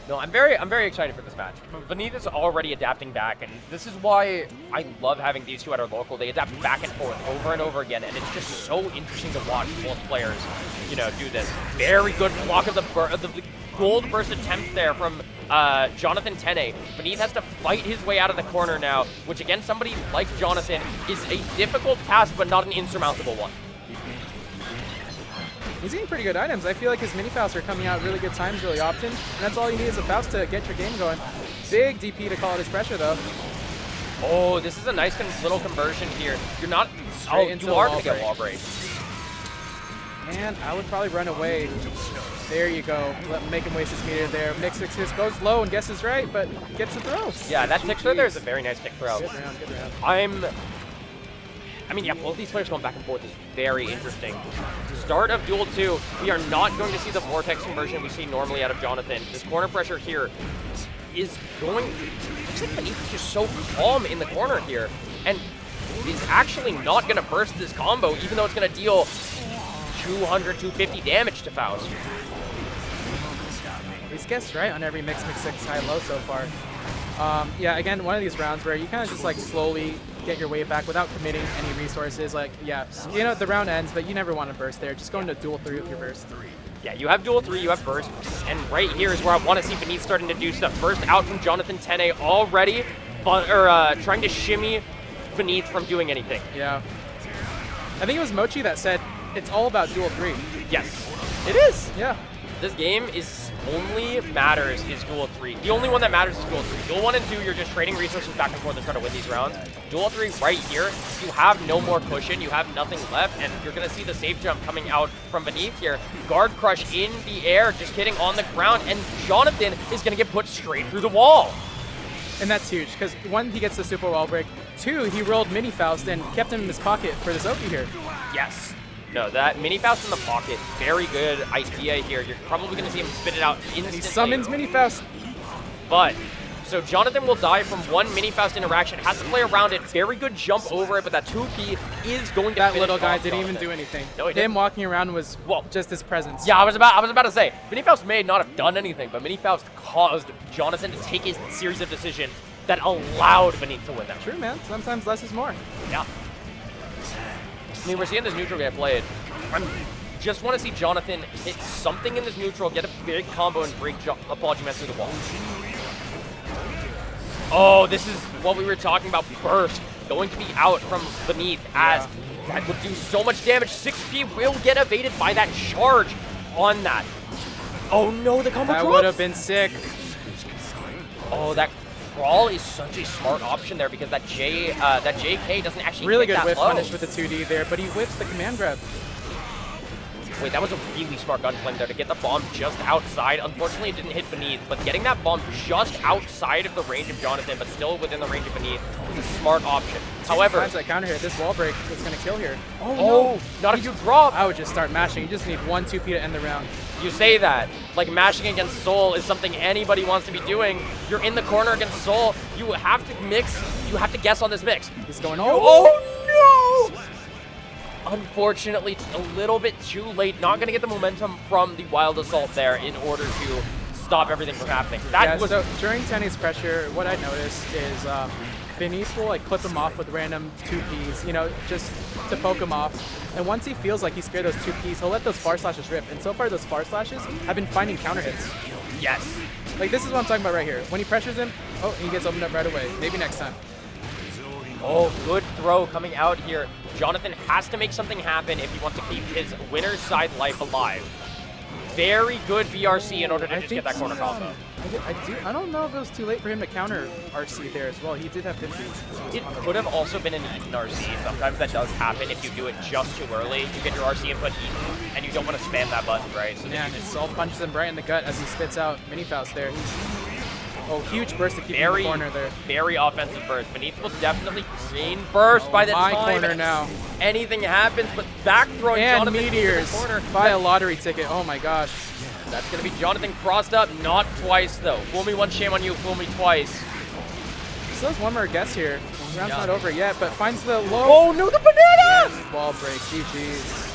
No, I'm very excited for this match. Beneath is already adapting back, and this is why I love having these two at our local. They adapt back and forth over and over again, and it's just so interesting to watch both players, you know, do this. Very good block of the gold burst attempt there from Jonathan Tene. Beneath has to fight his way out of the corner now, which against somebody like Jonathan is a difficult task, but not an insurmountable one. He's getting pretty good items. I feel like his mini Faust are coming out really good times really often, and that's all you need is a Faust to get your game going. Big DP to call out his pressure though. Oh, this is a nice little conversion here. You're not, you are going to get wall break. And I would probably run away. There you go. Make him waste his meter there. Mix goes low and guesses right, but gets a throw. Yeah, that tick throw there is a very nice tick throw. Good round. I mean, yeah, both these players going back and forth is very interesting. Start of Duel 2, we are not going to see the Vortex conversion we see normally out of Jonathan. This corner pressure here is going... Looks like Beneath is just so calm in the corner here. And he's actually not going to burst this combo, even though it's going to deal 200, 250 damage to Faust. He's guessed right on every mix 6 high-low so far. Yeah, again, one of these rounds where you kind of just like slowly get your way back without committing any resources. Like, yeah, you know, the round ends, but you never want to burst there. Just go into Duel 3 with your burst. Yeah, you have Duel 3, you have burst, and right here is where I want to see Beneath starting to do stuff. Burst out from Jonathan Tene already, trying to shimmy Beneath from doing anything. Yeah. I think it was Mochi that said, it's all about Duel 3. Yes, it is. Yeah. This game is only matters is Duel 3. The only one that matters is Duel 3. Duel 1 and 2, you're just trading resources back and forth to try to win these rounds. Duel 3 right here, you have no more cushion, you have nothing left, and you're going to see the safe jump coming out from Beneath here. Guard crush in the air, just hitting on the ground, and Jonathan is going to get put straight through the wall. And that's huge, because one, he gets the super wall break. Two, he rolled mini Faust and kept him in his pocket for this Oki here. Yes. No, that mini Faust in the pocket, very good idea here. You're probably going to see him spit it out instantly. And he summons mini Faust. But, so Jonathan will die from one mini Faust interaction, has to play around it, very good jump over it, but that 2P is going to That finish little guy off didn't Jonathan. even do anything. No, he didn't. Him walking around was, well, just his presence. Yeah, I was about to say, mini Faust may not have done anything, but mini Faust caused Jonathan to take a series of decisions that allowed Beneath to win that. True, man. Sometimes less is more. Yeah. I mean, we're seeing this neutral get played. I just want to see Jonathan hit something in this neutral, get a big combo, and break ApologyMan through the wall. Oh, this is what we were talking about. Burst going to be out from Beneath as that would do so much damage. 6P will get evaded by that charge. on that. Oh no, the combo That drops. would have been sick. Oh, that crawl is such a smart option there because that JK doesn't actually Really hit good that whiff low. punish with the 2D there, but he whiffs the command grab. Wait, that was a really smart gun flame there to get the bomb just outside. Unfortunately, it didn't hit Beneath, but getting that bomb just outside of the range of Jonathan, but still within the range of Beneath, was a smart option. However, Finds that counter hit. This wall break is going to kill here. oh, no, not if you drop. I would just start mashing. You just need 1 2P to end the round. You say that, like mashing against Soul is something anybody wants to be doing. You're in the corner against Soul. You have to mix. You have to guess on this mix. He's going, Oh no! Unfortunately, a little bit too late. Not going to get the momentum from the Wild Assault there in order to stop everything from happening. That was so during Tene's pressure, what I noticed is Beneath will like clip him off with random 2Ps, you know, just to poke him off. And once he feels like he's scared those 2Ps, he'll let those far slashes rip. And so far, those far slashes have been finding counter hits. yes. Like, this is what I'm talking about right here. When he pressures him, oh, he gets opened up right away. Maybe next time. Oh, good throw coming out here. Jonathan has to make something happen if he wants to keep his winner's side life alive. Very good BRC in order to just get that corner combo. I don't know if it was too late for him to counter RC there as well. He did have 50. It could have also been an eaten RC. Sometimes that does happen if you do it just too early. You get your RC input eaten, and you don't want to spam that button, right? So Yeah, and Soul punches him right in the gut as he spits out mini Faust there. Oh, huge burst to keep him in the corner there. Very offensive burst. Beneath will definitely green burst by the my time corner now. anything happens, but back throwing And Jonathan into meteors the corner. by a lottery ticket. Oh my gosh. That's going to be Jonathan crossed up, not twice though. Fool me once, shame on you, fool me twice. Still has one more guess here. The round's not over yet, but finds the low. Oh no, the banana! Wall break, GG's.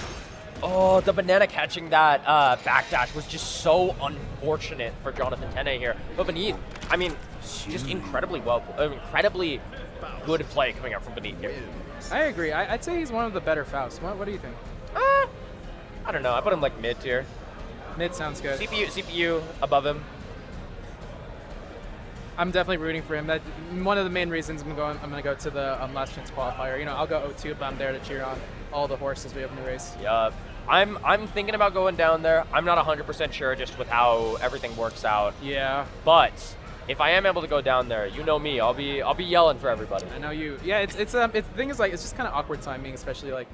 Oh, the banana catching that backdash was just so unfortunate for Jonathan Tene here. But Beneath, I mean, just incredibly good play coming out from Beneath here. I agree. I'd say he's one of the better Fausts. What do you think? I don't know. I put him like mid tier. Mid sounds good. CPU above him. I'm definitely rooting for him. That one of the main reasons I'm going to go to the last chance qualifier. You know, I'll go 0-2, but I'm there to cheer on all the horses we have in the race. Yeah. I'm thinking about going down there. I'm not 100% sure just with how everything works out. Yeah. But if I am able to go down there, you know me, I'll be yelling for everybody. I know you. Yeah, the thing is, like, it's just kind of awkward timing, especially like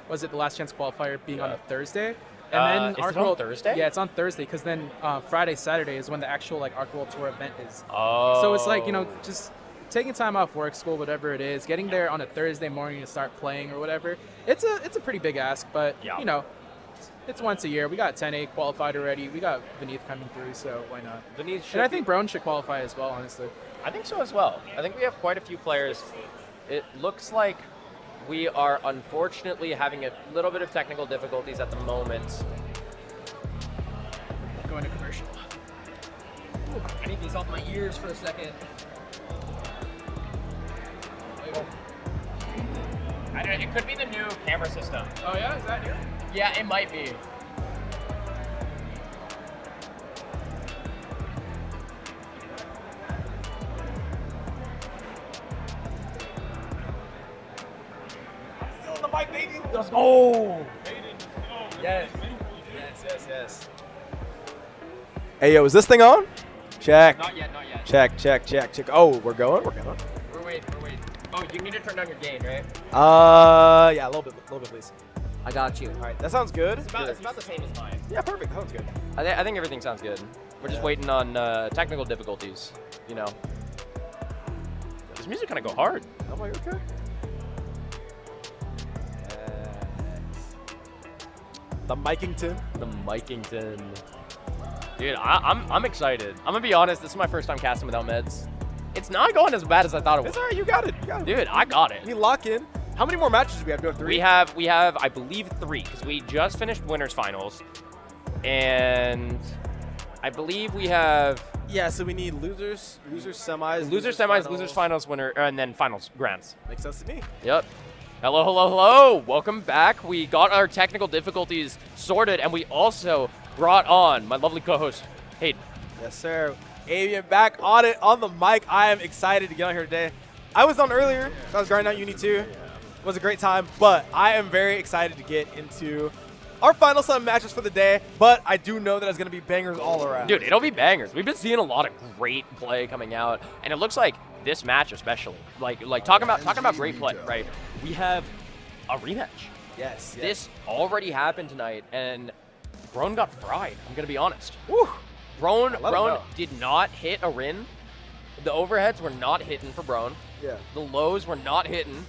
was it the last chance qualifier being on a Thursday? And then is it on Thursday? Yeah, it's on Thursday because then Friday, Saturday is when the actual like Arc World Tour event is. Oh. So it's like, you know, just taking time off work, school, whatever it is, getting there on a Thursday morning to start playing or whatever. It's a pretty big ask, but you know, it's once a year. We got Tene qualified already. We got Beneath coming through, so why not? Beneath should and I think Brone should qualify as well, honestly. I think so as well. I think we have quite a few players. It looks like we are unfortunately having a little bit of technical difficulties at the moment. Going to commercial. Ooh, I need these off my ears for a second. I don't know, it could be the new camera system. Oh yeah, is that new? Yeah, it might be. Still in the mic, baby. Let's go. Yes. Yes. Hey, yo, is this thing on? Check. Not yet, not yet. Check. Oh, we're going? We're waiting. Oh, you need to turn down your gain, right? Yeah, a little bit, please. I got you. All right, that sounds good. It's about the same as mine. Yeah, perfect. Sounds good. I think everything sounds good. We're just waiting on technical difficulties, you know. This music kind of go hard. I'm like, okay. The Mikington. Dude, I'm excited. I'm gonna be honest. This is my first time casting without meds. It's not going as bad as I thought it was. It's all right. You got it. Dude, I got it. You lock in. How many more matches do we have? Do we have 3? We have, I believe, 3 because we just finished winners finals, and I believe we have so we need losers semis, losers finals, winner, and then finals grands. Makes sense to me. Yep. Hello. Welcome back. We got our technical difficulties sorted, and we also brought on my lovely co-host, Hayden. Yes, sir. Avian back on it on the mic. I am excited to get on here today. I was on earlier. So I was grinding out Uni 2. It was a great time, but I am very excited to get into our final 7 matches for the day, but I do know that it's going to be bangers all around. Dude, it'll be bangers. We've been seeing a lot of great play coming out, and it looks like this match especially, like talking about great play, right? We have a rematch. Yes. This already happened tonight, and Brone got fried. I'm gonna be honest. Woo. Brone did not hit a Rin. The overheads were not hitting for Brone. Yeah. The lows were not hitting.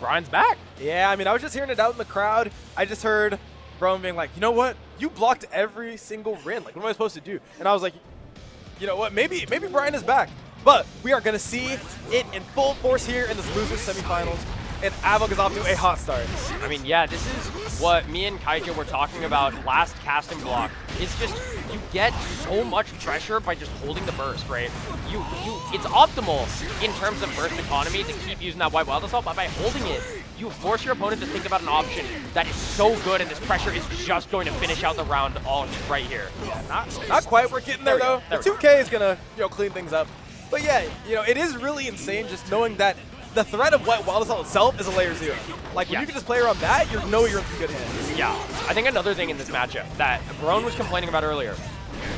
Brian's back. Yeah, I mean, I was just hearing it out in the crowd. I just heard Brone being like, you know what? You blocked every single Rin. Like, what am I supposed to do? And I was like, you know what? Maybe Brian is back. But we are going to see it in full force here in this losers semifinals. And Avoc is off to a hot start. I mean, yeah, this is what me and Kaija were talking about last casting block. It's just, you get so much pressure by just holding the burst, right? It's optimal in terms of burst economy to keep using that white wild assault, but by holding it, you force your opponent to think about an option that is so good, and this pressure is just going to finish out the round all right here. Yeah, not quite. We're getting there though. The 2K is going to clean things up. But yeah, it is really insane just knowing that the threat of White Wild Assault itself is a layer 0. Like, when you can just play around that, you know you're in some good hands. Yeah. I think another thing in this matchup that Brone was complaining about earlier,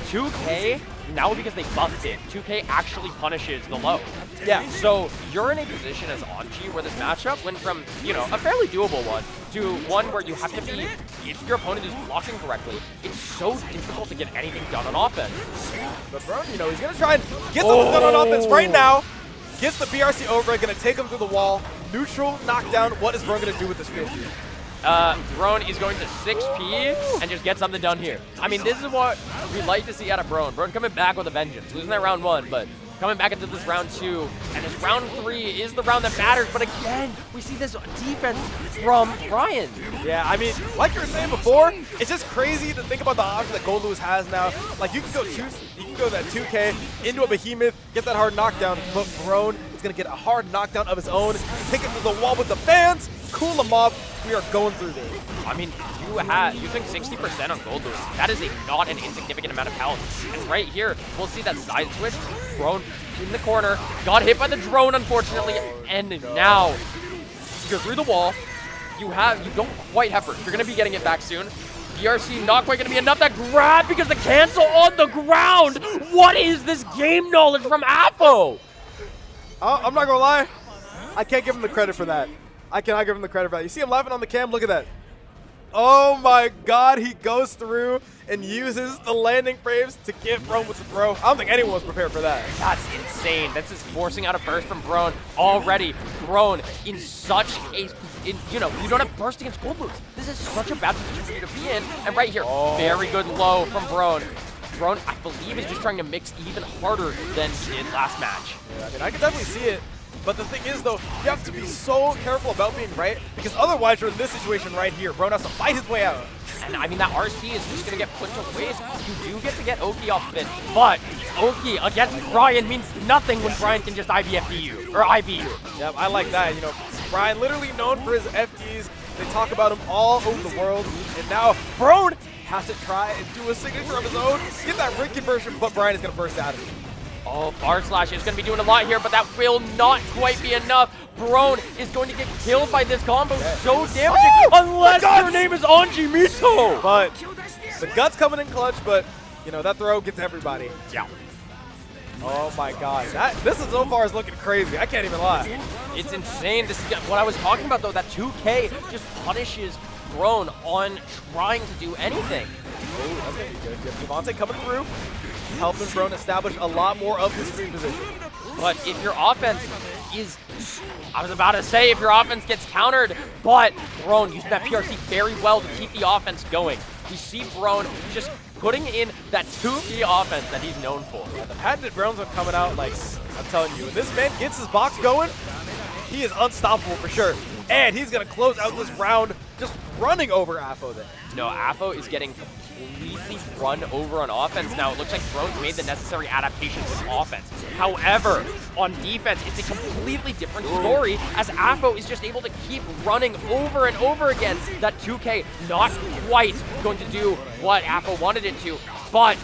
2K, now because they buffed it, 2K actually punishes the low. Yeah. So you're in a position as Anji where this matchup went from, a fairly doable one to one where you have to be, if your opponent is blocking correctly, it's so difficult to get anything done on offense. But Brone, he's going to try and get something done on offense right now. Gets the BRC over, going to take him through the wall. Neutral, knockdown. What is Brone going to do with this 50? Brone is going to 6P and just get something done here. I mean, this is what we like to see out of Brone. Brone coming back with a vengeance. Losing that round 1, but coming back into this round 2. And this round 3 is the round that matters. But again, we see this defense from Brian. Yeah, I mean, like you were saying before, it's just crazy to think about the option that Guildhouse has now. Like, you can go that 2K into a behemoth, get that hard knockdown, but Brone is going to get a hard knockdown of his own, take it to the wall with the fans, cool them off. We are going through this. I mean, you think 60% on Guildhouse. That is not an insignificant amount of health. And right here, we'll see that side switch. Brone in the corner, got hit by the drone, unfortunately, and now you're through the wall. You don't quite have burst. You're going to be getting it back soon. BRC not quite going to be enough. That grab because the cancel on the ground. What is this game knowledge from Apo? I'm not going to lie. I can't give him the credit for that. I cannot give him the credit for that. You see him laughing on the cam? Look at that. Oh my god, he goes through and uses the landing frames to get Brone with the throw. I don't think anyone was prepared for that. That's insane. That's just forcing out a burst from Brone already. Brone in such a, you don't have burst against Guildhouse. This is such a bad position for you to be in. And right here, very good low from Brone. Brone, I believe, is just trying to mix even harder than he did last match. Yeah, I mean, I can definitely see it. But the thing is, though, you have to be so careful about being right, because otherwise you're in this situation right here. Brone has to fight his way out. And I mean, that RC is just going to get put to waste. You do get to get Oki off of it, but Oki against Brian means nothing when Brian can just IBFD you, or IB you. Yep, I like that. Brian literally known for his FDs. They talk about him all over the world. And now Brone has to try and do a signature of his own, get that ring conversion, but Brian is going to burst out of it. Oh, Bar Slash is going to be doing a lot here, but that will not quite be enough. Brone is going to get killed by this combo. So damaging, unless your name is Anji Mito. But the guts coming in clutch, but, that throw gets everybody. Yeah. Oh my god. This is so far is looking crazy. I can't even lie. It's insane. This is what I was talking about, though. That 2K just punishes Brone on trying to do anything. Oh, that's going to be good. You have Javante coming through, helping Brone establish a lot more of his screen position. But if your offense is, I was about to say, if your offense gets countered, but Brone using that PRC very well to keep the offense going. We see Brone just putting in that 2P offense that he's known for. Yeah, the patented Brones are coming out, like, I'm telling you, when this man gets his box going, he is unstoppable for sure. And he's going to close out this round just running over Afo there. No, Afo is getting completely run over on offense now. It looks like Brone's made the necessary adaptations in offense. However, on defense, it's a completely different story as Afo is just able to keep running over and over again. That 2K not quite going to do what Afo wanted it to, but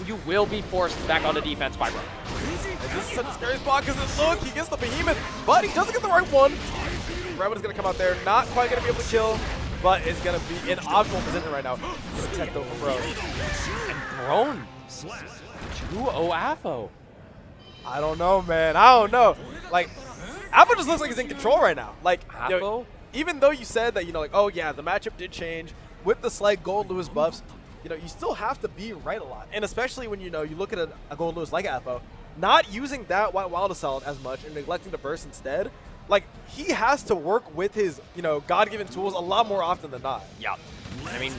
you will be forced back onto defense by Brone. This is such a scary spot because look, he gets the behemoth, but he doesn't get the right one. Redwood is going to come out there, not quite going to be able to kill. but it's going to be in optimal position right now. Protect though for Brone. And Brone. 2-0 AFO. I don't know, man. I don't know. Like, AFO just looks like he's in control right now. Like, you know, even though you said that, you know, like, oh yeah, the matchup did change with the slight Gold Lewis buffs, you know, you still have to be right a lot. And especially when, you know, you look at a Gold Lewis like AFO, not using that White Wild Assault as much and neglecting the burst instead, like, he has to work with his, you know, God-given tools a lot more often than not. Yeah. I mean,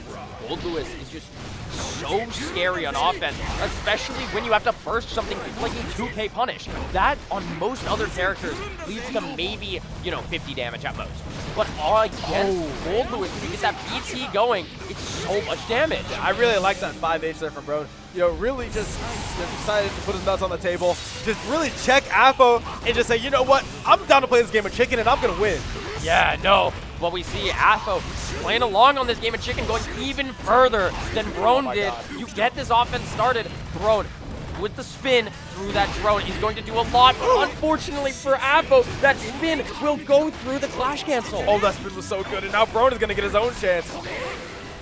Gold Lewis is just so scary on offense, especially when you have to burst something like a 2K punish. That, on most other characters, leads to maybe, you know, 50 damage at most. But against Gold Lewis, when you get that BT going, it's so much damage. I really like that 5H there from Brone. You know, really just decided to put his nuts on the table, just really check AFO and just say, you know what, I'm down to play this game of chicken and I'm going to win. Yeah, no. But we see AFO playing along on this game of chicken, going even further than Brone did. God. You get this offense started. Brone, with the spin through that drone, he's going to do a lot. But unfortunately for AFO, that spin will go through the Clash Cancel. Oh, that spin was so good. And now Brone is going to get his own chance.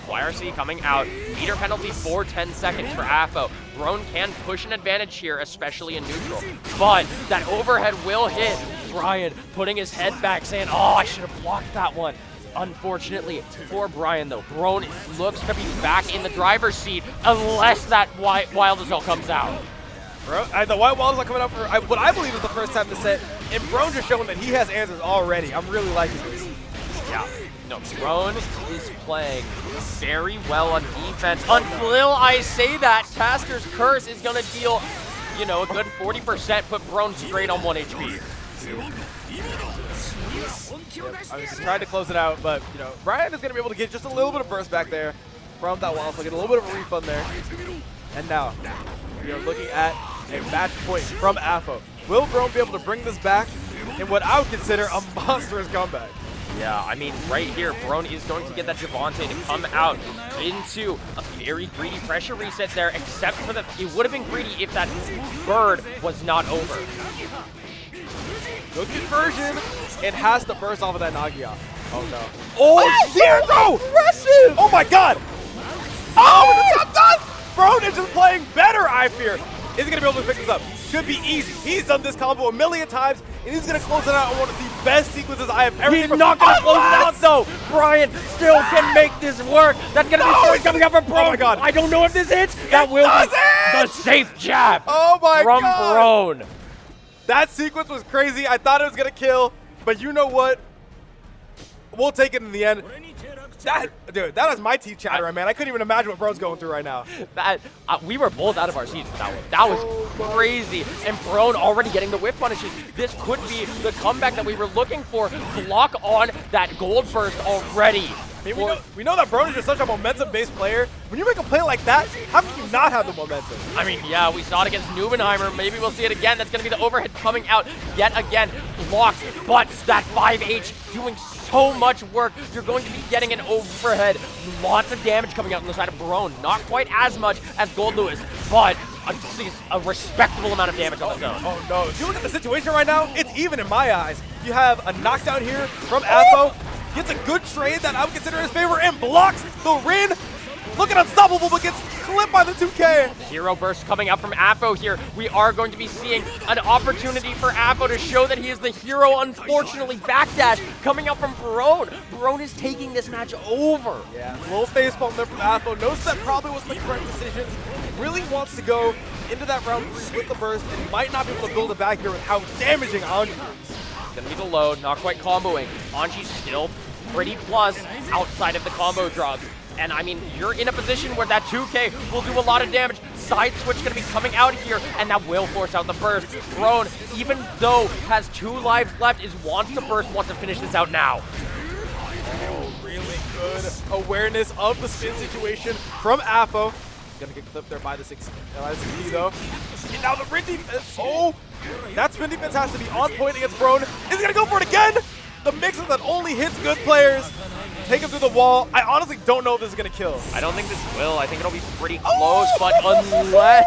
YRC coming out. Meter penalty for 10 seconds for AFO. Brone can push an advantage here, especially in neutral. But that overhead will hit. Brian putting his head back, saying, oh, I should have blocked that one. Unfortunately for Brian, though, Brone looks to be back in the driver's seat unless that Wild Assault comes out. Bro, the White Wild Assault coming out for what I believe is the first time to set, and Brone just showing that he has answers already. I'm really liking this. Yeah. No, Brone is playing very well on defense. Until I say that, Caster's Curse is going to deal, you know, a good 40%, put Brone straight on 1 HP. I was trying to close it out, but, you know, Brian is going to be able to get just a little bit of burst back there from that wall, so get a little bit of a refund there. And now, we are looking at a match point from AFO. Will Brone be able to bring this back in what I would consider a monstrous comeback? Yeah, I mean, right here, Brone is going to get that Javante to come out into a very greedy pressure reset there, except for the, it would have been greedy if that bird was not over. Good conversion. It has to burst off of that Nagia. Oh no. Oh, zero! Aggressive! Oh my god! Oh, the top dust! Brone is just playing better, I fear. Is he going to be able to pick this up? Should be easy. He's done this combo a million times, and he's going to close it out on one of the best sequences I have ever seen. He's not going to close it out, though. Brian still can make this work. That's going to be first coming out from Brone. Oh my god. I don't know if this hits. That will be the safe jab from Brone. That sequence was crazy. I thought it was going to kill, but you know what? We'll take it in the end. Dude, that is my teeth chattering, man. I couldn't even imagine what Brone's going through right now. We were both out of our seats for that one. That was crazy. And Brone already getting the whiff punishes. This could be the comeback that we were looking for. Block on that gold burst already. I mean, we know that Brone is just such a momentum-based player. When you make a play like that, how can you not have the momentum? I mean, yeah, we saw it against Nubenheimer. Maybe we'll see it again. That's going to be the overhead coming out yet again. Blocked, but that 5H doing so much work. You're going to be getting an overhead. Lots of damage coming out on the side of Brone. Not quite as much as Gold Lewis, but a respectable amount of damage on his own. Oh no, if you look at the situation right now, it's even in my eyes. You have a knockdown here from AFO. Gets a good trade that I would consider in his favor and blocks the Rin. Looking unstoppable, but gets clipped by the 2K. Hero burst coming out from AFO here. We are going to be seeing an opportunity for AFO to show that he is the hero. Unfortunately, backdash coming out from Brone. Brone is taking this match over. Yeah, little facepalm there from AFO. Knows that probably wasn't the correct decision. Really wants to go into that round 3 with the burst and might not be able to build it back here with how damaging Anji is. Gonna be the load, not quite comboing. Anji's still pretty plus outside of the combo drops. And I mean, you're in a position where that 2K will do a lot of damage. Side switch gonna be coming out here, and that will force out the burst. Brone, even though has 2 lives left, wants to burst, wants to finish this out now. Oh, really good awareness of the spin situation from AFO. Gonna get clipped there by the 6 though. And now the Rin defense. Oh, that spin defense has to be on point against Brone. Is he gonna go for it again? The mix-up that only hits good players. Take him through the wall. I honestly don't know if this is gonna kill. I don't think this will. I think it'll be pretty close, but unless...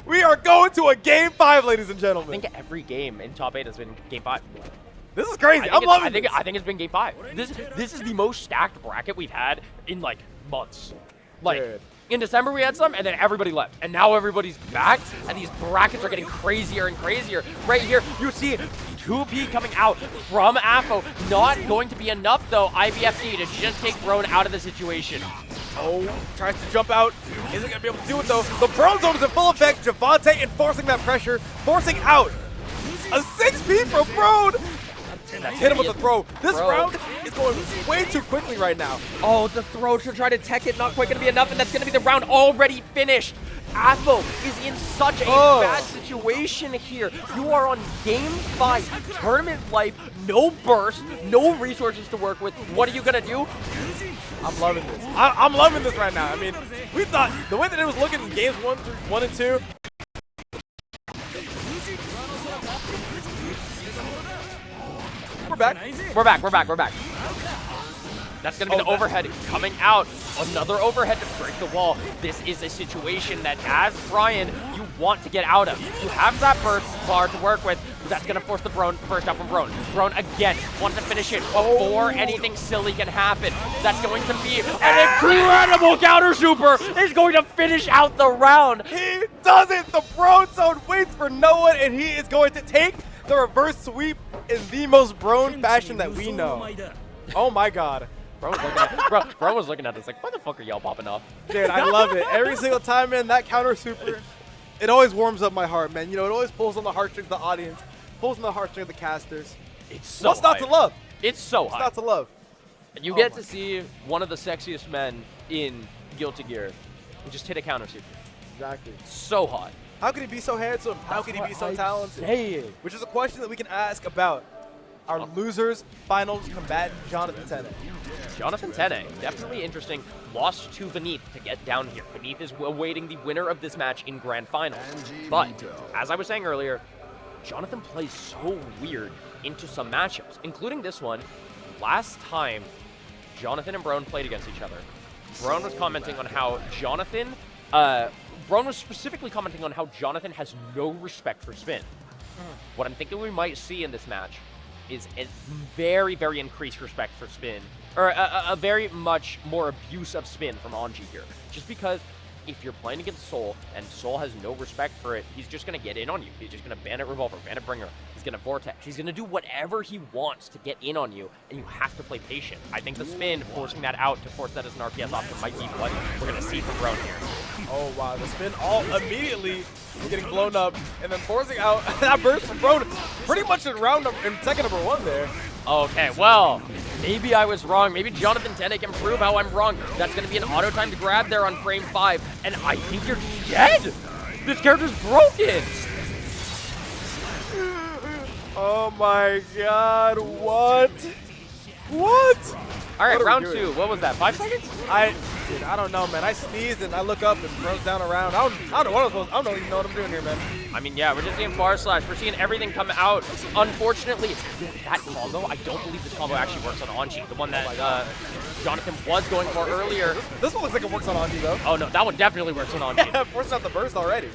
We are going to a game 5, ladies and gentlemen. I think every game in top 8 has been game 5. This is crazy. I'm loving this. I think it's been game 5. This is the most stacked bracket we've had in like months. Like Dude. in December we had some, and then everybody left, and now everybody's back, and these brackets are getting crazier and crazier. Right here, you see 2P coming out from AFO. Not going to be enough though. IBFD to just take Brone out of the situation. Oh, tries to jump out. Isn't going to be able to do it, though. The Brone Zone is in full effect. Javante enforcing that pressure, forcing out. A 6P from Brone. Hit him with the throw. This round is going way too quickly right now. Oh, the throw to try to tech it, not quite going to be enough, and that's going to be the round already finished. AFO is in such a bad situation here. You are on game 5, tournament life, no burst, no resources to work with. What are you going to do? I'm loving this. I'm loving this right now. I mean, we thought the way that it was looking in games 1 and 2. We're back. We're back. That's going to be the overhead coming out. Another overhead to break the wall. This is a situation that, as Brian, you want to get out of. You have that burst bar to work with. That's going to force the burst out from Brone. Brone, again, wants to finish it before anything silly can happen. That's going to be an incredible counter super. Is going to finish out the round. He does it. The Brone Zone waits for no one, and he is going to take the reverse sweep in the most Brone fashion that we know. Oh, my God. Bro was looking at this like, why the fuck are y'all popping off? Dude, I love it. Every single time, man, that counter super, it always warms up my heart, man. You know, it always pulls on the heartstrings of the audience, pulls on the heartstrings of the casters. It's so What's not to love? It's so What's high. not to love? You get to see one of the sexiest men in Guilty Gear just hit a counter super. Exactly. So hot. How could he be so handsome? How could he be so talented? Saying. Which is a question that we can ask about our losers finals combatant, Jonathan Tene. Jonathan Tene, definitely interesting. Lost to Beneath to get down here. Beneath is awaiting the winner of this match in Grand Finals. But, as I was saying earlier, Jonathan plays so weird into some matchups, including this one. Last time Jonathan and Brone played against each other, Brone was commenting on how Brone was specifically commenting on how Jonathan has no respect for spin. What I'm thinking we might see in this match is a very, very increased respect for spin, or a very much more abuse of spin from Anji here. Just because if you're playing against Soul, and Soul has no respect for it, he's just going to get in on you. He's just going to Bandit Revolver, Bandit Bringer. He's going to Vortex. He's going to do whatever he wants to get in on you, and you have to play patient. I think the spin, forcing that out to force that as an RPS option might be what we're going to see from Brone here. Oh, wow. The spin all immediately getting blown up, and then forcing out that burst from Brone pretty much in second number 1 there. Okay, well, maybe I was wrong. Maybe Jonathan Tene can prove how I'm wrong. That's going to be an auto-timed grab there on frame 5, and I think you're just dead. This character's broken. Oh my God, what? What? All right, round 2. What was that, 5 seconds? Dude, I don't know, man. I sneezed and I look up and Brone's down around. I don't even know what I'm doing here, man. I mean, yeah, we're just seeing Far Slash. We're seeing everything come out. Unfortunately, that combo, I don't believe this combo actually works on Anji, the one that Jonathan was going for earlier. This one looks like it works on Anji, though. Oh, no, that one definitely works on Anji. Yeah, forcing out the burst already.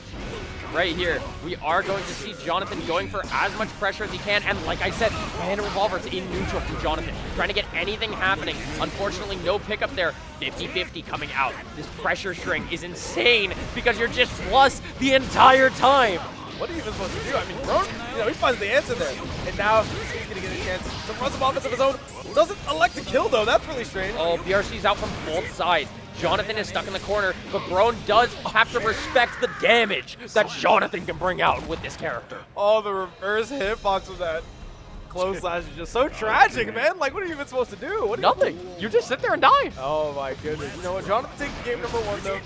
Right here, we are going to see Jonathan going for as much pressure as he can, and like I said, Bandit Revolver's in neutral from Jonathan, trying to get anything happening. Unfortunately, no pickup there. 50-50 coming out. This pressure string is insane because you're just plus the entire time. What are you even supposed to do? I mean, Brone, he finds the answer there. And now he's going to get a chance to run some offense of his own. Doesn't elect to kill, though. That's really strange. Oh, BRC's out from both sides. Jonathan is stuck in the corner, but Brone does have to respect the damage that Jonathan can bring out with this character. Oh, the reverse hitbox of that close slash is just so tragic, man. Like, what are you even supposed to do? Nothing. You just sit there and die. Oh, my goodness. You know what? Jonathan taking game number 1, though.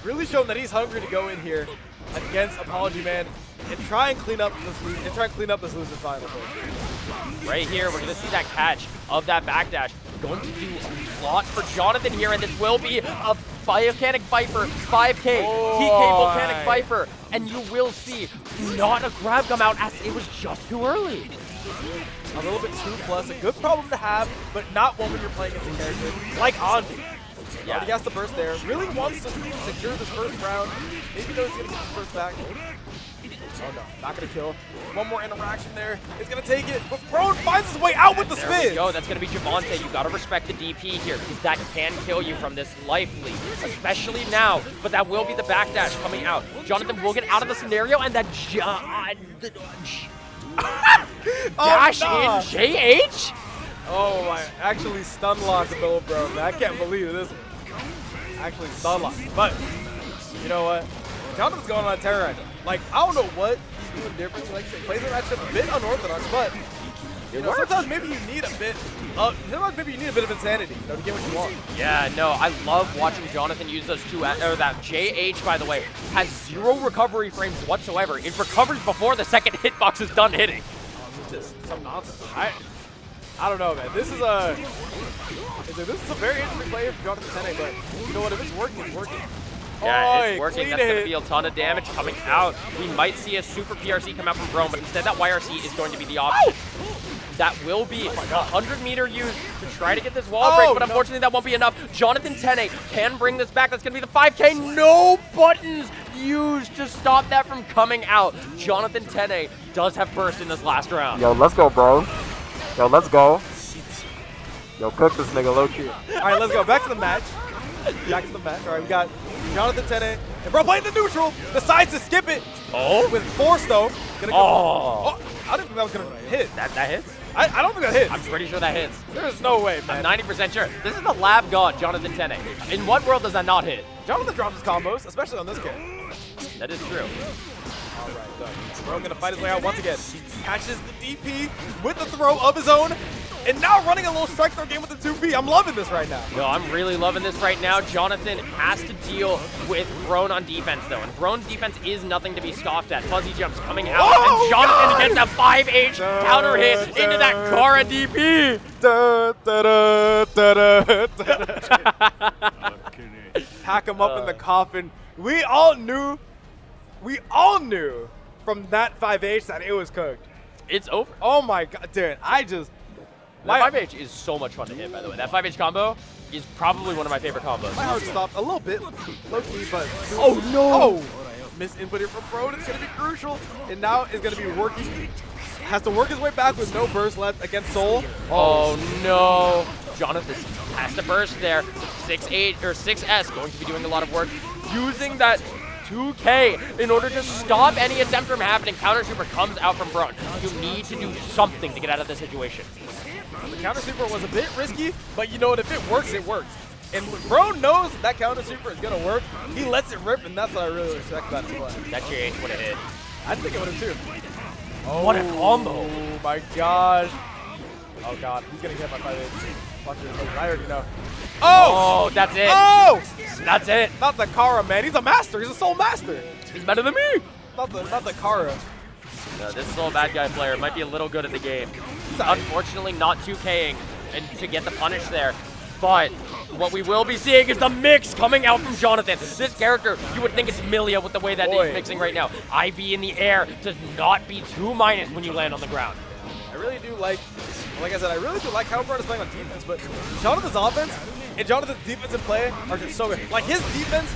Really showing that he's hungry to go in here against ApologyMan and try and clean up this losing final. Right here, we're going to see that catch of that backdash. Going to do a lot for Jonathan here, and this will be a Volcanic Viper 5K, TK Volcanic Viper, and you will see not a grab come out as it was just too early. A little bit too plus, a good problem to have, but not one when you're playing against a character like Anji. Yeah. He has to burst there. Really wants to secure this first round. Maybe knows he's going to get this first back. Oh no, not gonna kill. One more interaction there. It's gonna take it, but Brone finds his way out with the There we spin. go. That's going to be Javante. You got to respect the DP here because that can kill you from this life lead, especially now. But that will be the backdash coming out. Jonathan will get out of the scenario, and that dash in JH? Oh my, actually stun locked the Bill Brone. I can't believe this. Actually stun locked. But, you know what? Jonathan's going on a terror right now. Like, I don't know what he's doing differently. Like, he plays the matchup a bit unorthodox, but you know, sometimes maybe you need a bit of insanity, you know, to get what you want. Yeah, no, I love watching Jonathan use those two, or that JH, by the way, has 0 recovery frames whatsoever. It recovers before the second hitbox is done hitting. It's just some nonsense. I don't know, man. This is a very interesting play for Jonathan Tene, but you know what? If it's working, it's working. Yeah, it's working. That's going to be a ton of damage coming out. We might see a super PRC come out from Brone, but instead that YRC is going to be the option. That will be a 100-meter use to try to get this wall break, but unfortunately that won't be enough. Jonathan Tene can bring this back. That's going to be the 5K. No buttons used to stop that from coming out. Jonathan Tene does have burst in this last round. Yo, let's go, bro. Yo, let's go. Yo, cook this nigga low-key. All right, let's go. Back to the match. Back to the match. All right, we got Jonathan Tene. And bro playing the neutral. Decides to skip it. Oh? With force, though. Gonna go. Oh, I didn't think that was going to hit. That hits? I don't think that hits. I'm pretty sure that hits. There's no way, man. I'm 90% sure. This is the lab god, Jonathan Tene. In what world does that not hit? Jonathan drops his combos, especially on this kid. That is true. All right, though. Brone gonna fight his way out once again. He catches the DP with the throw of his own, and now running a little strike throw game with the 2P. I'm loving this right now. No, I'm really loving this right now. Jonathan has to deal with Brone on defense, though, and Brone's defense is nothing to be scoffed at. Fuzzy jumps coming out, and Jonathan gets a 5H counter hit into that Kara DP. Pack him up in the coffin. We all knew from that 5H that it was cooked. It's over. Oh my god, dude, That 5H is so much fun to hit, by the way. That 5H combo is probably one of my favorite combos. My heart stopped a little bit, low-key, but... Oh, no! Oh! Miss input here from Brone. It's going to be crucial. And now it's going to be working. Has to work his way back with no burst left against Soul. Oh, no. Jonathan has to burst there. 6-8 or 6S going to be doing a lot of work. Using that 2K in order to stop any attempt from happening. Counter super comes out from Brone. You need to do something to get out of this situation. The counter super was a bit risky, but you know what? If it works, it works. And when Brone knows that counter super is going to work, he lets it rip, and that's what I really respect about his play. That JH would have hit. I think it would have too. Oh, what a combo. Oh my gosh. Oh god, he's going to get my 5-8. Watch this. I already know. Oh, that's it. Oh! That's it. Not the Kara, man. He's a master. He's a Soul master. He's better than me. Not the Kara. No, this Soul bad guy player might be a little good at the game. Unfortunately, not 2King and to get the punish there. But what we will be seeing is the mix coming out from Jonathan. This character, you would think it's Milia with the way that he's mixing right now. IB in the air does not be 2- when you land on the ground. I really do like I said, I really do like how Brone is playing on defense, but Jonathan's offense and Jonathan's defensive play are just so good. Like, his defense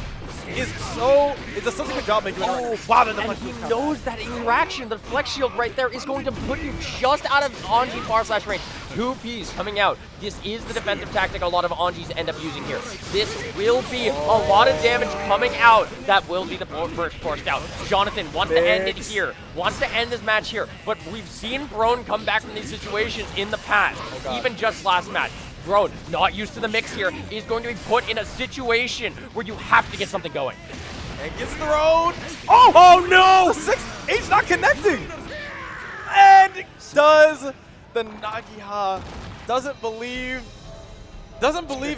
is so, it does such a good job making it. Oh, wow, and he knows that interaction, the flex shield right there is going to put you just out of Anji far/slash range. 2Ps coming out. This is the defensive tactic a lot of Anjis end up using here. This will be a lot of damage coming out. That will be the burst forced out. Jonathan wants to end it here, wants to end this match here, but we've seen Brone come back from these situations in the past, even just last match. Brone, not used to the mix here, is going to be put in a situation where you have to get something going. And gets thrown. Oh no! 6H not connecting. And does the Nagiha doesn't believe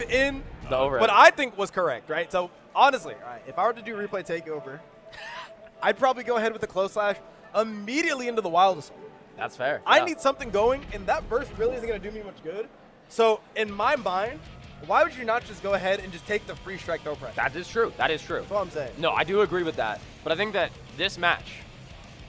in the overhead. what I think was correct, right? So honestly, all right, if I were to do replay takeover, I'd probably go ahead with the close slash immediately into the wildest. That's fair. I need something going, and that burst really isn't going to do me much good. So in my mind, why would you not just go ahead and just take the free strike no pressure? That is true. That is true. That's what I'm saying. No, I do agree with that. But I think that this match,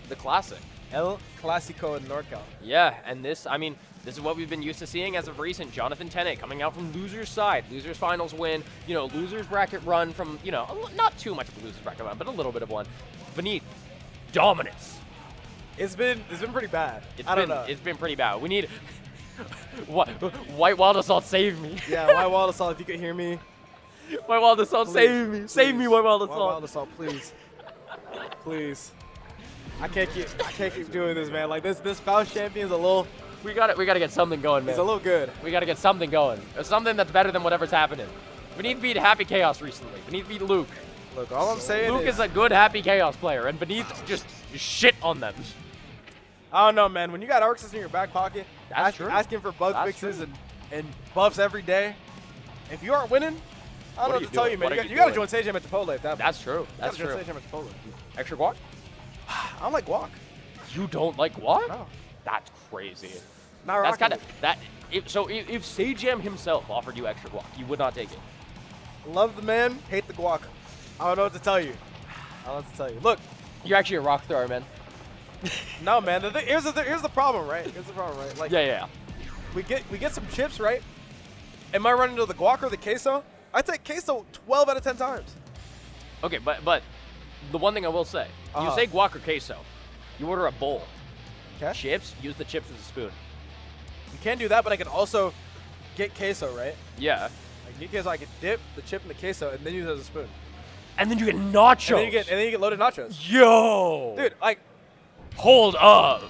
the classic. El Clasico in NorCal. Yeah, and this, I mean, this is what we've been used to seeing as of recent. Jonathan Tene coming out from loser's side. Loser's finals win. You know, loser's bracket run from, you know, not too much of a loser's bracket run, but a little bit of one. Beneath dominance. It's been pretty bad. I don't know. It's been pretty bad. We need White Wild Assault, save me. Yeah, White Wild Assault, if you could hear me. White Wild Assault, save me. Save me, White Wild Assault. White Wild Assault, please. Please. I can't keep doing this, man. Like this Faust champion is a little. We gotta get something going, man. It's a little good. We gotta get something going. Something that's better than whatever's happening. We need to beat Happy Chaos recently. We need to beat Luke. Look, all I'm saying Luke is a good Happy Chaos player, and Beneath just shit on them. I don't know, man. When you got Arxus in your back pocket, That's true. asking for bug That's fixes true. and buffs every day, if you aren't winning, I don't know what to tell you, man. What are You got to doing? join Sage Jam at Chipotle at that point. That's true. That's You true. gotta join Sage Jam at Chipotle. Extra guac? I don't like guac. You don't like guac? No. That's crazy. Not That's rocking kind of that. If Sajam himself offered you extra guac, you would not take it. it. Love the man, hate the guac. I don't know what to tell you. I don't know what to tell you. Look, You're actually a rock thrower, man. no, man. Here's the problem, right? Here's the problem, right? Like, Yeah. we get some chips, right? Am I running to the guac or the queso? I take queso 12 out of 10 times. Okay, but the one thing I will say, you say guac or queso, you order a bowl. Okay. Chips, use the chips as a spoon. You can do that, but I can also get queso, right? Yeah. Like get queso, I can dip the chip in the queso and then use it as a spoon. And then you get nachos. And then you get loaded nachos. Yo. Dude, like Hold up.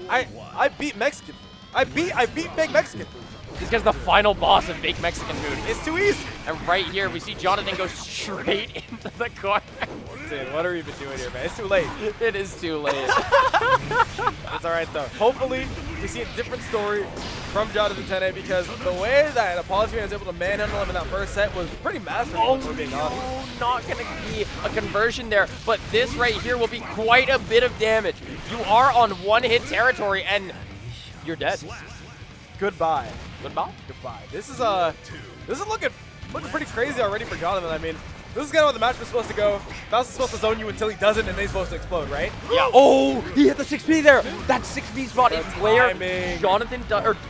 I beat Mexican food. I beat big Mexican food. This guy's the final boss of fake Mexican food. It's too easy. And right here, we see Jonathan go straight into the corner. Dude, what are we even doing here, man? It's too late. It is too late. It's all right, though. Hopefully, we see a different story from Jonathan Tene because the way that ApologyMan was able to manhandle him in that first set was pretty masterful, if we're being honest. Oh, not going to be a conversion there, but this right here will be quite a bit of damage. You are on one-hit territory, and you're dead. Goodbye. Goodbye? Goodbye. This is looking pretty crazy already for Jonathan. I mean, this is kind of how the match was supposed to go. Faust is supposed to zone you until he doesn't, and then he's supposed to explode, right? Yeah. Oh, he hit the 6P there. That 6P spot is where timing.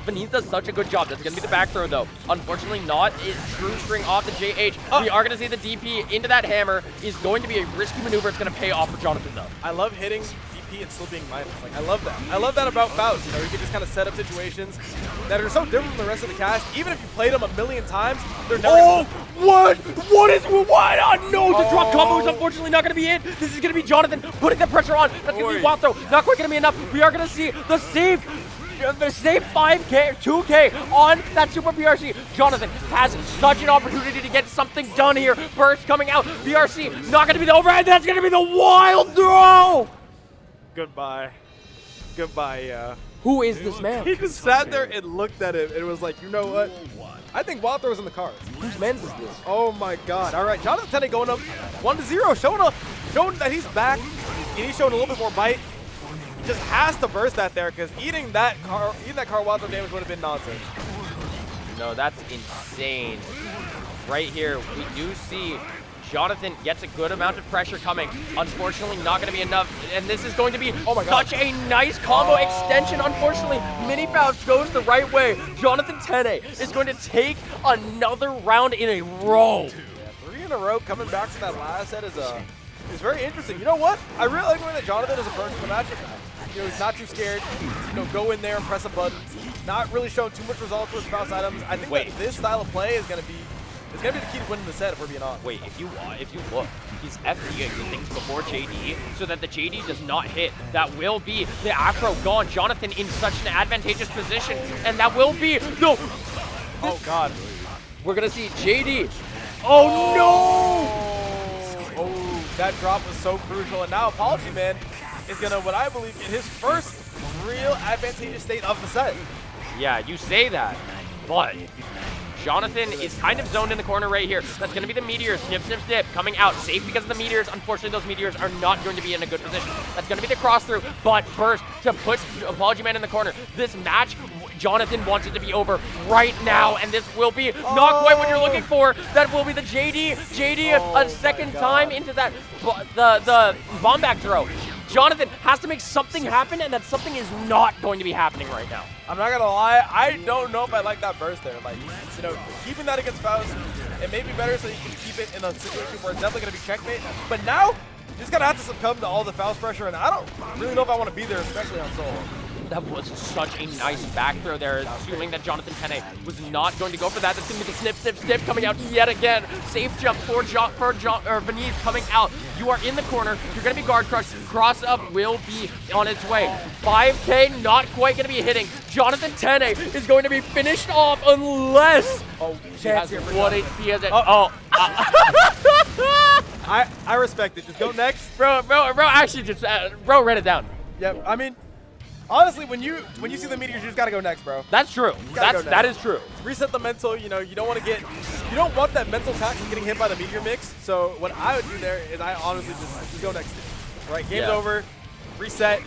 Beneath does such a good job. That's going to be the back throw, though. Unfortunately, not true string off the JH. We are going to see the DP into that hammer. Is going to be a risky maneuver. It's going to pay off for Jonathan, though. I love hitting DP and still being minus. Like, I love that. I love that about Faust. You know, you can just kind of set up situations that are so different from the rest of the cast. Even if you played them a million times, they're never What? Oh, no, the drop combo is unfortunately not going to be it. This is going to be Jonathan putting the pressure on. That's going to be wild throw. Not quite going to be enough. We are going to see the save 5K, 2K on that Super BRC. Jonathan has such an opportunity to get something done here. Burst coming out. BRC not going to be the overhead. That's going to be the wild throw. Goodbye. Goodbye, yeah. Who is this man? He just sat there and looked at him and was like, you know what? I think Wild Throw is in the cards. Whose man's is this? Oh my god. All right, Jonathan Tene going up 1-0, showing that he's back, and he's showing a little bit more bite. He just has to burst that there, because eating that car Wild Throw damage would have been nonsense. No, that's insane. Right here, we do see Jonathan gets a good amount of pressure coming. Unfortunately, not going to be enough. And this is going to be such a nice combo extension. Unfortunately, Mini Faust goes the right way. Jonathan Tene is going to take another round in a row. Yeah, 3 in a row coming back to that last set is very interesting. You know what? I really like the way that Jonathan is approaching the matchup. You know, he's not too scared. You know, go in there and press the buttons. Not really showing too much results with Faust items. I think that this style of play is going to be the key to winning the set, if we're being honest. Wait, if you look, he's FDing the things before JD so that the JD does not hit. That will be the Afro gone. Jonathan in such an advantageous position, and that will be no. Oh God, we're gonna see JD. Oh no! Oh, that drop was so crucial, and now ApologyMan is gonna, what I believe, get his first real advantageous state of the set. Yeah, you say that, but Jonathan is kind of zoned in the corner right here. That's going to be the meteors. Snip, snip, snip. Coming out. Safe because of the meteors. Unfortunately, those meteors are not going to be in a good position. That's going to be the cross through, but burst to put ApologyMan in the corner. This match, Jonathan wants it to be over right now, and this will be not quite what you're looking for. That will be the JD. JD a second time into that, the bomb back throw. Jonathan has to make something happen, and that something is not going to be happening right now. I'm not gonna lie, I don't know if I like that burst there. Like, you know, keeping that against Faust, it may be better so you can keep it in a situation where it's definitely gonna be checkmate. But now, just gonna have to succumb to all the Faust pressure, and I don't really know if I want to be there, especially on Soul. That was such a nice back throw there, assuming that Jonathan Tene was not going to go for that. That's going to be the snip, snip, snip coming out yet again. Safe jump for Vanille coming out. You are in the corner. You're going to be guard crushed. Cross up will be on its way. 5K not quite going to be hitting. Jonathan Tene is going to be finished off unless... Oh, he has 1 HP as it... I respect it. Just go next. Bro, actually just... bro, read it down. Yep, I mean... Honestly, when you see the meteors, you just gotta go next, bro. That's true. That is true. Reset the mental. You know, you don't want that mental tax of getting hit by the meteor mix. So what I would do there is I honestly just go next. Right, game's over. Reset.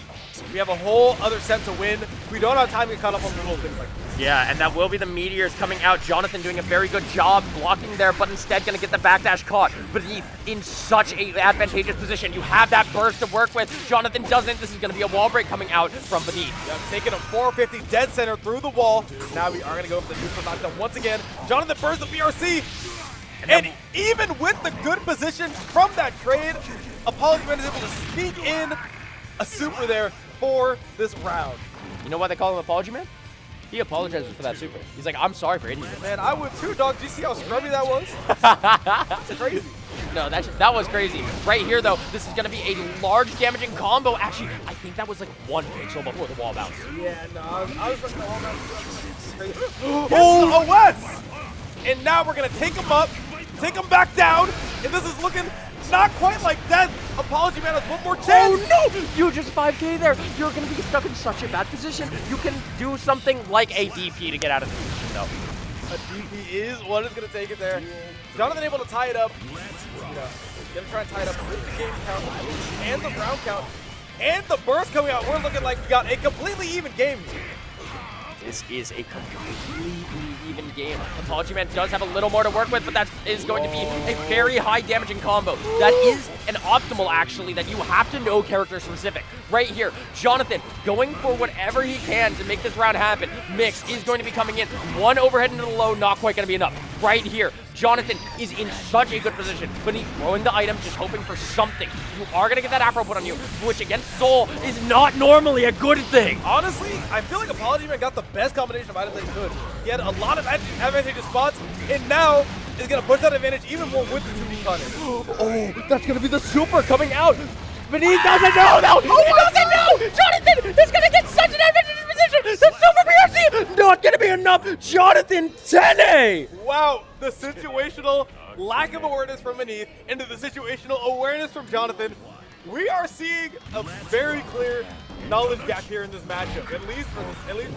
We have a whole other set to win. We don't have time to cut off on little things like this. Yeah, and that will be the meteors coming out. Jonathan doing a very good job blocking there, but instead gonna get the backdash caught. But he's in such an advantageous position. You have that burst to work with. Jonathan doesn't. This is gonna be a wall break coming out from beneath. Yep, taking a 450 dead center through the wall. Now we are gonna go for the neutral knockdown once again. Jonathan bursts the BRC. And even with the good position from that trade, ApologyMan is able to sneak in a super there for this round. You know why they call him ApologyMan? He apologizes for that super. He's like, I'm sorry for hitting you. Man, I would too, dog. Do you see how scrubby that was? It's crazy. No, that was crazy. Right here, though, this is going to be a large damaging combo. Actually, I think that was like 1 pixel before the wall bounce. Yeah, no, I was running the wall bounce. Crazy. Oh, OS! And now we're going to take him up, take him back down, and this is looking not quite like death. ApologyMan has one more chance. Oh no! You just 5K there. You're going to be stuck in such a bad position. You can do something like a DP to get out of this position, though. A DP is what is going to take it there. Jonathan able to tie it up. Gonna try and tie it up with the game count and the round count and the burst coming out. We're looking like we got a completely even game here. This is a completely even game. ApologyMan does have a little more to work with, but that is going to be a very high damaging combo. That is an optimal, actually, that you have to know character specific. Right here, Jonathan going for whatever he can to make this round happen. Mix is going to be coming in. 1 overhead into the low, not quite going to be enough. Right here, Jonathan is in such a good position, but he's throwing the item, just hoping for something. You are going to get that Afro put on you, which against Soul is not normally a good thing. Honestly, I feel like ApologyMan got the best combination of items that he could. He had a lot of advantageous spots, and now is going to push that advantage even more with the 2D cutters. Oh, that's going to be the super coming out. But he doesn't know, though. He doesn't know. Jonathan is going to get such an advantageous position. The super BRC not going to be enough. Jonathan Tene. Wow, the situational lack of awareness from beneath into the situational awareness from Jonathan. We are seeing a very clear knowledge gap here in this matchup, at least for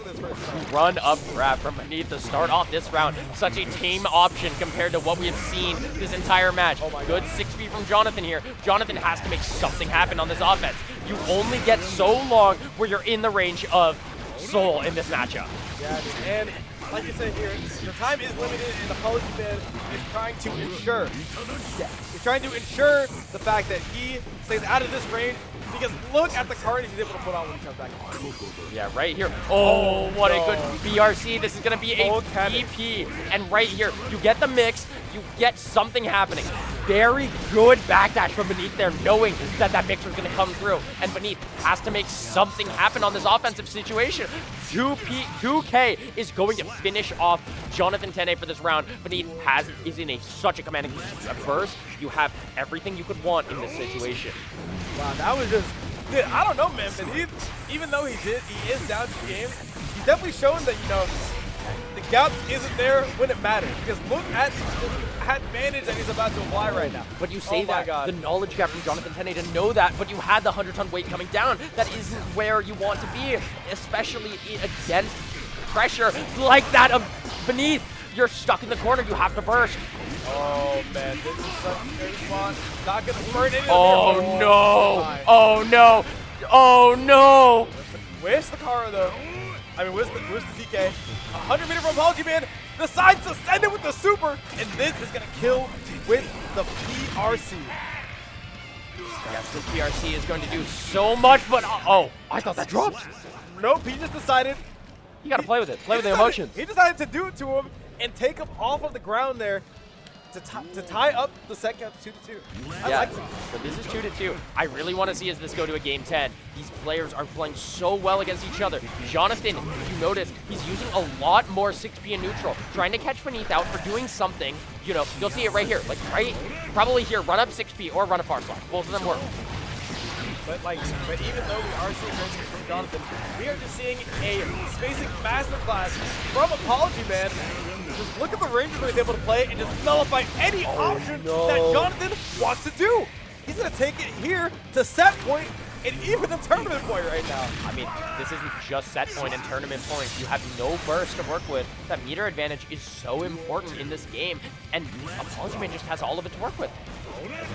this first round. Run up grab from beneath to start off this round. Such a tame option compared to what we have seen this entire match. Good 6 feet from Jonathan here. Jonathan has to make something happen on this offense. You only get so long where you're in the range of Soul in this matchup. Yeah, and like you said here, your time is limited, and ApologyMan is trying to ensure. He's trying to ensure the fact that he stays out of this range. Because look at the carnage he's able to put on when he comes back. Yeah, right here. Oh, what a good BRC. This is going to be a BP. And right here, you get the mix. You get something happening. Very good backdash from beneath there, knowing that that mix was going to come through. And beneath has to make something happen on this offensive situation. 2K is going to finish off Jonathan Tene for this round. Beneath is in such a commanding position. At first, you have everything you could want in this situation. Wow, that was just, dude, I don't know, man. Beneath, even though he is down 2 games, he's definitely showing that, you know, the gap isn't there when it matters. Because look at the advantage that he's about to apply right now. But you say the knowledge gap from Jonathan Tene to know that, but you had the 100-ton weight coming down. That isn't where you want to be, especially against pressure like that of beneath. You're stuck in the corner. You have to burst. Oh, man. This is such a great spot. Not going to burn any of it. No. Oh, no. Oh, no. Where's the car, though? I mean, where's the TK? 100 meter from ApologyMan decides to send it with the super, and this is going to kill with the PRC. Yes, this PRC is going to do so much, but oh, I thought that dropped. Nope, he just decided. You got to play with it. Play with the emotions. He decided to do it to him and take him off of the ground there. to tie up the set count to 2-2. I Yeah, like that. so this is 2-2. I really want to see as this go to a game 10. These players are playing so well against each other. Jonathan, if you notice, he's using a lot more 6P in neutral, trying to catch Beneath out for doing something. You know, you'll see it right here. Like, right, probably here, run up 6P or run a far slash. Both of them work. But even though we are seeing ranges from Jonathan, we are just seeing a spacing masterclass from ApologyMan. Just look at the ranges that he's able to play and just nullify any option that Jonathan wants to do. He's gonna take it here to set point and even the tournament point right now. I mean, this isn't just set point and tournament point. You have no burst to work with. That meter advantage is so important in this game, and ApologyMan just has all of it to work with.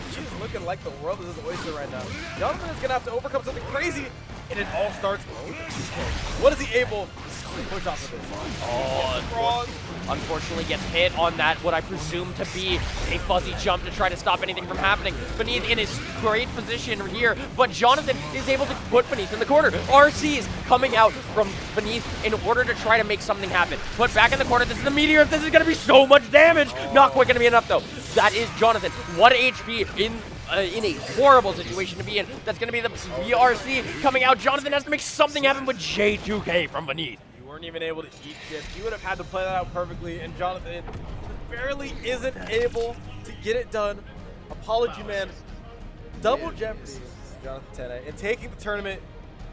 He's looking like the world is his oyster right now. Jonathan is gonna have to overcome something crazy, and it all starts with the 2K. What is he able to push off of this? Oh, unfortunately gets hit on that, what I presume to be a fuzzy jump to try to stop anything from happening. Beneath in his great position here, but Jonathan is able to put Beneath in the corner. RC's coming out from Beneath in order to try to make something happen. Put back in the corner. This is the Meteor. This is going to be so much damage. Not quite going to be enough, though. That is Jonathan. 1 HP in a horrible situation to be in. That's going to be the BRC coming out. Jonathan has to make something happen with J2K from Beneath. Weren't even able to eat shit. You would have had to play that out perfectly, and Jonathan barely isn't able to get it done. ApologyMan, double jeopardy, Jonathan Tene, and taking the tournament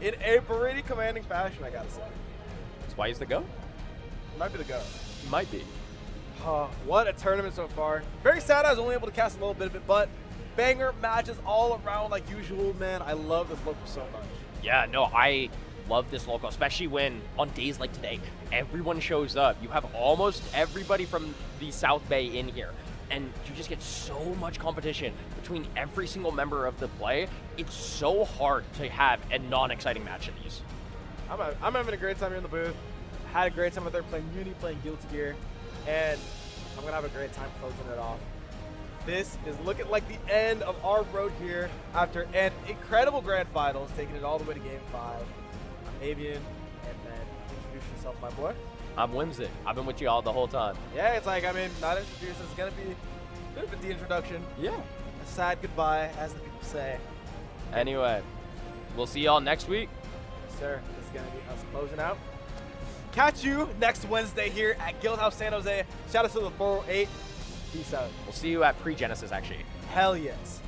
in a pretty commanding fashion, I gotta say. That's why he's the GOAT. Might be the go. He might be. What a tournament so far. Very sad I was only able to cast a little bit of it, but banger matches all around like usual, man. I love this local so much. Yeah, no, I love this local, especially when on days like today, everyone shows up. You have almost everybody from the South Bay in here, and you just get so much competition between every single member of the play. It's so hard to have a non-exciting match in these. I'm having a great time here in the booth. Had a great time out there playing Uni, playing Guilty Gear, and I'm going to have a great time closing it off. This is looking like the end of our road here after an incredible grand finals, taking it all the way to game 5. I'm Avian, and then introduce yourself, my boy. I'm Whimsy. I've been with you all the whole time. Yeah, it's like, I mean, not introduced. It's going to be a bit of the introduction. Yeah. A sad goodbye, as the people say. Anyway, we'll see y'all next week. Yes, sir. This is going to be us closing out. Catch you next Wednesday here at Guildhouse San Jose. Shout out to the 408. Peace out. We'll see you at pre-Genesis, actually. Hell yes.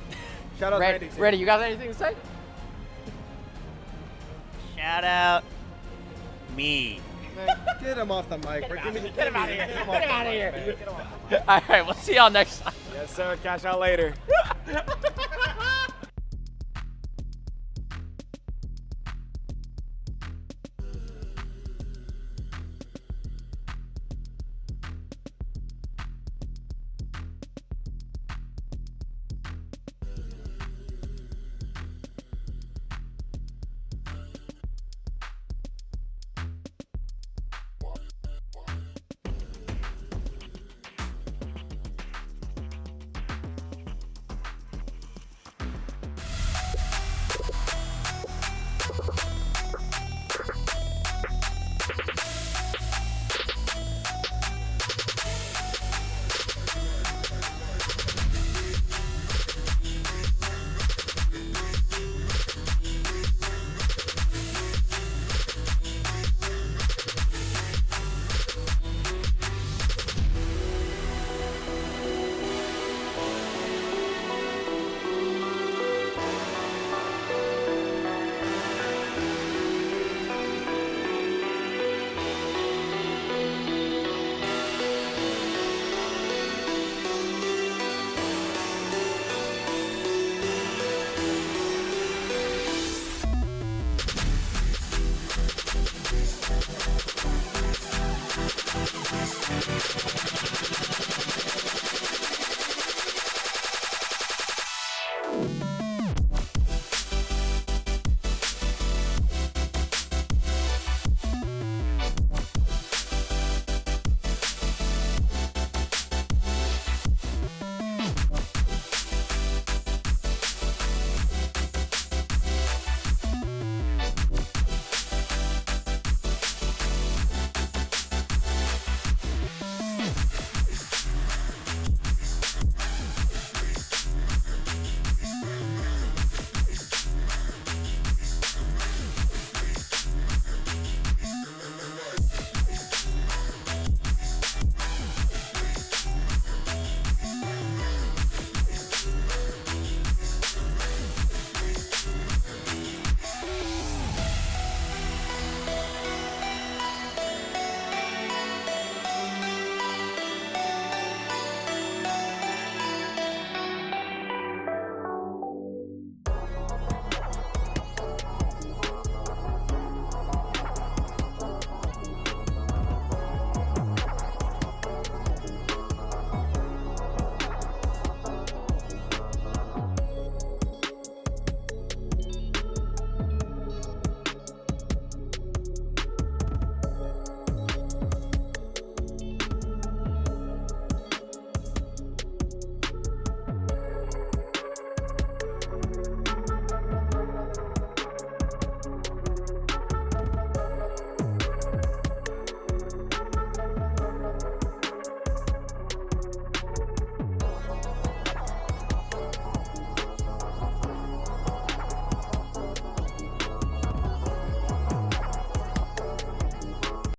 Shout out Randy. Randy, you got anything to say? Shout out me. Man, get him off the mic. Get him out of here. Get him out of here. All right, we'll see y'all next time. Yes, sir. Cash out later.